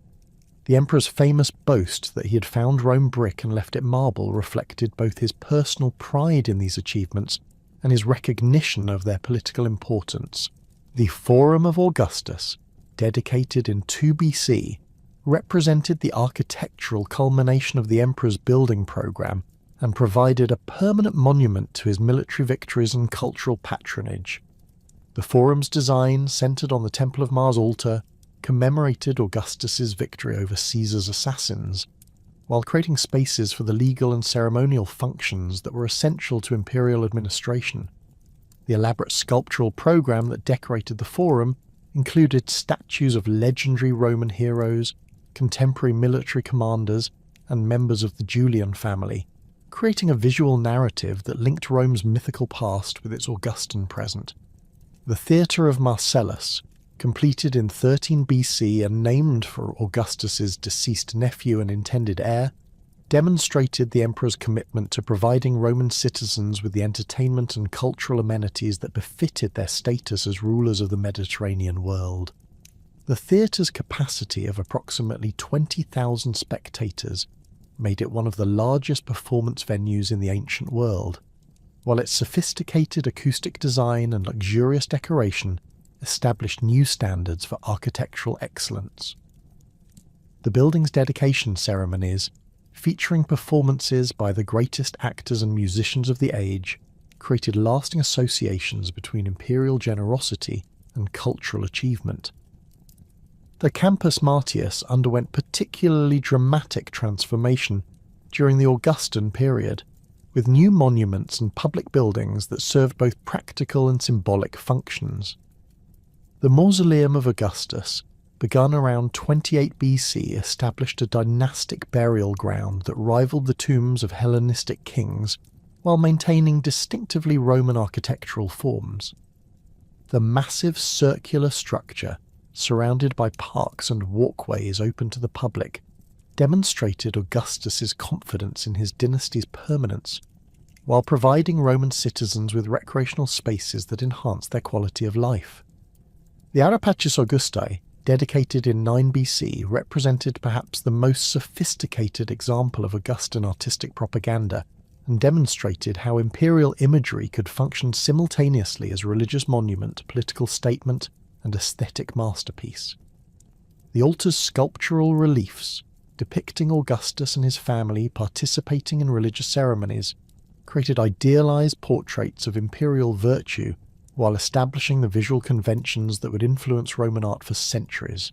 The emperor's famous boast that he had found Rome brick and left it marble reflected both his personal pride in these achievements and his recognition of their political importance. The Forum of Augustus, dedicated in 2 BC, represented the architectural culmination of the emperor's building program and provided a permanent monument to his military victories and cultural patronage. The Forum's design, centered on the Temple of Mars altar, commemorated Augustus's victory over Caesar's assassins, while creating spaces for the legal and ceremonial functions that were essential to imperial administration. The elaborate sculptural program that decorated the Forum included statues of legendary Roman heroes, contemporary military commanders, and members of the Julian family, creating a visual narrative that linked Rome's mythical past with its Augustan present. The Theatre of Marcellus, completed in 13 BC and named for Augustus's deceased nephew and intended heir, demonstrated the emperor's commitment to providing Roman citizens with the entertainment and cultural amenities that befitted their status as rulers of the Mediterranean world. The theatre's capacity of approximately 20,000 spectators made it one of the largest performance venues in the ancient world, while its sophisticated acoustic design and luxurious decoration established new standards for architectural excellence. The building's dedication ceremonies, featuring performances by the greatest actors and musicians of the age, created lasting associations between imperial generosity and cultural achievement. The Campus Martius underwent particularly dramatic transformation during the Augustan period, with new monuments and public buildings that served both practical and symbolic functions. The Mausoleum of Augustus, begun around 28 BC, established a dynastic burial ground that rivaled the tombs of Hellenistic kings while maintaining distinctively Roman architectural forms. The massive circular structure, surrounded by parks and walkways open to the public, demonstrated Augustus's confidence in his dynasty's permanence, while providing Roman citizens with recreational spaces that enhanced their quality of life. The Arapacis Augustae, dedicated in 9 BC, represented perhaps the most sophisticated example of Augustan artistic propaganda and demonstrated how imperial imagery could function simultaneously as religious monument, political statement, and aesthetic masterpiece. The altar's sculptural reliefs, depicting Augustus and his family participating in religious ceremonies, created idealized portraits of imperial virtue while establishing the visual conventions that would influence Roman art for centuries.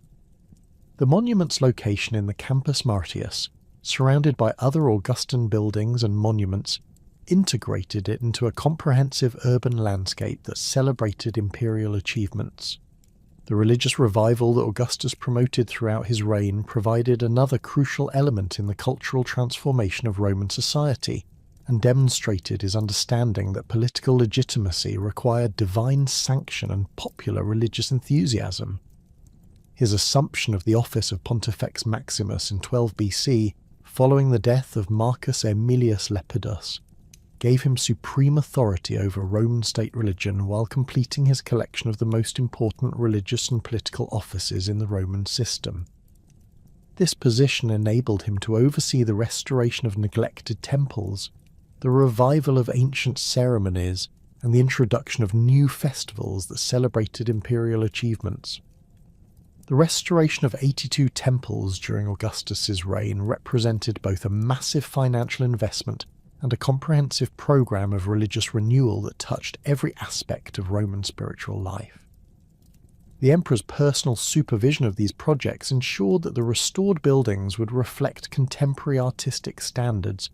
The monument's location in the Campus Martius, surrounded by other Augustan buildings and monuments, integrated it into a comprehensive urban landscape that celebrated imperial achievements. The religious revival that Augustus promoted throughout his reign provided another crucial element in the cultural transformation of Roman society, and demonstrated his understanding that political legitimacy required divine sanction and popular religious enthusiasm. His assumption of the office of Pontifex Maximus in 12 BC, following the death of Marcus Aemilius Lepidus, gave him supreme authority over Roman state religion while completing his collection of the most important religious and political offices in the Roman system. This position enabled him to oversee the restoration of neglected temples, the revival of ancient ceremonies, and the introduction of new festivals that celebrated imperial achievements. The restoration of 82 temples during Augustus's reign represented both a massive financial investment and a comprehensive program of religious renewal that touched every aspect of Roman spiritual life. The emperor's personal supervision of these projects ensured that the restored buildings would reflect contemporary artistic standards,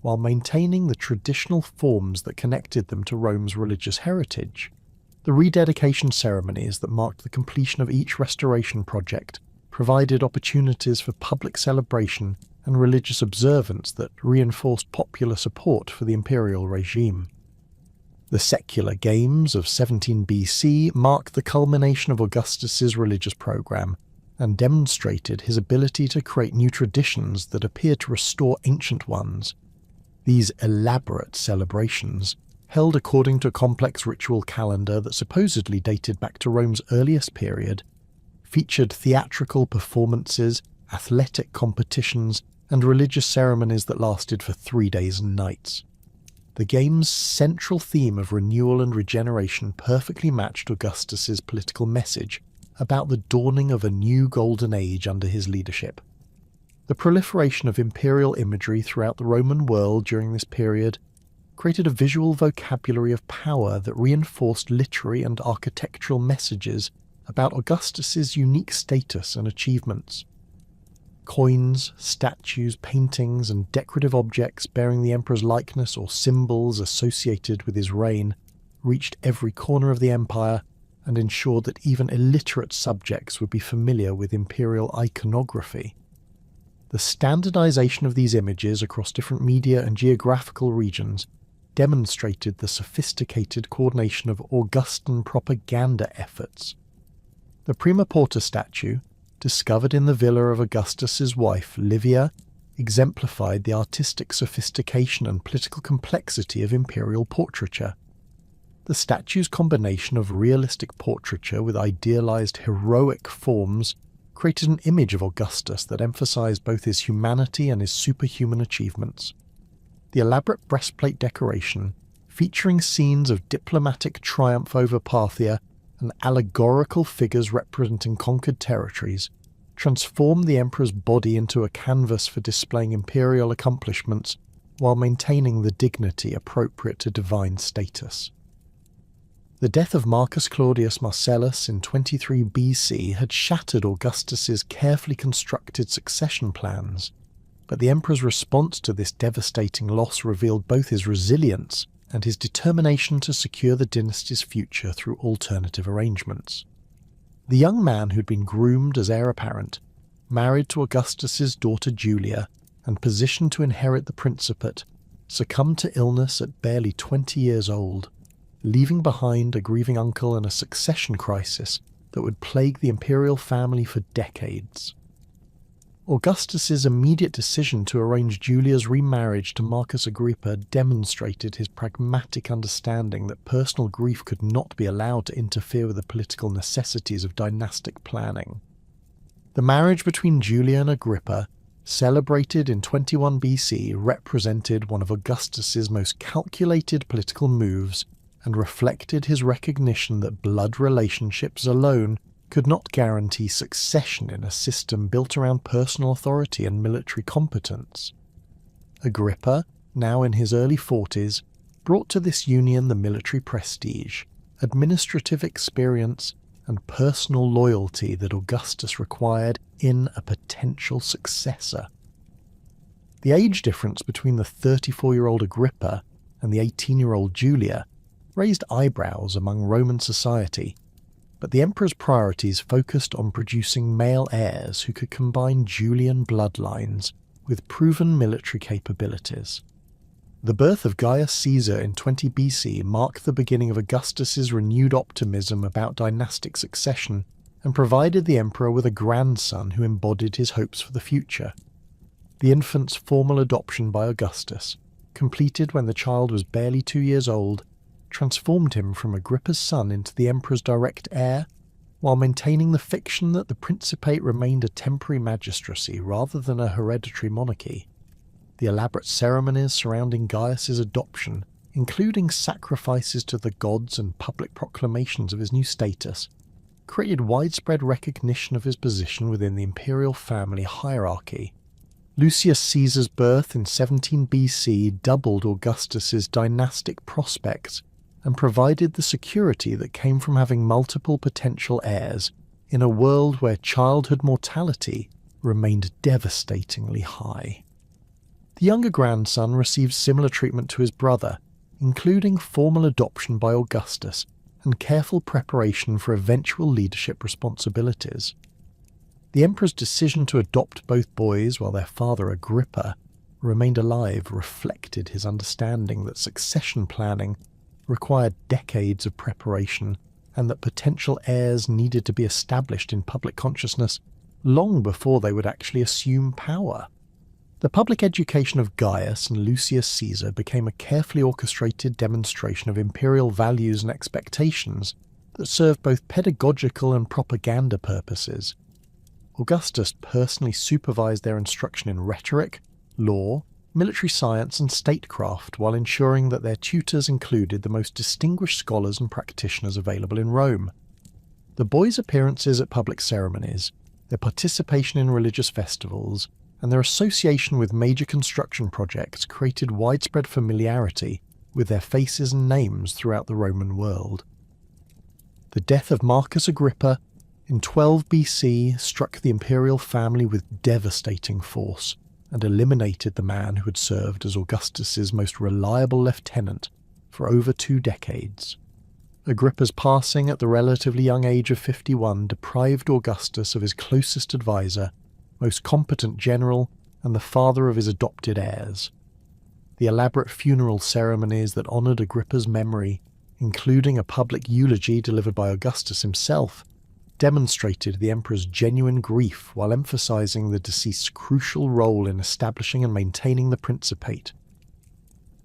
while maintaining the traditional forms that connected them to Rome's religious heritage. The rededication ceremonies that marked the completion of each restoration project provided opportunities for public celebration and religious observance that reinforced popular support for the imperial regime. The secular games of 17 BC marked the culmination of Augustus's religious program and demonstrated his ability to create new traditions that appeared to restore ancient ones. These elaborate celebrations, held according to a complex ritual calendar that supposedly dated back to Rome's earliest period, featured theatrical performances, athletic competitions, and religious ceremonies that lasted for 3 days and nights. The game's central theme of renewal and regeneration perfectly matched Augustus's political message about the dawning of a new golden age under his leadership. The proliferation of imperial imagery throughout the Roman world during this period created a visual vocabulary of power that reinforced literary and architectural messages about Augustus's unique status and achievements. Coins, statues, paintings, and decorative objects bearing the emperor's likeness or symbols associated with his reign reached every corner of the empire and ensured that even illiterate subjects would be familiar with imperial iconography. The standardization of these images across different media and geographical regions demonstrated the sophisticated coordination of Augustan propaganda efforts. The Prima Porta statue, discovered in the villa of Augustus's wife Livia, exemplified the artistic sophistication and political complexity of imperial portraiture. The statue's combination of realistic portraiture with idealized heroic forms created an image of Augustus that emphasized both his humanity and his superhuman achievements. The elaborate breastplate decoration, featuring scenes of diplomatic triumph over Parthia and allegorical figures representing conquered territories, transformed the emperor's body into a canvas for displaying imperial accomplishments while maintaining the dignity appropriate to divine status. The death of Marcus Claudius Marcellus in 23 BC had shattered Augustus's carefully constructed succession plans, but the emperor's response to this devastating loss revealed both his resilience and his determination to secure the dynasty's future through alternative arrangements. The young man who'd been groomed as heir apparent, married to Augustus's daughter Julia, and positioned to inherit the principate, succumbed to illness at barely 20 years old, leaving behind a grieving uncle and a succession crisis that would plague the imperial family for decades. Augustus's immediate decision to arrange Julia's remarriage to Marcus Agrippa demonstrated his pragmatic understanding that personal grief could not be allowed to interfere with the political necessities of dynastic planning. The marriage between Julia and Agrippa, celebrated in 21 BC, represented one of Augustus's most calculated political moves and reflected his recognition that blood relationships alone could not guarantee succession in a system built around personal authority and military competence. Agrippa, now in his early 40s, brought to this union the military prestige, administrative experience, and personal loyalty that Augustus required in a potential successor. The age difference between the 34-year-old Agrippa and the 18-year-old Julia raised eyebrows among Roman society, but the emperor's priorities focused on producing male heirs who could combine Julian bloodlines with proven military capabilities. The birth of Gaius Caesar in 20 BC marked the beginning of Augustus's renewed optimism about dynastic succession and provided the emperor with a grandson who embodied his hopes for the future. The infant's formal adoption by Augustus, completed when the child was barely 2 years old, transformed him from Agrippa's son into the emperor's direct heir, while maintaining the fiction that the Principate remained a temporary magistracy rather than a hereditary monarchy. The elaborate ceremonies surrounding Gaius's adoption, including sacrifices to the gods and public proclamations of his new status, created widespread recognition of his position within the imperial family hierarchy. Lucius Caesar's birth in 17 BC doubled Augustus's dynastic prospects and provided the security that came from having multiple potential heirs in a world where childhood mortality remained devastatingly high. The younger grandson received similar treatment to his brother, including formal adoption by Augustus and careful preparation for eventual leadership responsibilities. The emperor's decision to adopt both boys while their father Agrippa remained alive reflected his understanding that succession planning required decades of preparation and that potential heirs needed to be established in public consciousness long before they would actually assume power. The public education of Gaius and Lucius Caesar became a carefully orchestrated demonstration of imperial values and expectations that served both pedagogical and propaganda purposes. Augustus personally supervised their instruction in rhetoric, law, military science and statecraft while ensuring that their tutors included the most distinguished scholars and practitioners available in Rome. The boys' appearances at public ceremonies, their participation in religious festivals, and their association with major construction projects created widespread familiarity with their faces and names throughout the Roman world. The death of Marcus Agrippa in 12 BC struck the imperial family with devastating force and eliminated the man who had served as Augustus's most reliable lieutenant for over 2 decades. Agrippa's passing at the relatively young age of 51 deprived Augustus of his closest advisor, most competent general, and the father of his adopted heirs. The elaborate funeral ceremonies that honoured Agrippa's memory, including a public eulogy delivered by Augustus himself, demonstrated the emperor's genuine grief while emphasising the deceased's crucial role in establishing and maintaining the Principate.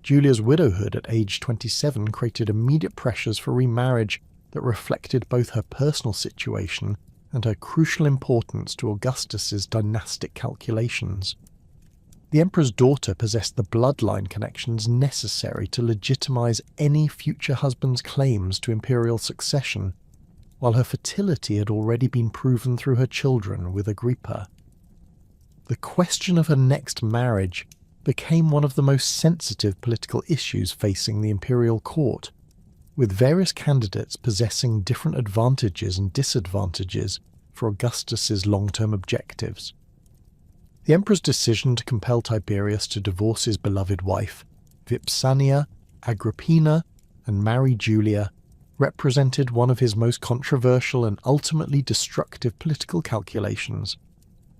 Julia's widowhood at age 27 created immediate pressures for remarriage that reflected both her personal situation and her crucial importance to Augustus's dynastic calculations. The emperor's daughter possessed the bloodline connections necessary to legitimize any future husband's claims to imperial succession, while her fertility had already been proven through her children with Agrippa. The question of her next marriage became one of the most sensitive political issues facing the imperial court, with various candidates possessing different advantages and disadvantages for Augustus's long-term objectives. The emperor's decision to compel Tiberius to divorce his beloved wife, Vipsania, Agrippina, and marry Julia represented one of his most controversial and ultimately destructive political calculations.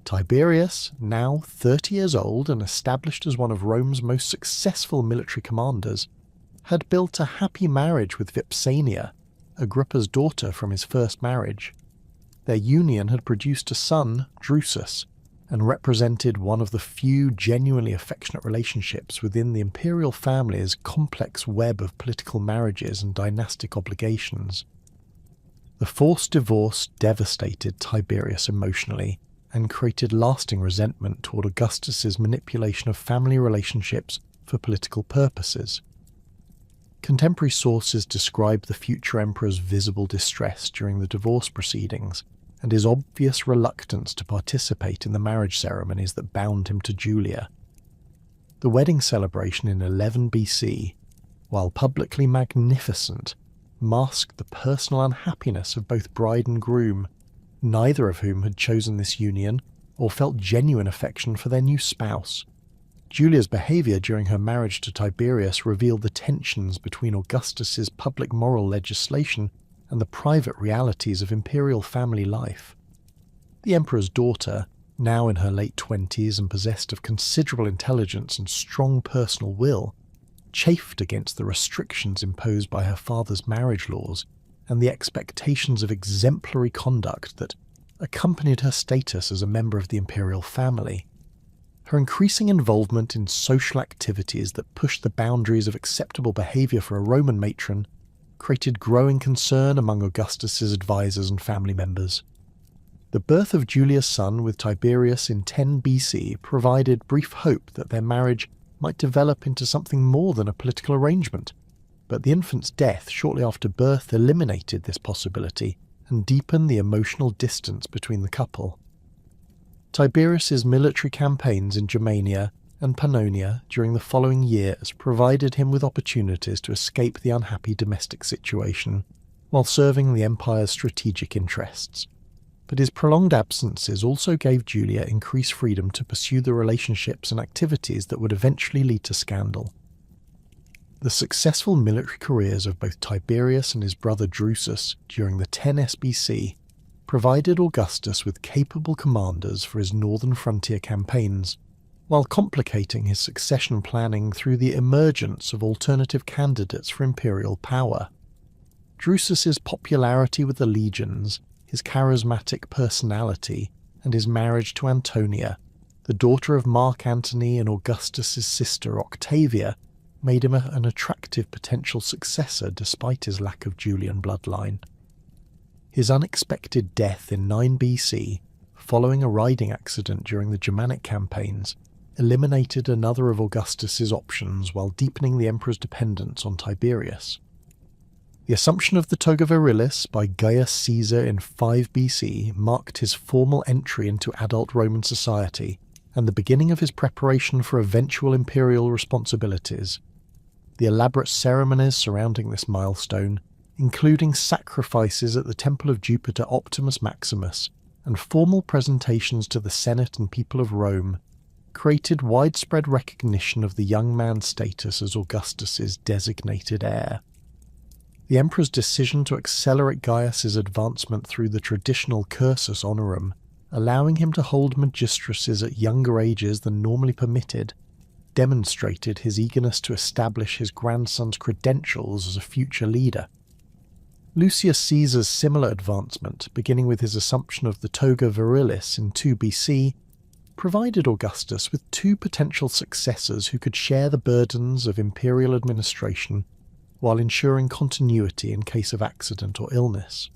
Tiberius, now 30 years old and established as one of Rome's most successful military commanders, had built a happy marriage with Vipsania, Agrippa's daughter from his first marriage. Their union had produced a son, Drusus, and represented one of the few genuinely affectionate relationships within the imperial family's complex web of political marriages and dynastic obligations. The forced divorce devastated Tiberius emotionally, and created lasting resentment toward Augustus's manipulation of family relationships for political purposes. Contemporary sources describe the future emperor's visible distress during the divorce proceedings and his obvious reluctance to participate in the marriage ceremonies that bound him to Julia. The wedding celebration in 11 BC, while publicly magnificent, masked the personal unhappiness of both bride and groom, neither of whom had chosen this union or felt genuine affection for their new spouse. Julia's behaviour during her marriage to Tiberius revealed the tensions between Augustus's public moral legislation and the private realities of imperial family life. The emperor's daughter, now in her late 20s and possessed of considerable intelligence and strong personal will, chafed against the restrictions imposed by her father's marriage laws and the expectations of exemplary conduct that accompanied her status as a member of the imperial family. Her increasing involvement in social activities that pushed the boundaries of acceptable behaviour for a Roman matron created growing concern among Augustus's advisors and family members. The birth of Julia's son with Tiberius in 10 BC provided brief hope that their marriage might develop into something more than a political arrangement, but the infant's death shortly after birth eliminated this possibility and deepened the emotional distance between the couple. Tiberius's military campaigns in Germania and Pannonia during the following years provided him with opportunities to escape the unhappy domestic situation while serving the empire's strategic interests. But his prolonged absences also gave Julia increased freedom to pursue the relationships and activities that would eventually lead to scandal. The successful military careers of both Tiberius and his brother Drusus during the 10 SBC provided Augustus with capable commanders for his northern frontier campaigns, while complicating his succession planning through the emergence of alternative candidates for imperial power. Drusus's popularity with the legions, his charismatic personality, and his marriage to Antonia, the daughter of Mark Antony and Augustus's sister Octavia, made him an attractive potential successor despite his lack of Julian bloodline. His unexpected death in 9 BC, following a riding accident during the Germanic campaigns, eliminated another of Augustus's options while deepening the emperor's dependence on Tiberius. The assumption of the toga virilis by Gaius Caesar in 5 BC marked his formal entry into adult Roman society and the beginning of his preparation for eventual imperial responsibilities. The elaborate ceremonies surrounding this milestone, including sacrifices at the temple of Jupiter Optimus Maximus and formal presentations to the Senate and people of Rome, created widespread recognition of the young man's status as Augustus's designated heir. The emperor's decision to accelerate Gaius's advancement through the traditional cursus honorum, allowing him to hold magistracies at younger ages than normally permitted, demonstrated his eagerness to establish his grandson's credentials as a future leader. Lucius Caesar's similar advancement, beginning with his assumption of the toga virilis in 2 BC, provided Augustus with two potential successors who could share the burdens of imperial administration while ensuring continuity in case of accident or illness.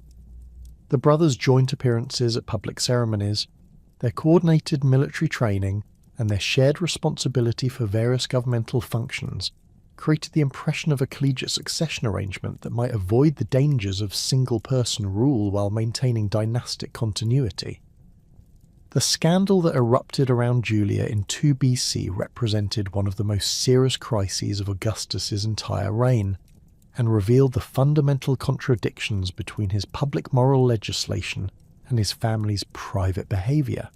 The brothers' joint appearances at public ceremonies, their coordinated military training, and their shared responsibility for various governmental functions created the impression of a collegiate succession arrangement that might avoid the dangers of single-person rule while maintaining dynastic continuity. The scandal that erupted around Julia in 2 BC represented one of the most serious crises of Augustus's entire reign, and revealed the fundamental contradictions between his public moral legislation and his family's private behaviour.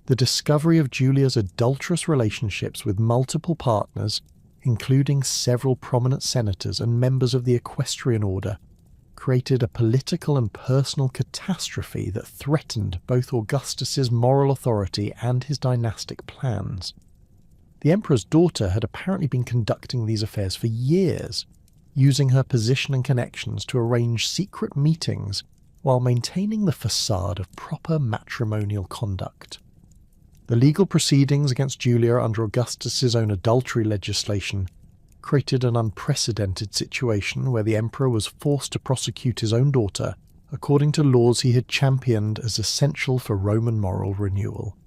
The discovery of Julia's adulterous relationships with multiple partners, including several prominent senators and members of the equestrian order, created a political and personal catastrophe that threatened both Augustus's moral authority and his dynastic plans. The emperor's daughter had apparently been conducting these affairs for years, using her position and connections to arrange secret meetings while maintaining the facade of proper matrimonial conduct. The legal proceedings against Julia under Augustus's own adultery legislation created an unprecedented situation where the emperor was forced to prosecute his own daughter according to laws he had championed as essential for Roman moral renewal.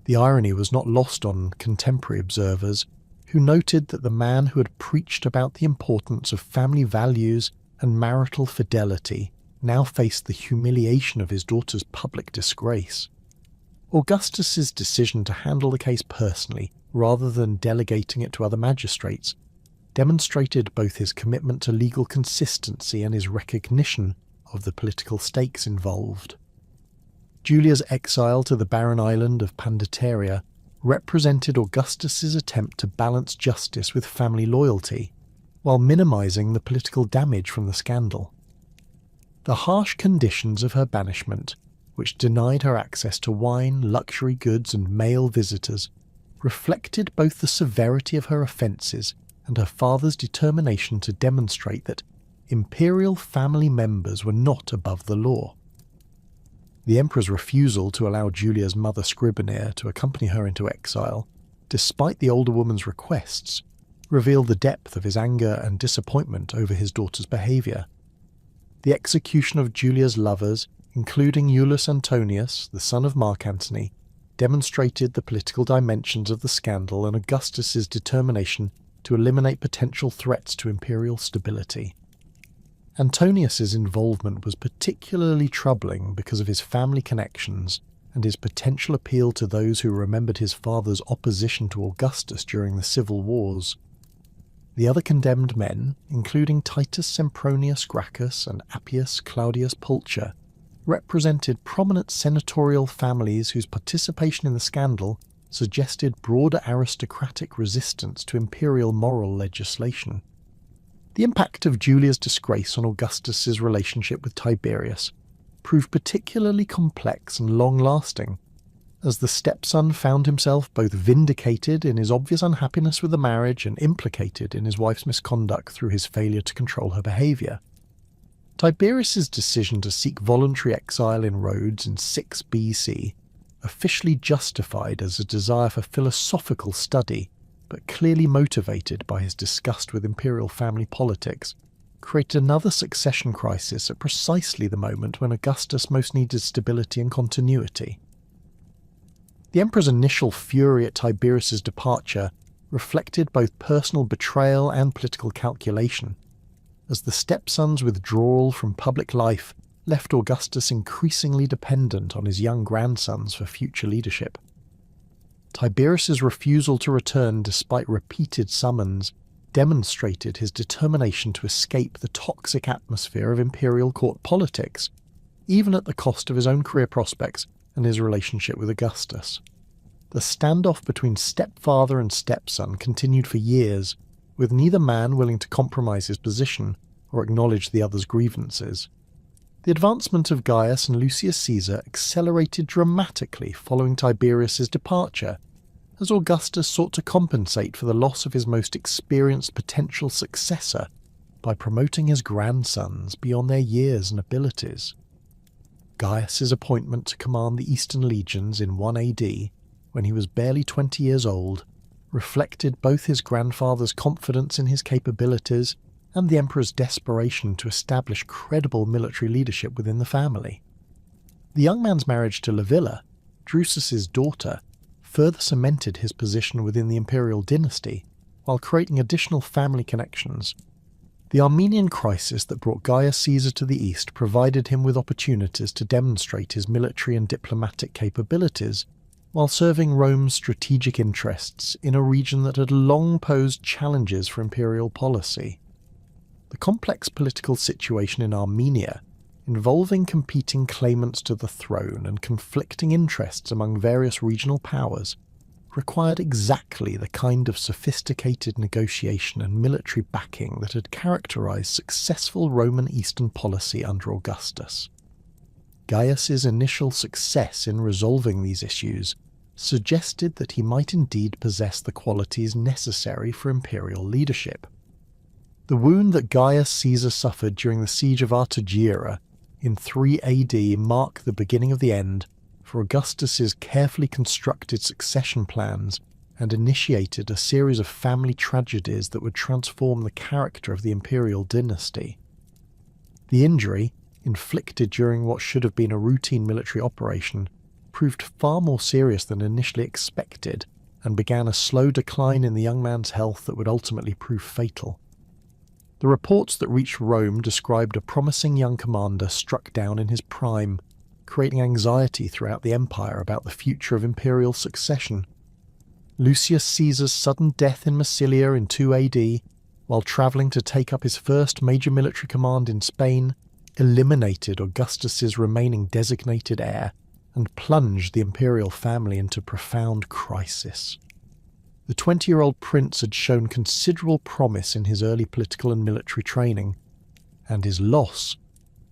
The irony was not lost on contemporary observers, who noted that the man who had preached about the importance of family values and marital fidelity now faced the humiliation of his daughter's public disgrace. Augustus's decision to handle the case personally, rather than delegating it to other magistrates, demonstrated both his commitment to legal consistency and his recognition of the political stakes involved. Julia's exile to the barren island of Pandateria represented Augustus's attempt to balance justice with family loyalty, while minimizing the political damage from the scandal. The harsh conditions of her banishment, which denied her access to wine, luxury goods, and male visitors, reflected both the severity of her offences and her father's determination to demonstrate that imperial family members were not above the law. The emperor's refusal to allow Julia's mother Scribner to accompany her into exile, despite the older woman's requests, revealed the depth of his anger and disappointment over his daughter's behaviour. The execution of Julia's lovers, including Iulus Antonius, the son of Mark Antony, demonstrated the political dimensions of the scandal and Augustus's determination to eliminate potential threats to imperial stability. Antonius's involvement was particularly troubling because of his family connections and his potential appeal to those who remembered his father's opposition to Augustus during the civil wars. The other condemned men, including Titus Sempronius Gracchus and Appius Claudius Pulcher, represented prominent senatorial families whose participation in the scandal suggested broader aristocratic resistance to imperial moral legislation. The impact of Julia's disgrace on Augustus's relationship with Tiberius proved particularly complex and long-lasting, as the stepson found himself both vindicated in his obvious unhappiness with the marriage and implicated in his wife's misconduct through his failure to control her behaviour. Tiberius's decision to seek voluntary exile in Rhodes in 6 BC, officially justified as a desire for philosophical study, but clearly motivated by his disgust with imperial family politics, created another succession crisis at precisely the moment when Augustus most needed stability and continuity. The emperor's initial fury at Tiberius's departure reflected both personal betrayal and political calculation, as the stepson's withdrawal from public life left Augustus increasingly dependent on his young grandsons for future leadership. Tiberius's refusal to return despite repeated summons demonstrated his determination to escape the toxic atmosphere of imperial court politics, even at the cost of his own career prospects and his relationship with Augustus. The standoff between stepfather and stepson continued for years, with neither man willing to compromise his position or acknowledge the other's grievances. The advancement of Gaius and Lucius Caesar accelerated dramatically following Tiberius's departure, as Augustus sought to compensate for the loss of his most experienced potential successor by promoting his grandsons beyond their years and abilities. Gaius's appointment to command the Eastern legions in 1 AD, when he was barely 20 years old, reflected both his grandfather's confidence in his capabilities and the emperor's desperation to establish credible military leadership within the family. The young man's marriage to Livilla, Drusus's daughter, further cemented his position within the imperial dynasty, while creating additional family connections. The Armenian crisis that brought Gaius Caesar to the east provided him with opportunities to demonstrate his military and diplomatic capabilities, while serving Rome's strategic interests in a region that had long posed challenges for imperial policy. The complex political situation in Armenia, involving competing claimants to the throne and conflicting interests among various regional powers, required exactly the kind of sophisticated negotiation and military backing that had characterized successful Roman Eastern policy under Augustus. Gaius's initial success in resolving these issues suggested that he might indeed possess the qualities necessary for imperial leadership. The wound that Gaius Caesar suffered during the siege of Artagira in 3 AD marked the beginning of the end for Augustus's carefully constructed succession plans and initiated a series of family tragedies that would transform the character of the imperial dynasty. The injury, inflicted during what should have been a routine military operation, proved far more serious than initially expected and began a slow decline in the young man's health that would ultimately prove fatal. The reports that reached Rome described a promising young commander struck down in his prime, creating anxiety throughout the empire about the future of imperial succession. Lucius Caesar's sudden death in Massilia in 2 AD, while travelling to take up his first major military command in Spain, eliminated Augustus's remaining designated heir and plunged the imperial family into profound crisis. The 20-year-old prince had shown considerable promise in his early political and military training, and his loss,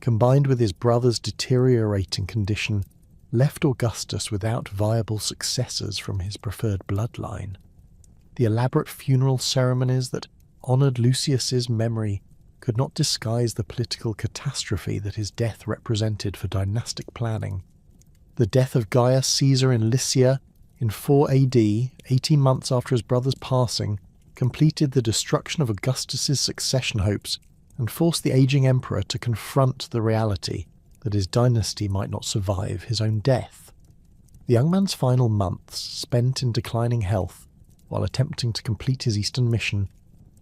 combined with his brother's deteriorating condition, left Augustus without viable successors from his preferred bloodline. The elaborate funeral ceremonies that honoured Lucius's memory could not disguise the political catastrophe that his death represented for dynastic planning. The death of Gaius Caesar in Lycia in 4 AD, 18 months after his brother's passing, completed the destruction of Augustus's succession hopes and forced the aging emperor to confront the reality that his dynasty might not survive his own death. The young man's final months, spent in declining health while attempting to complete his Eastern mission,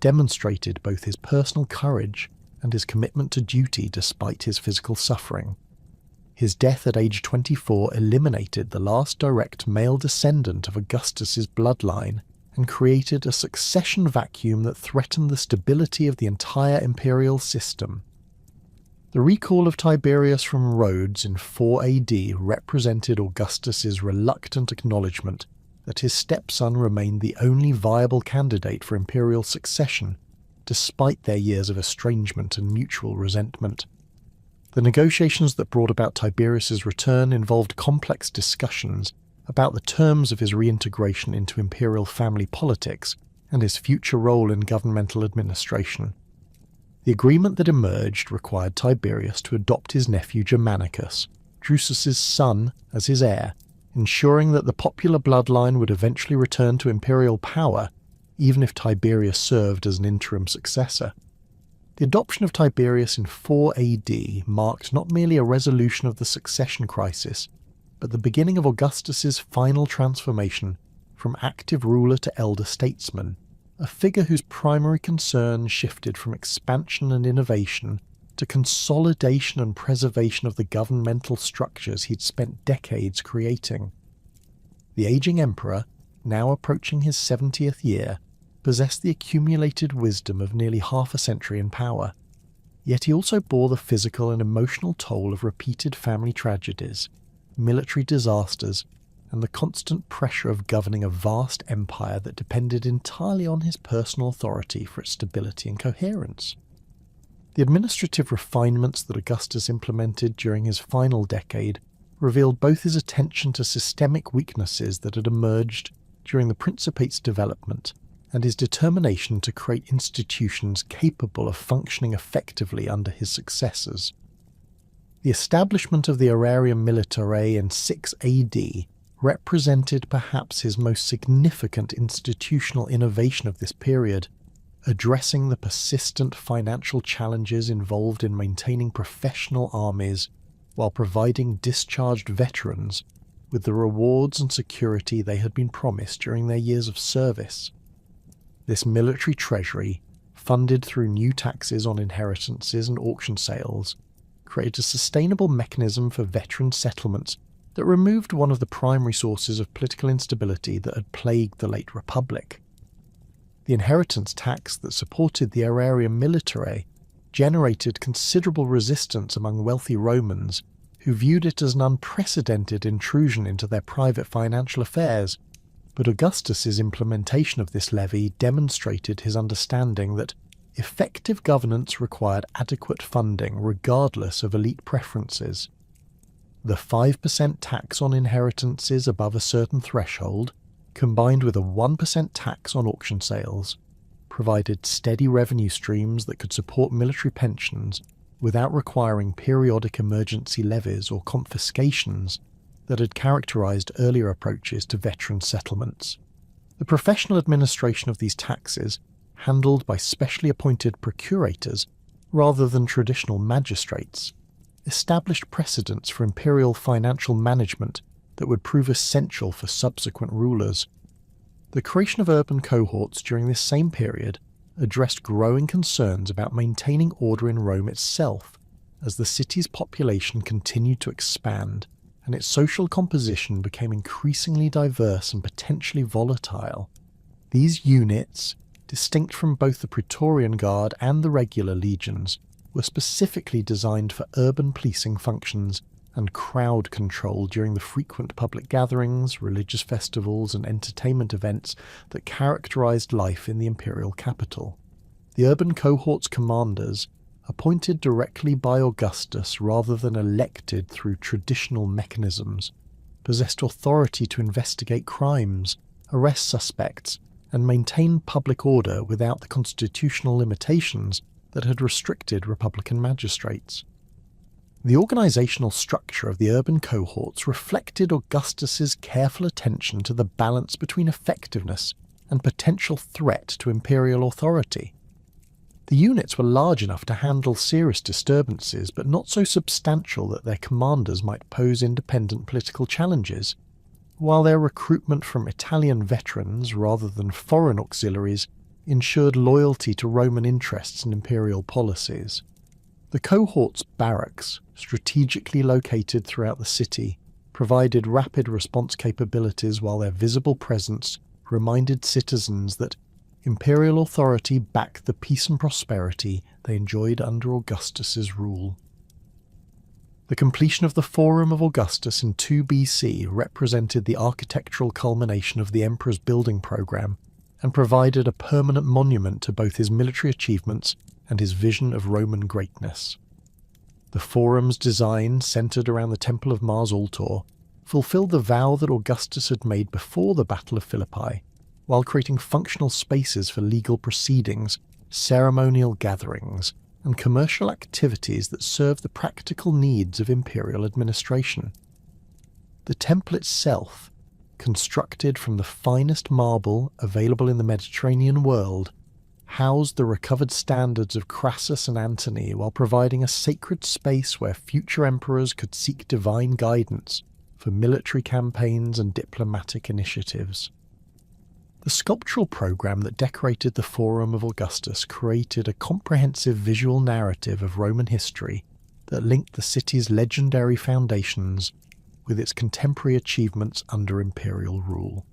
demonstrated both his personal courage and his commitment to duty despite his physical suffering. His death at age 24 eliminated the last direct male descendant of Augustus's bloodline and created a succession vacuum that threatened the stability of the entire imperial system. The recall of Tiberius from Rhodes in 4 AD represented Augustus's reluctant acknowledgement that his stepson remained the only viable candidate for imperial succession, despite their years of estrangement and mutual resentment. The negotiations that brought about Tiberius's return involved complex discussions about the terms of his reintegration into imperial family politics and his future role in governmental administration. The agreement that emerged required Tiberius to adopt his nephew Germanicus, Drusus's son, as his heir, ensuring that the popular bloodline would eventually return to imperial power, even if Tiberius served as an interim successor. The adoption of Tiberius in 4 AD marked not merely a resolution of the succession crisis, but the beginning of Augustus's final transformation from active ruler to elder statesman, a figure whose primary concern shifted from expansion and innovation to consolidation and preservation of the governmental structures he'd spent decades creating. The aging emperor, now approaching his 70th year, possessed the accumulated wisdom of nearly half a century in power, yet he also bore the physical and emotional toll of repeated family tragedies, military disasters, and the constant pressure of governing a vast empire that depended entirely on his personal authority for its stability and coherence. The administrative refinements that Augustus implemented during his final decade revealed both his attention to systemic weaknesses that had emerged during the Principate's development and his determination to create institutions capable of functioning effectively under his successors. The establishment of the Aerarium Militare in 6 AD represented perhaps his most significant institutional innovation of this period, addressing the persistent financial challenges involved in maintaining professional armies while providing discharged veterans with the rewards and security they had been promised during their years of service. This military treasury, funded through new taxes on inheritances and auction sales, created a sustainable mechanism for veteran settlements that removed one of the primary sources of political instability that had plagued the late Republic. The inheritance tax that supported the Aerarium Militare generated considerable resistance among wealthy Romans who viewed it as an unprecedented intrusion into their private financial affairs, but Augustus's implementation of this levy demonstrated his understanding that effective governance required adequate funding regardless of elite preferences. The 5% tax on inheritances above a certain threshold, combined with a 1% tax on auction sales, provided steady revenue streams that could support military pensions without requiring periodic emergency levies or confiscations that had characterized earlier approaches to veteran settlements. The professional administration of these taxes, handled by specially appointed procurators rather than traditional magistrates, established precedents for imperial financial management that would prove essential for subsequent rulers. The creation of urban cohorts during this same period addressed growing concerns about maintaining order in Rome itself, as the city's population continued to expand and its social composition became increasingly diverse and potentially volatile. These units, distinct from both the Praetorian Guard and the regular legions, were specifically designed for urban policing functions and crowd control during the frequent public gatherings, religious festivals, and entertainment events that characterized life in the imperial capital. The urban cohort's commanders, appointed directly by Augustus rather than elected through traditional mechanisms, possessed authority to investigate crimes, arrest suspects, and maintain public order without the constitutional limitations that had restricted republican magistrates. The organizational structure of the urban cohorts reflected Augustus's careful attention to the balance between effectiveness and potential threat to imperial authority. The units were large enough to handle serious disturbances, but not so substantial that their commanders might pose independent political challenges, while their recruitment from Italian veterans rather than foreign auxiliaries ensured loyalty to Roman interests and imperial policies. The cohort's barracks, strategically located throughout the city, provided rapid response capabilities, while their visible presence reminded citizens that imperial authority backed the peace and prosperity they enjoyed under Augustus's rule. The completion of the Forum of Augustus in 2 BC represented the architectural culmination of the emperor's building program and provided a permanent monument to both his military achievements and his vision of Roman greatness. The Forum's design, centered around the Temple of Mars Altor, fulfilled the vow that Augustus had made before the Battle of Philippi, while creating functional spaces for legal proceedings, ceremonial gatherings, and commercial activities that served the practical needs of imperial administration. The temple itself, constructed from the finest marble available in the Mediterranean world, housed the recovered standards of Crassus and Antony while providing a sacred space where future emperors could seek divine guidance for military campaigns and diplomatic initiatives. The sculptural program that decorated the Forum of Augustus created a comprehensive visual narrative of Roman history that linked the city's legendary foundations with its contemporary achievements under imperial rule.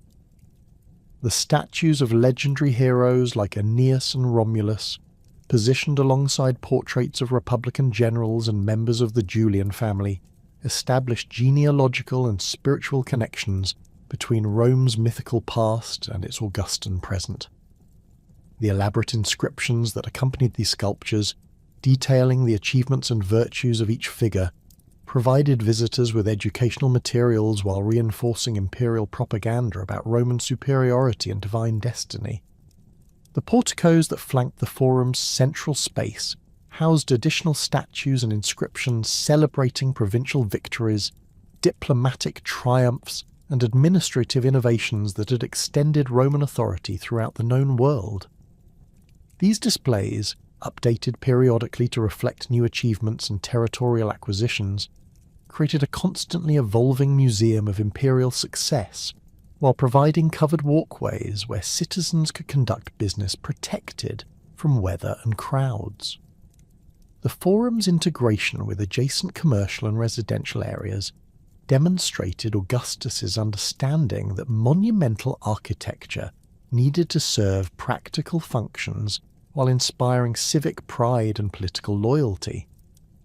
The statues of legendary heroes like Aeneas and Romulus, positioned alongside portraits of Republican generals and members of the Julian family, established genealogical and spiritual connections between Rome's mythical past and its Augustan present. The elaborate inscriptions that accompanied these sculptures, detailing the achievements and virtues of each figure, provided visitors with educational materials while reinforcing imperial propaganda about Roman superiority and divine destiny. The porticos that flanked the Forum's central space housed additional statues and inscriptions celebrating provincial victories, diplomatic triumphs, and administrative innovations that had extended Roman authority throughout the known world. These displays, updated periodically to reflect new achievements and territorial acquisitions, created a constantly evolving museum of imperial success, while providing covered walkways where citizens could conduct business protected from weather and crowds. The Forum's integration with adjacent commercial and residential areas demonstrated Augustus's understanding that monumental architecture needed to serve practical functions while inspiring civic pride and political loyalty.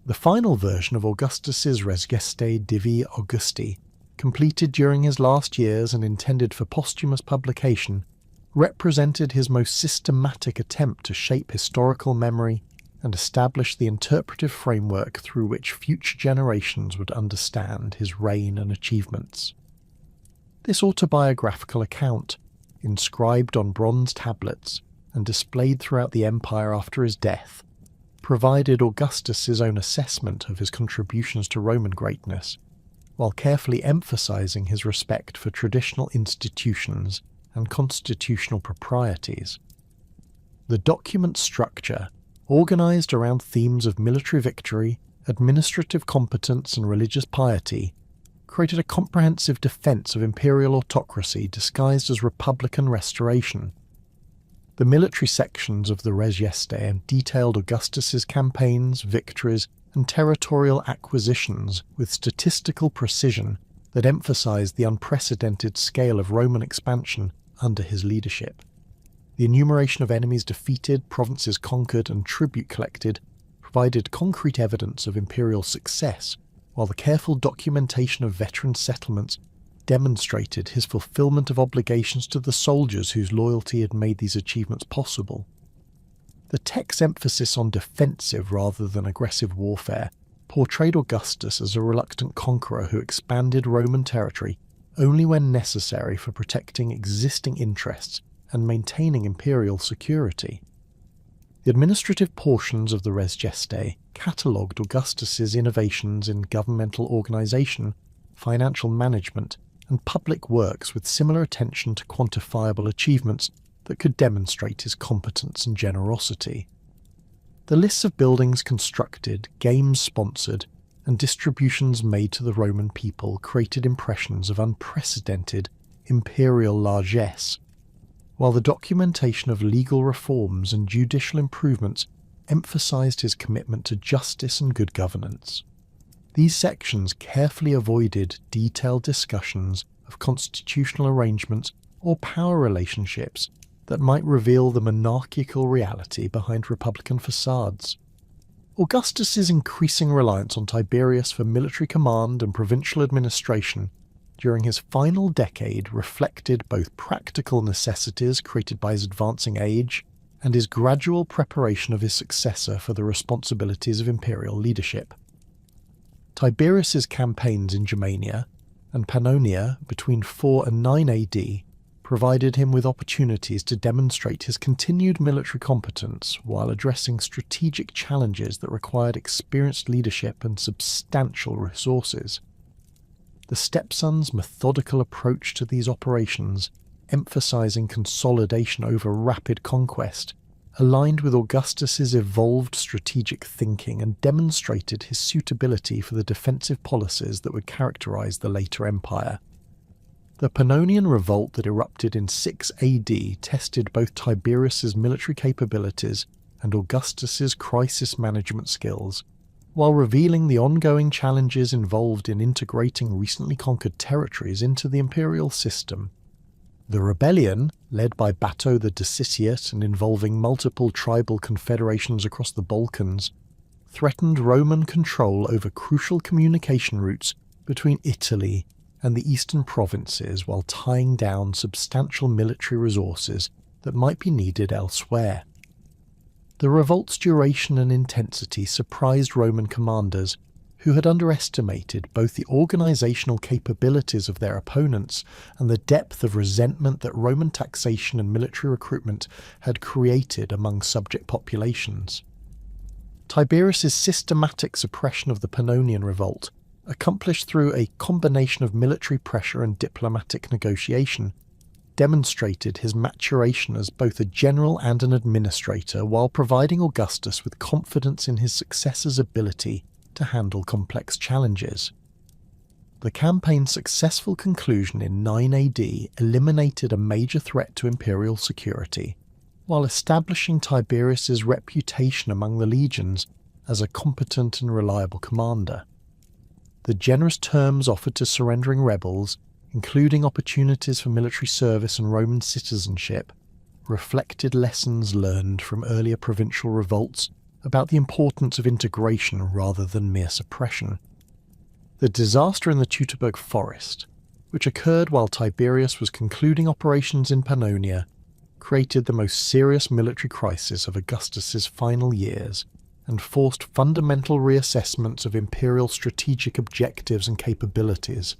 The final version of Augustus's Res Gestae Divi Augusti, completed during his last years and intended for posthumous publication, represented his most systematic attempt to shape historical memory and establish the interpretive framework through which future generations would understand his reign and achievements. This autobiographical account, inscribed on bronze tablets and displayed throughout the empire after his death, provided Augustus's own assessment of his contributions to Roman greatness, while carefully emphasizing his respect for traditional institutions and constitutional proprieties. The document structure, organized around themes of military victory administrative competence and religious piety, created a comprehensive defence of imperial autocracy disguised as republican restoration. The military sections of the Res Gestae detailed Augustus's campaigns, victories, and territorial acquisitions with statistical precision that emphasized the unprecedented scale of Roman expansion under his leadership. The enumeration of enemies defeated, provinces conquered, and tribute collected provided concrete evidence of imperial success, while the careful documentation of veteran settlements demonstrated his fulfillment of obligations to the soldiers whose loyalty had made these achievements possible. The text's emphasis on defensive rather than aggressive warfare portrayed Augustus as a reluctant conqueror who expanded Roman territory only when necessary for protecting existing interests and maintaining imperial security. The administrative portions of the Res Gestae catalogued Augustus's innovations in governmental organisation, financial management, and public works with similar attention to quantifiable achievements that could demonstrate his competence and generosity. The lists of buildings constructed, games sponsored, and distributions made to the Roman people created impressions of unprecedented imperial largesse, while the documentation of legal reforms and judicial improvements emphasized his commitment to justice and good governance. These sections carefully avoided detailed discussions of constitutional arrangements or power relationships that might reveal the monarchical reality behind republican facades. Augustus's increasing reliance on Tiberius for military command and provincial administration during his final decade reflected both practical necessities created by his advancing age and his gradual preparation of his successor for the responsibilities of imperial leadership. Tiberius's campaigns in Germania and Pannonia between 4 and 9 AD provided him with opportunities to demonstrate his continued military competence while addressing strategic challenges that required experienced leadership and substantial resources. The stepson's methodical approach to these operations, emphasizing consolidation over rapid conquest, aligned with Augustus's evolved strategic thinking and demonstrated his suitability for the defensive policies that would characterize the later empire. The Pannonian revolt that erupted in 6 AD tested both Tiberius's military capabilities and Augustus's crisis management skills, while revealing the ongoing challenges involved in integrating recently conquered territories into the imperial system. The rebellion, led by Bato the Decisiate and involving multiple tribal confederations across the Balkans, threatened Roman control over crucial communication routes between Italy and the eastern provinces while tying down substantial military resources that might be needed elsewhere. The revolt's duration and intensity surprised Roman commanders who had underestimated both the organizational capabilities of their opponents and the depth of resentment that Roman taxation and military recruitment had created among subject populations. Tiberius's systematic suppression of the Pannonian revolt, accomplished through a combination of military pressure and diplomatic negotiation, demonstrated his maturation as both a general and an administrator while providing Augustus with confidence in his successor's ability to handle complex challenges. The campaign's successful conclusion in 9 AD eliminated a major threat to imperial security, while establishing Tiberius's reputation among the legions as a competent and reliable commander. The generous terms offered to surrendering rebels, including opportunities for military service and Roman citizenship, reflected lessons learned from earlier provincial revolts about the importance of integration rather than mere suppression. The disaster in the Teutoburg forest, which occurred while Tiberius was concluding operations in Pannonia, created the most serious military crisis of Augustus's final years and forced fundamental reassessments of imperial strategic objectives and capabilities.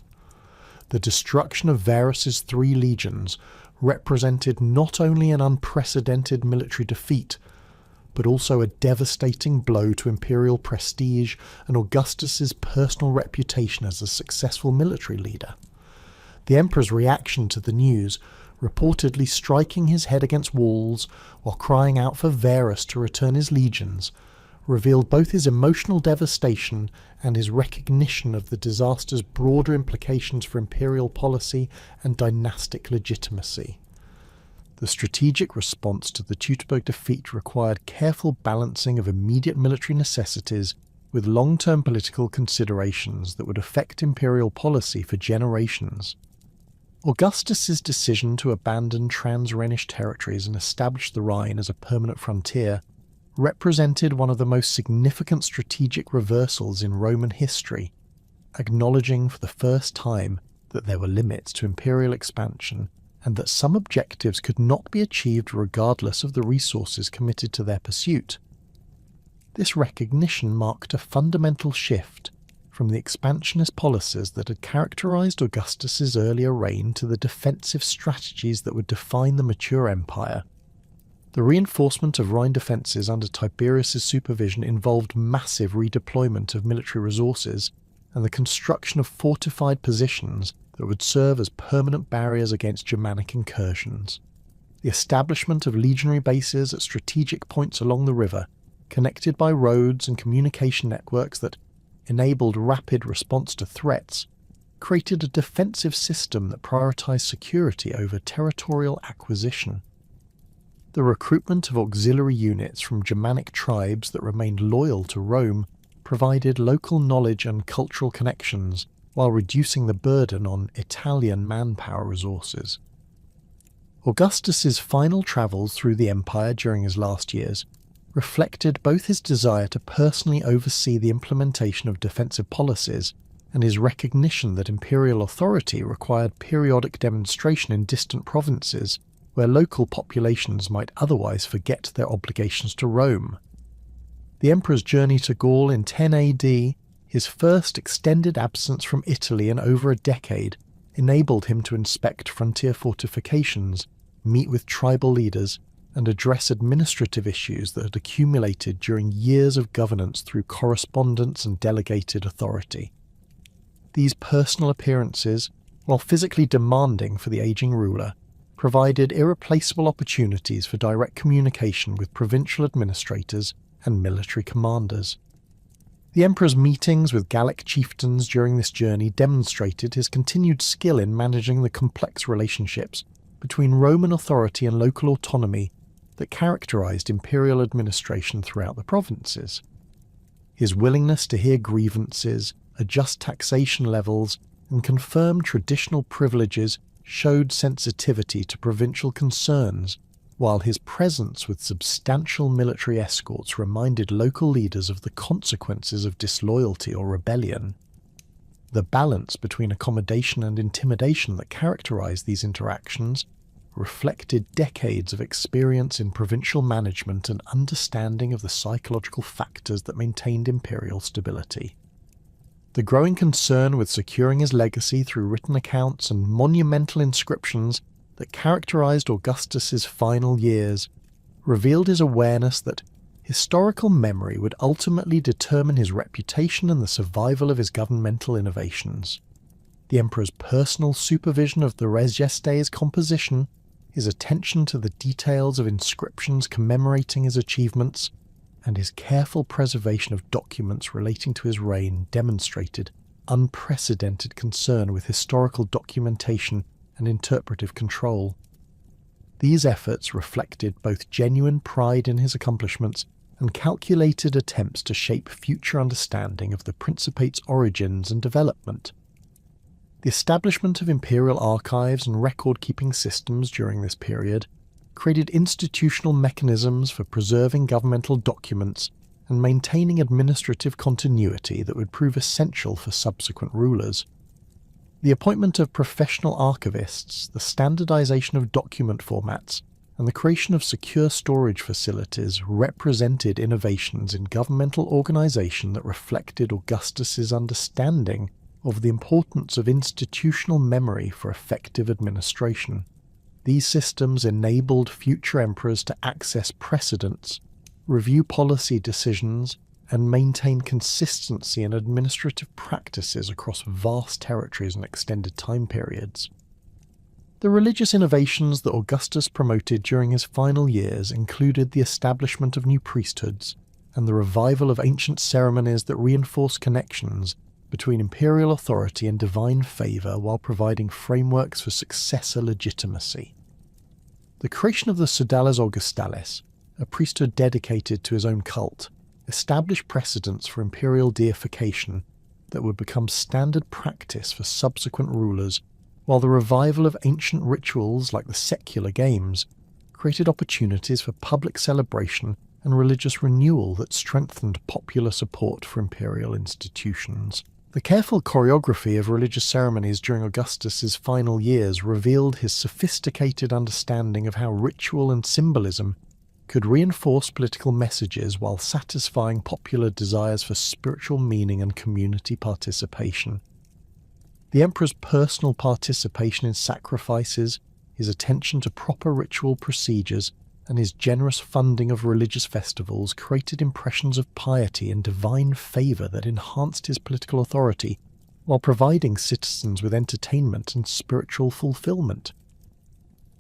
The destruction of Varus's 3 legions represented not only an unprecedented military defeat, but also a devastating blow to imperial prestige and Augustus's personal reputation as a successful military leader. The emperor's reaction to the news, reportedly striking his head against walls while crying out for Varus to return his legions, revealed both his emotional devastation and his recognition of the disaster's broader implications for imperial policy and dynastic legitimacy. The strategic response to the Teutoburg defeat required careful balancing of immediate military necessities with long-term political considerations that would affect imperial policy for generations. Augustus's decision to abandon trans-Rhenish territories and establish the Rhine as a permanent frontier represented one of the most significant strategic reversals in Roman history, acknowledging for the first time that there were limits to imperial expansion and that some objectives could not be achieved regardless of the resources committed to their pursuit. This recognition marked a fundamental shift from the expansionist policies that had characterized Augustus's earlier reign to the defensive strategies that would define the mature empire. The reinforcement of Rhine defences under Tiberius's supervision involved massive redeployment of military resources and the construction of fortified positions that would serve as permanent barriers against Germanic incursions. The establishment of legionary bases at strategic points along the river, connected by roads and communication networks that enabled rapid response to threats, created a defensive system that prioritised security over territorial acquisition. The recruitment of auxiliary units from Germanic tribes that remained loyal to Rome provided local knowledge and cultural connections while reducing the burden on Italian manpower resources. Augustus's final travels through the empire during his last years reflected both his desire to personally oversee the implementation of defensive policies and his recognition that imperial authority required periodic demonstration in distant provinces where local populations might otherwise forget their obligations to Rome. The emperor's journey to Gaul in 10 AD, his first extended absence from Italy in over a decade, enabled him to inspect frontier fortifications, meet with tribal leaders, and address administrative issues that had accumulated during years of governance through correspondence and delegated authority. These personal appearances, while physically demanding for the aging ruler, provided irreplaceable opportunities for direct communication with provincial administrators and military commanders. The emperor's meetings with Gallic chieftains during this journey demonstrated his continued skill in managing the complex relationships between Roman authority and local autonomy that characterized imperial administration throughout the provinces. His willingness to hear grievances, adjust taxation levels, and confirm traditional privileges showed sensitivity to provincial concerns, while his presence with substantial military escorts reminded local leaders of the consequences of disloyalty or rebellion. The balance between accommodation and intimidation that characterized these interactions reflected decades of experience in provincial management and understanding of the psychological factors that maintained imperial stability. The growing concern with securing his legacy through written accounts and monumental inscriptions that characterized Augustus's final years revealed his awareness that historical memory would ultimately determine his reputation and the survival of his governmental innovations. The emperor's personal supervision of the res gestes composition, his attention to the details of inscriptions commemorating his achievements, and his careful preservation of documents relating to his reign demonstrated unprecedented concern with historical documentation and interpretive control. These efforts reflected both genuine pride in his accomplishments and calculated attempts to shape future understanding of the Principate's origins and development. The establishment of imperial archives and record-keeping systems during this period created institutional mechanisms for preserving governmental documents and maintaining administrative continuity that would prove essential for subsequent rulers. The appointment of professional archivists, the standardization of document formats, and the creation of secure storage facilities represented innovations in governmental organization that reflected Augustus's understanding of the importance of institutional memory for effective administration. These systems enabled future emperors to access precedents, review policy decisions, and maintain consistency in administrative practices across vast territories and extended time periods. The religious innovations that Augustus promoted during his final years included the establishment of new priesthoods, and the revival of ancient ceremonies that reinforce connections between imperial authority and divine favour while providing frameworks for successor legitimacy. The creation of the Sodales Augustalis, a priesthood dedicated to his own cult, established precedents for imperial deification that would become standard practice for subsequent rulers, while the revival of ancient rituals like the secular games created opportunities for public celebration and religious renewal that strengthened popular support for imperial institutions. The careful choreography of religious ceremonies during Augustus's final years revealed his sophisticated understanding of how ritual and symbolism could reinforce political messages while satisfying popular desires for spiritual meaning and community participation. The emperor's personal participation in sacrifices, his attention to proper ritual procedures, and his generous funding of religious festivals created impressions of piety and divine favour that enhanced his political authority, while providing citizens with entertainment and spiritual fulfilment.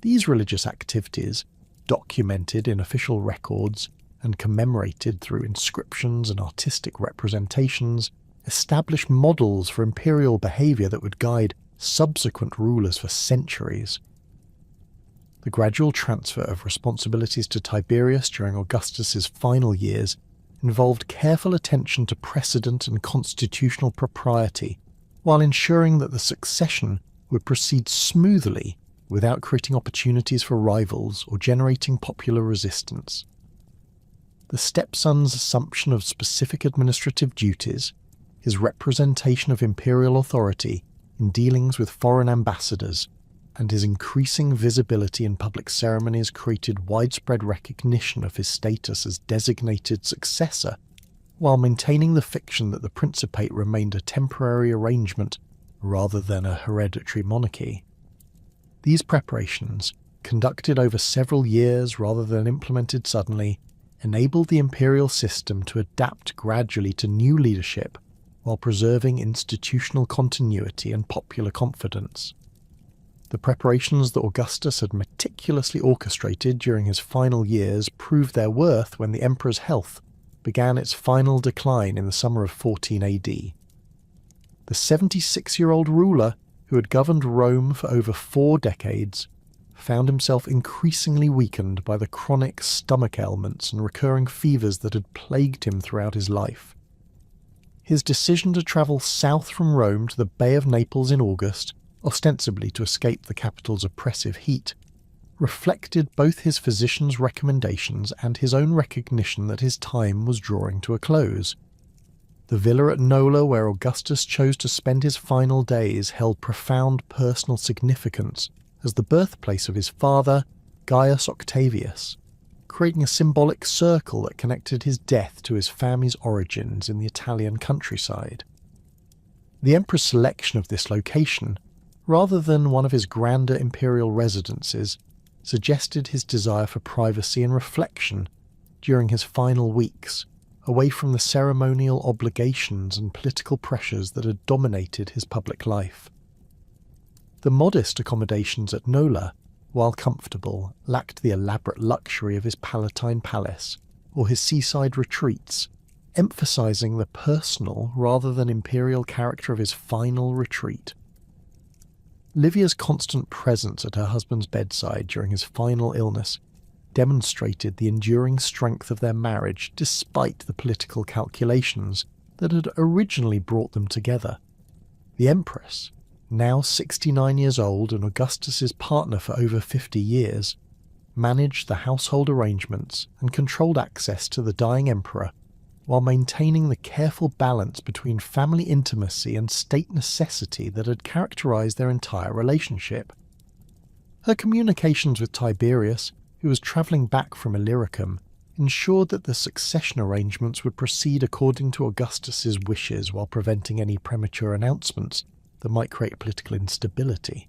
These religious activities, documented in official records and commemorated through inscriptions and artistic representations, established models for imperial behaviour that would guide subsequent rulers for centuries. The gradual transfer of responsibilities to Tiberius during Augustus's final years involved careful attention to precedent and constitutional propriety, while ensuring that the succession would proceed smoothly without creating opportunities for rivals or generating popular resistance. The stepson's assumption of specific administrative duties, his representation of imperial authority in dealings with foreign ambassadors, and his increasing visibility in public ceremonies created widespread recognition of his status as designated successor, while maintaining the fiction that the Principate remained a temporary arrangement rather than a hereditary monarchy. These preparations, conducted over several years rather than implemented suddenly, enabled the imperial system to adapt gradually to new leadership while preserving institutional continuity and popular confidence. The preparations that Augustus had meticulously orchestrated during his final years proved their worth when the emperor's health began its final decline in the summer of 14 AD. The 76-year-old ruler, who had governed Rome for over 4 decades, found himself increasingly weakened by the chronic stomach ailments and recurring fevers that had plagued him throughout his life. His decision to travel south from Rome to the Bay of Naples in August, ostensibly to escape the capital's oppressive heat, reflected both his physician's recommendations and his own recognition that his time was drawing to a close. The villa at Nola where Augustus chose to spend his final days held profound personal significance as the birthplace of his father, Gaius Octavius, creating a symbolic circle that connected his death to his family's origins in the Italian countryside. The emperor's selection of this location, rather than one of his grander imperial residences, suggested his desire for privacy and reflection during his final weeks, away from the ceremonial obligations and political pressures that had dominated his public life. The modest accommodations at Nola, while comfortable, lacked the elaborate luxury of his Palatine palace or his seaside retreats, emphasizing the personal rather than imperial character of his final retreat. Livia's constant presence at her husband's bedside during his final illness demonstrated the enduring strength of their marriage despite the political calculations that had originally brought them together. The Empress, now 69 years old and Augustus's partner for over 50 years, managed the household arrangements and controlled access to the dying emperor while maintaining the careful balance between family intimacy and state necessity that had characterized their entire relationship. Her communications with Tiberius, who was travelling back from Illyricum, ensured that the succession arrangements would proceed according to Augustus's wishes while preventing any premature announcements that might create political instability.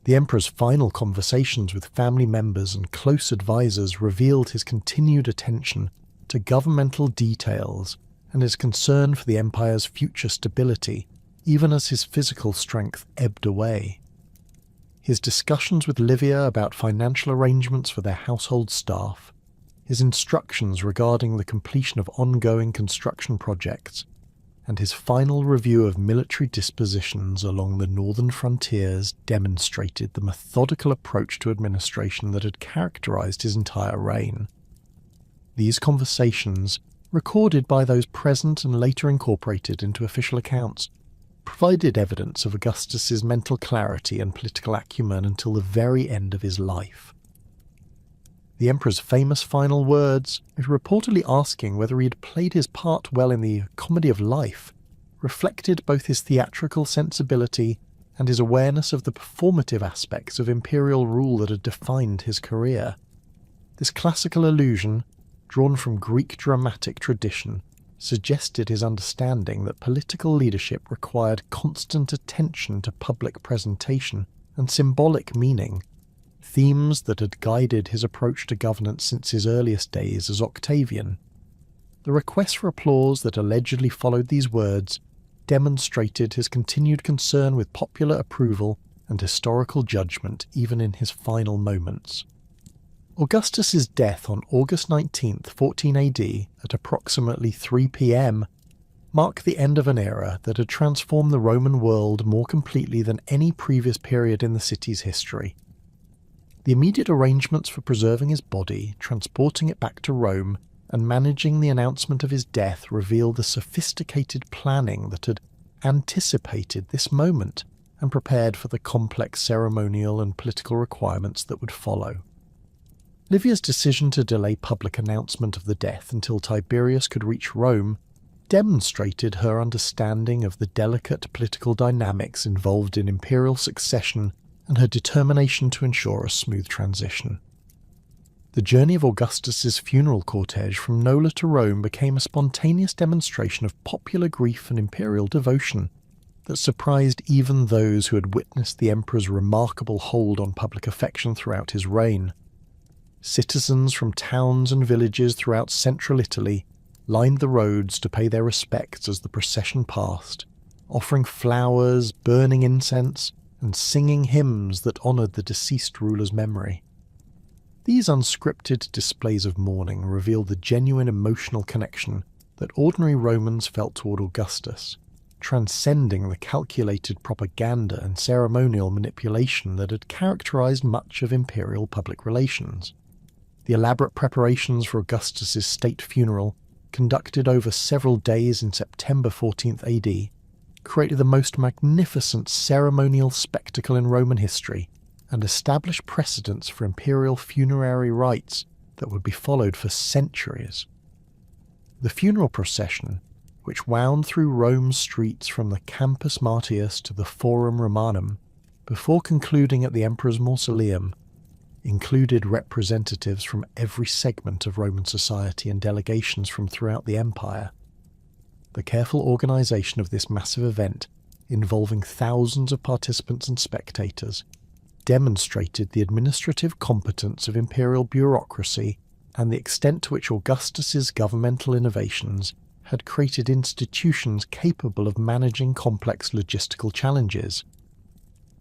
The emperor's final conversations with family members and close advisors revealed his continued attention to governmental details and his concern for the empire's future stability, even as his physical strength ebbed away. His discussions with Livia about financial arrangements for their household staff, his instructions regarding the completion of ongoing construction projects, and his final review of military dispositions along the northern frontiers demonstrated the methodical approach to administration that had characterized his entire reign. These conversations, recorded by those present and later incorporated into official accounts, provided evidence of Augustus's mental clarity and political acumen until the very end of his life. The emperor's famous final words, reportedly asking whether he had played his part well in the comedy of life, reflected both his theatrical sensibility and his awareness of the performative aspects of imperial rule that had defined his career. This classical allusion, drawn from Greek dramatic tradition, suggested his understanding that political leadership required constant attention to public presentation and symbolic meaning, themes that had guided his approach to governance since his earliest days as Octavian. The request for applause that allegedly followed these words demonstrated his continued concern with popular approval and historical judgment even in his final moments. Augustus's death on August 19, 14 AD, at approximately 3 p.m., marked the end of an era that had transformed the Roman world more completely than any previous period in the city's history. The immediate arrangements for preserving his body, transporting it back to Rome, and managing the announcement of his death reveal the sophisticated planning that had anticipated this moment and prepared for the complex ceremonial and political requirements that would follow. Livia's decision to delay public announcement of the death until Tiberius could reach Rome demonstrated her understanding of the delicate political dynamics involved in imperial succession and her determination to ensure a smooth transition. The journey of Augustus's funeral cortege from Nola to Rome became a spontaneous demonstration of popular grief and imperial devotion that surprised even those who had witnessed the emperor's remarkable hold on public affection throughout his reign. Citizens from towns and villages throughout central Italy lined the roads to pay their respects as the procession passed, offering flowers, burning incense, and singing hymns that honoured the deceased ruler's memory. These unscripted displays of mourning reveal the genuine emotional connection that ordinary Romans felt toward Augustus, transcending the calculated propaganda and ceremonial manipulation that had characterized much of imperial public relations. The elaborate preparations for Augustus's state funeral, conducted over several days in September 14th AD, created the most magnificent ceremonial spectacle in Roman history and established precedents for imperial funerary rites that would be followed for centuries. The funeral procession, which wound through Rome's streets from the Campus Martius to the Forum Romanum, before concluding at the emperor's mausoleum, included representatives from every segment of Roman society and delegations from throughout the empire. The careful organisation of this massive event, involving thousands of participants and spectators, demonstrated the administrative competence of imperial bureaucracy and the extent to which Augustus's governmental innovations had created institutions capable of managing complex logistical challenges.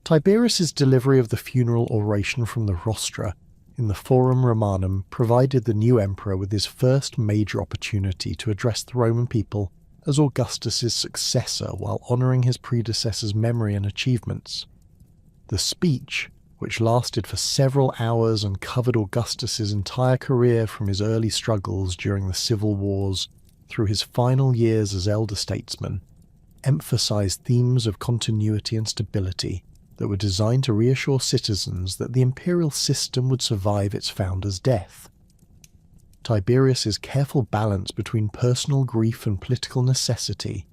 Tiberius's delivery of the funeral oration from the rostra in the Forum Romanum provided the new emperor with his first major opportunity to address the Roman people as Augustus's successor while honouring his predecessor's memory and achievements. The speech, which lasted for several hours and covered Augustus's entire career from his early struggles during the civil wars through his final years as elder statesman, emphasized themes of continuity and stability that were designed to reassure citizens that the imperial system would survive its founder's death. Tiberius's careful balance between personal grief and political necessity,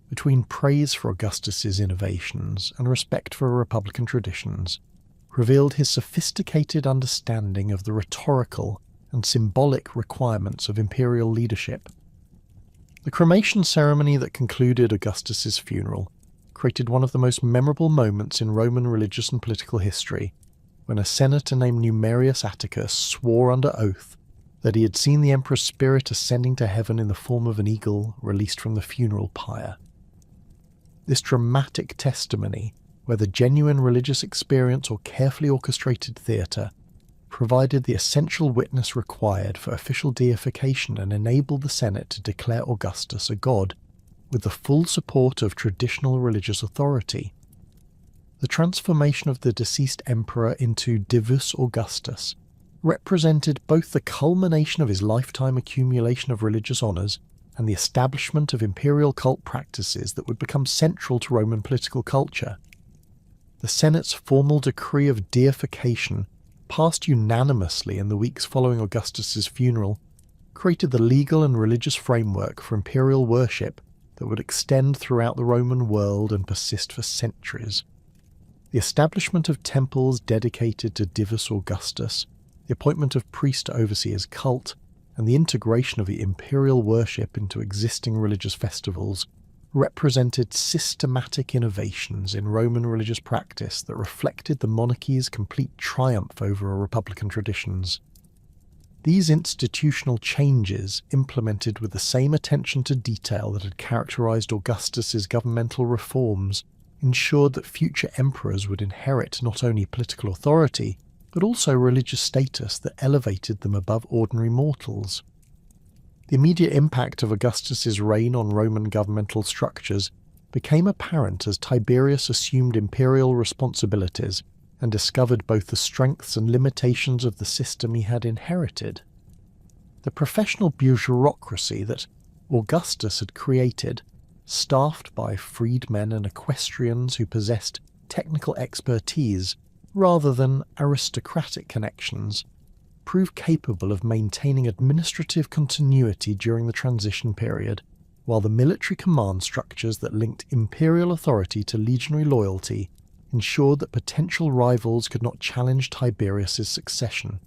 between praise for Augustus's innovations and respect for republican traditions, revealed his sophisticated understanding of the rhetorical and symbolic requirements of imperial leadership. The cremation ceremony that concluded Augustus's funeral created one of the most memorable moments in Roman religious and political history, when a senator named Numerius Atticus swore under oath that he had seen the emperor's spirit ascending to heaven in the form of an eagle released from the funeral pyre. This dramatic testimony, whether genuine religious experience or carefully orchestrated theatre, provided the essential witness required for official deification and enabled the Senate to declare Augustus a god, with the full support of traditional religious authority. The transformation of the deceased emperor into Divus Augustus represented both the culmination of his lifetime accumulation of religious honours and the establishment of imperial cult practices that would become central to Roman political culture. The Senate's formal decree of deification, passed unanimously in the weeks following Augustus's funeral, created the legal and religious framework for imperial worship that would extend throughout the Roman world and persist for centuries. The establishment of temples dedicated to Divus Augustus, the appointment of priests to oversee his cult, and the integration of the imperial worship into existing religious festivals represented systematic innovations in Roman religious practice that reflected the monarchy's complete triumph over republican traditions. These institutional changes, implemented with the same attention to detail that had characterized Augustus's governmental reforms, ensured that future emperors would inherit not only political authority, but also religious status that elevated them above ordinary mortals. The immediate impact of Augustus's reign on Roman governmental structures became apparent as Tiberius assumed imperial responsibilities and discovered both the strengths and limitations of the system he had inherited. The professional bureaucracy that Augustus had created, staffed by freedmen and equestrians who possessed technical expertise rather than aristocratic connections, proved capable of maintaining administrative continuity during the transition period, while the military command structures that linked imperial authority to legionary loyalty ensured that potential rivals could not challenge Tiberius's succession.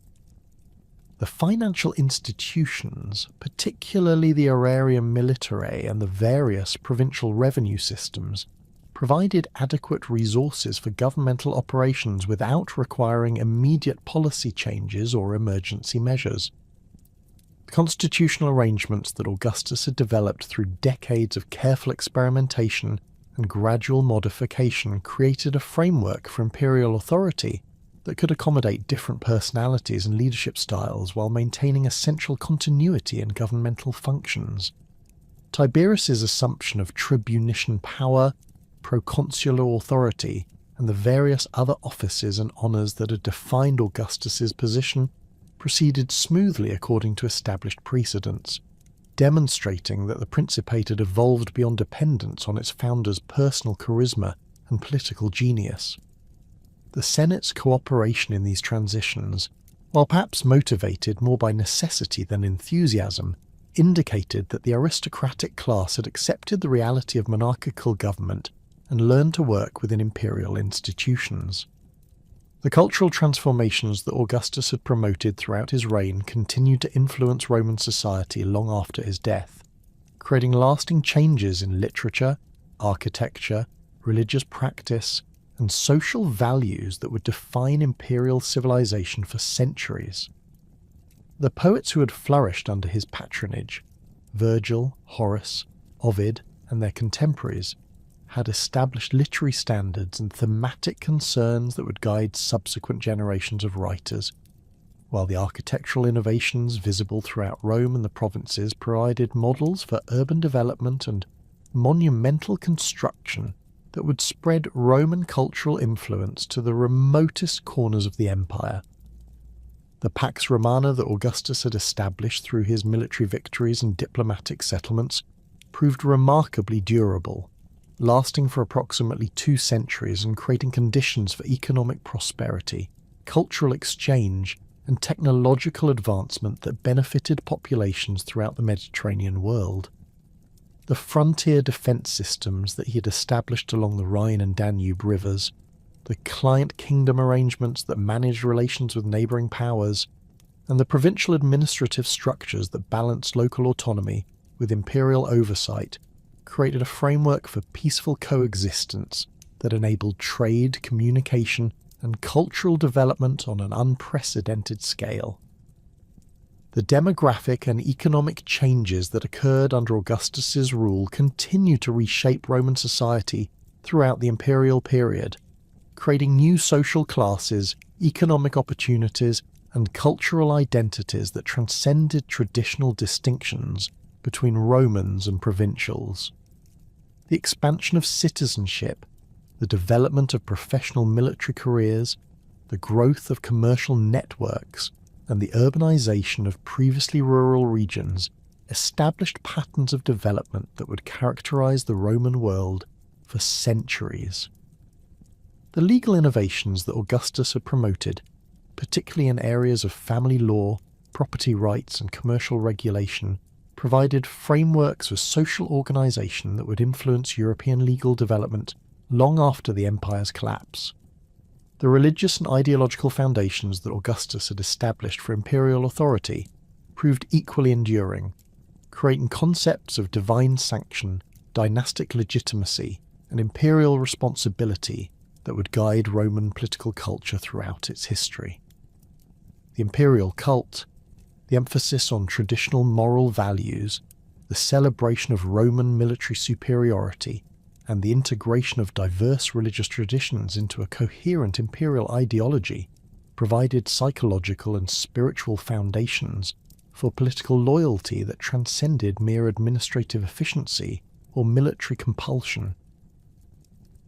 The financial institutions, particularly the aerarium militare and the various provincial revenue systems, provided adequate resources for governmental operations without requiring immediate policy changes or emergency measures. The constitutional arrangements that Augustus had developed through decades of careful experimentation and gradual modification created a framework for imperial authority that could accommodate different personalities and leadership styles while maintaining essential continuity in governmental functions. Tiberius's assumption of tribunician power, proconsular authority, and the various other offices and honours that had defined Augustus's position proceeded smoothly according to established precedents, demonstrating that the Principate had evolved beyond dependence on its founder's personal charisma and political genius. The Senate's cooperation in these transitions, while perhaps motivated more by necessity than enthusiasm, indicated that the aristocratic class had accepted the reality of monarchical government and learned to work within imperial institutions. The cultural transformations that Augustus had promoted throughout his reign continued to influence Roman society long after his death, creating lasting changes in literature, architecture, religious practice, and social values that would define imperial civilization for centuries. The poets who had flourished under his patronage, Virgil, Horace, Ovid, and their contemporaries, had established literary standards and thematic concerns that would guide subsequent generations of writers, while the architectural innovations visible throughout Rome and the provinces provided models for urban development and monumental construction that would spread Roman cultural influence to the remotest corners of the empire. The Pax Romana that Augustus had established through his military victories and diplomatic settlements proved remarkably durable, lasting for approximately 2 centuries and creating conditions for economic prosperity, cultural exchange, and technological advancement that benefited populations throughout the Mediterranean world. The frontier defence systems that he had established along the Rhine and Danube rivers, the client kingdom arrangements that managed relations with neighbouring powers, and the provincial administrative structures that balanced local autonomy with imperial oversight created a framework for peaceful coexistence that enabled trade, communication, and cultural development on an unprecedented scale. The demographic and economic changes that occurred under Augustus's rule continued to reshape Roman society throughout the imperial period, creating new social classes, economic opportunities, and cultural identities that transcended traditional distinctions between Romans and provincials. The expansion of citizenship, the development of professional military careers, the growth of commercial networks, and the urbanization of previously rural regions established patterns of development that would characterize the Roman world for centuries. The legal innovations that Augustus had promoted, particularly in areas of family law, property rights, and commercial regulation, provided frameworks for social organization that would influence European legal development long after the empire's collapse. The religious and ideological foundations that Augustus had established for imperial authority proved equally enduring, creating concepts of divine sanction, dynastic legitimacy, and imperial responsibility that would guide Roman political culture throughout its history. The imperial cult, the emphasis on traditional moral values, the celebration of Roman military superiority, and the integration of diverse religious traditions into a coherent imperial ideology provided psychological and spiritual foundations for political loyalty that transcended mere administrative efficiency or military compulsion.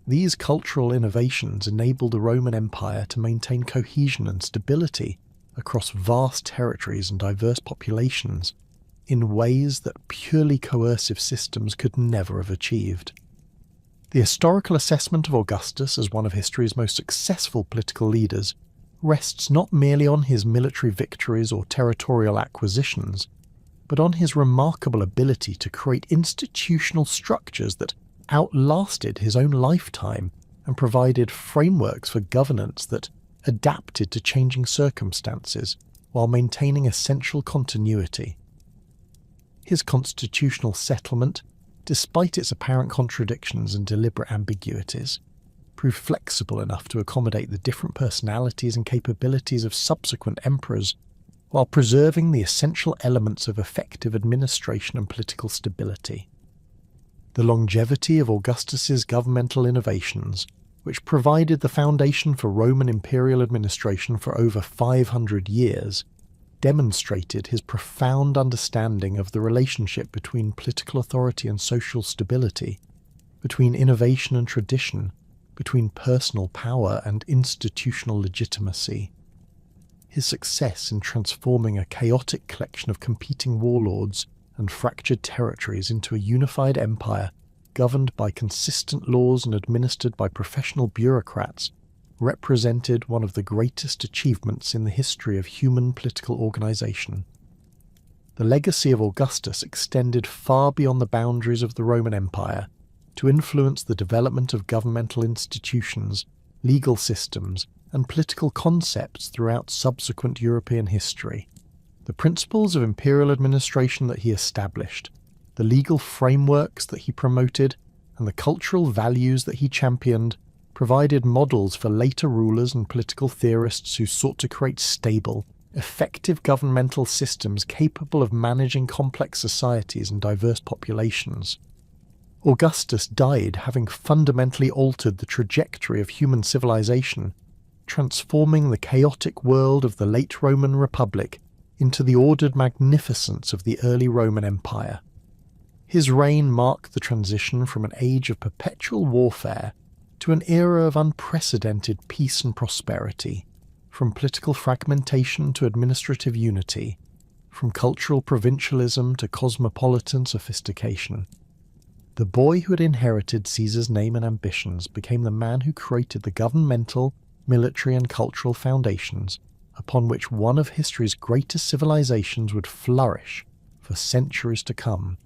These cultural innovations enabled the Roman Empire to maintain cohesion and stability across vast territories and diverse populations in ways that purely coercive systems could never have achieved. The historical assessment of Augustus as one of history's most successful political leaders rests not merely on his military victories or territorial acquisitions, but on his remarkable ability to create institutional structures that outlasted his own lifetime and provided frameworks for governance that adapted to changing circumstances while maintaining essential continuity. His constitutional settlement, despite its apparent contradictions and deliberate ambiguities, proved flexible enough to accommodate the different personalities and capabilities of subsequent emperors, while preserving the essential elements of effective administration and political stability. The longevity of Augustus's governmental innovations, which provided the foundation for Roman imperial administration for over 500 years, demonstrated his profound understanding of the relationship between political authority and social stability, between innovation and tradition, between personal power and institutional legitimacy. His success in transforming a chaotic collection of competing warlords and fractured territories into a unified empire governed by consistent laws and administered by professional bureaucrats represented one of the greatest achievements in the history of human political organization. The legacy of Augustus extended far beyond the boundaries of the Roman Empire to influence the development of governmental institutions, legal systems, and political concepts throughout subsequent European history. The principles of imperial administration that he established, the legal frameworks that he promoted, and the cultural values that he championed provided models for later rulers and political theorists who sought to create stable, effective governmental systems capable of managing complex societies and diverse populations. Augustus died having fundamentally altered the trajectory of human civilization, transforming the chaotic world of the late Roman Republic into the ordered magnificence of the early Roman Empire. His reign marked the transition from an age of perpetual warfare to an era of unprecedented peace and prosperity, from political fragmentation to administrative unity, from cultural provincialism to cosmopolitan sophistication. The boy who had inherited Caesar's name and ambitions became the man who created the governmental, military, and cultural foundations upon which one of history's greatest civilizations would flourish for centuries to come.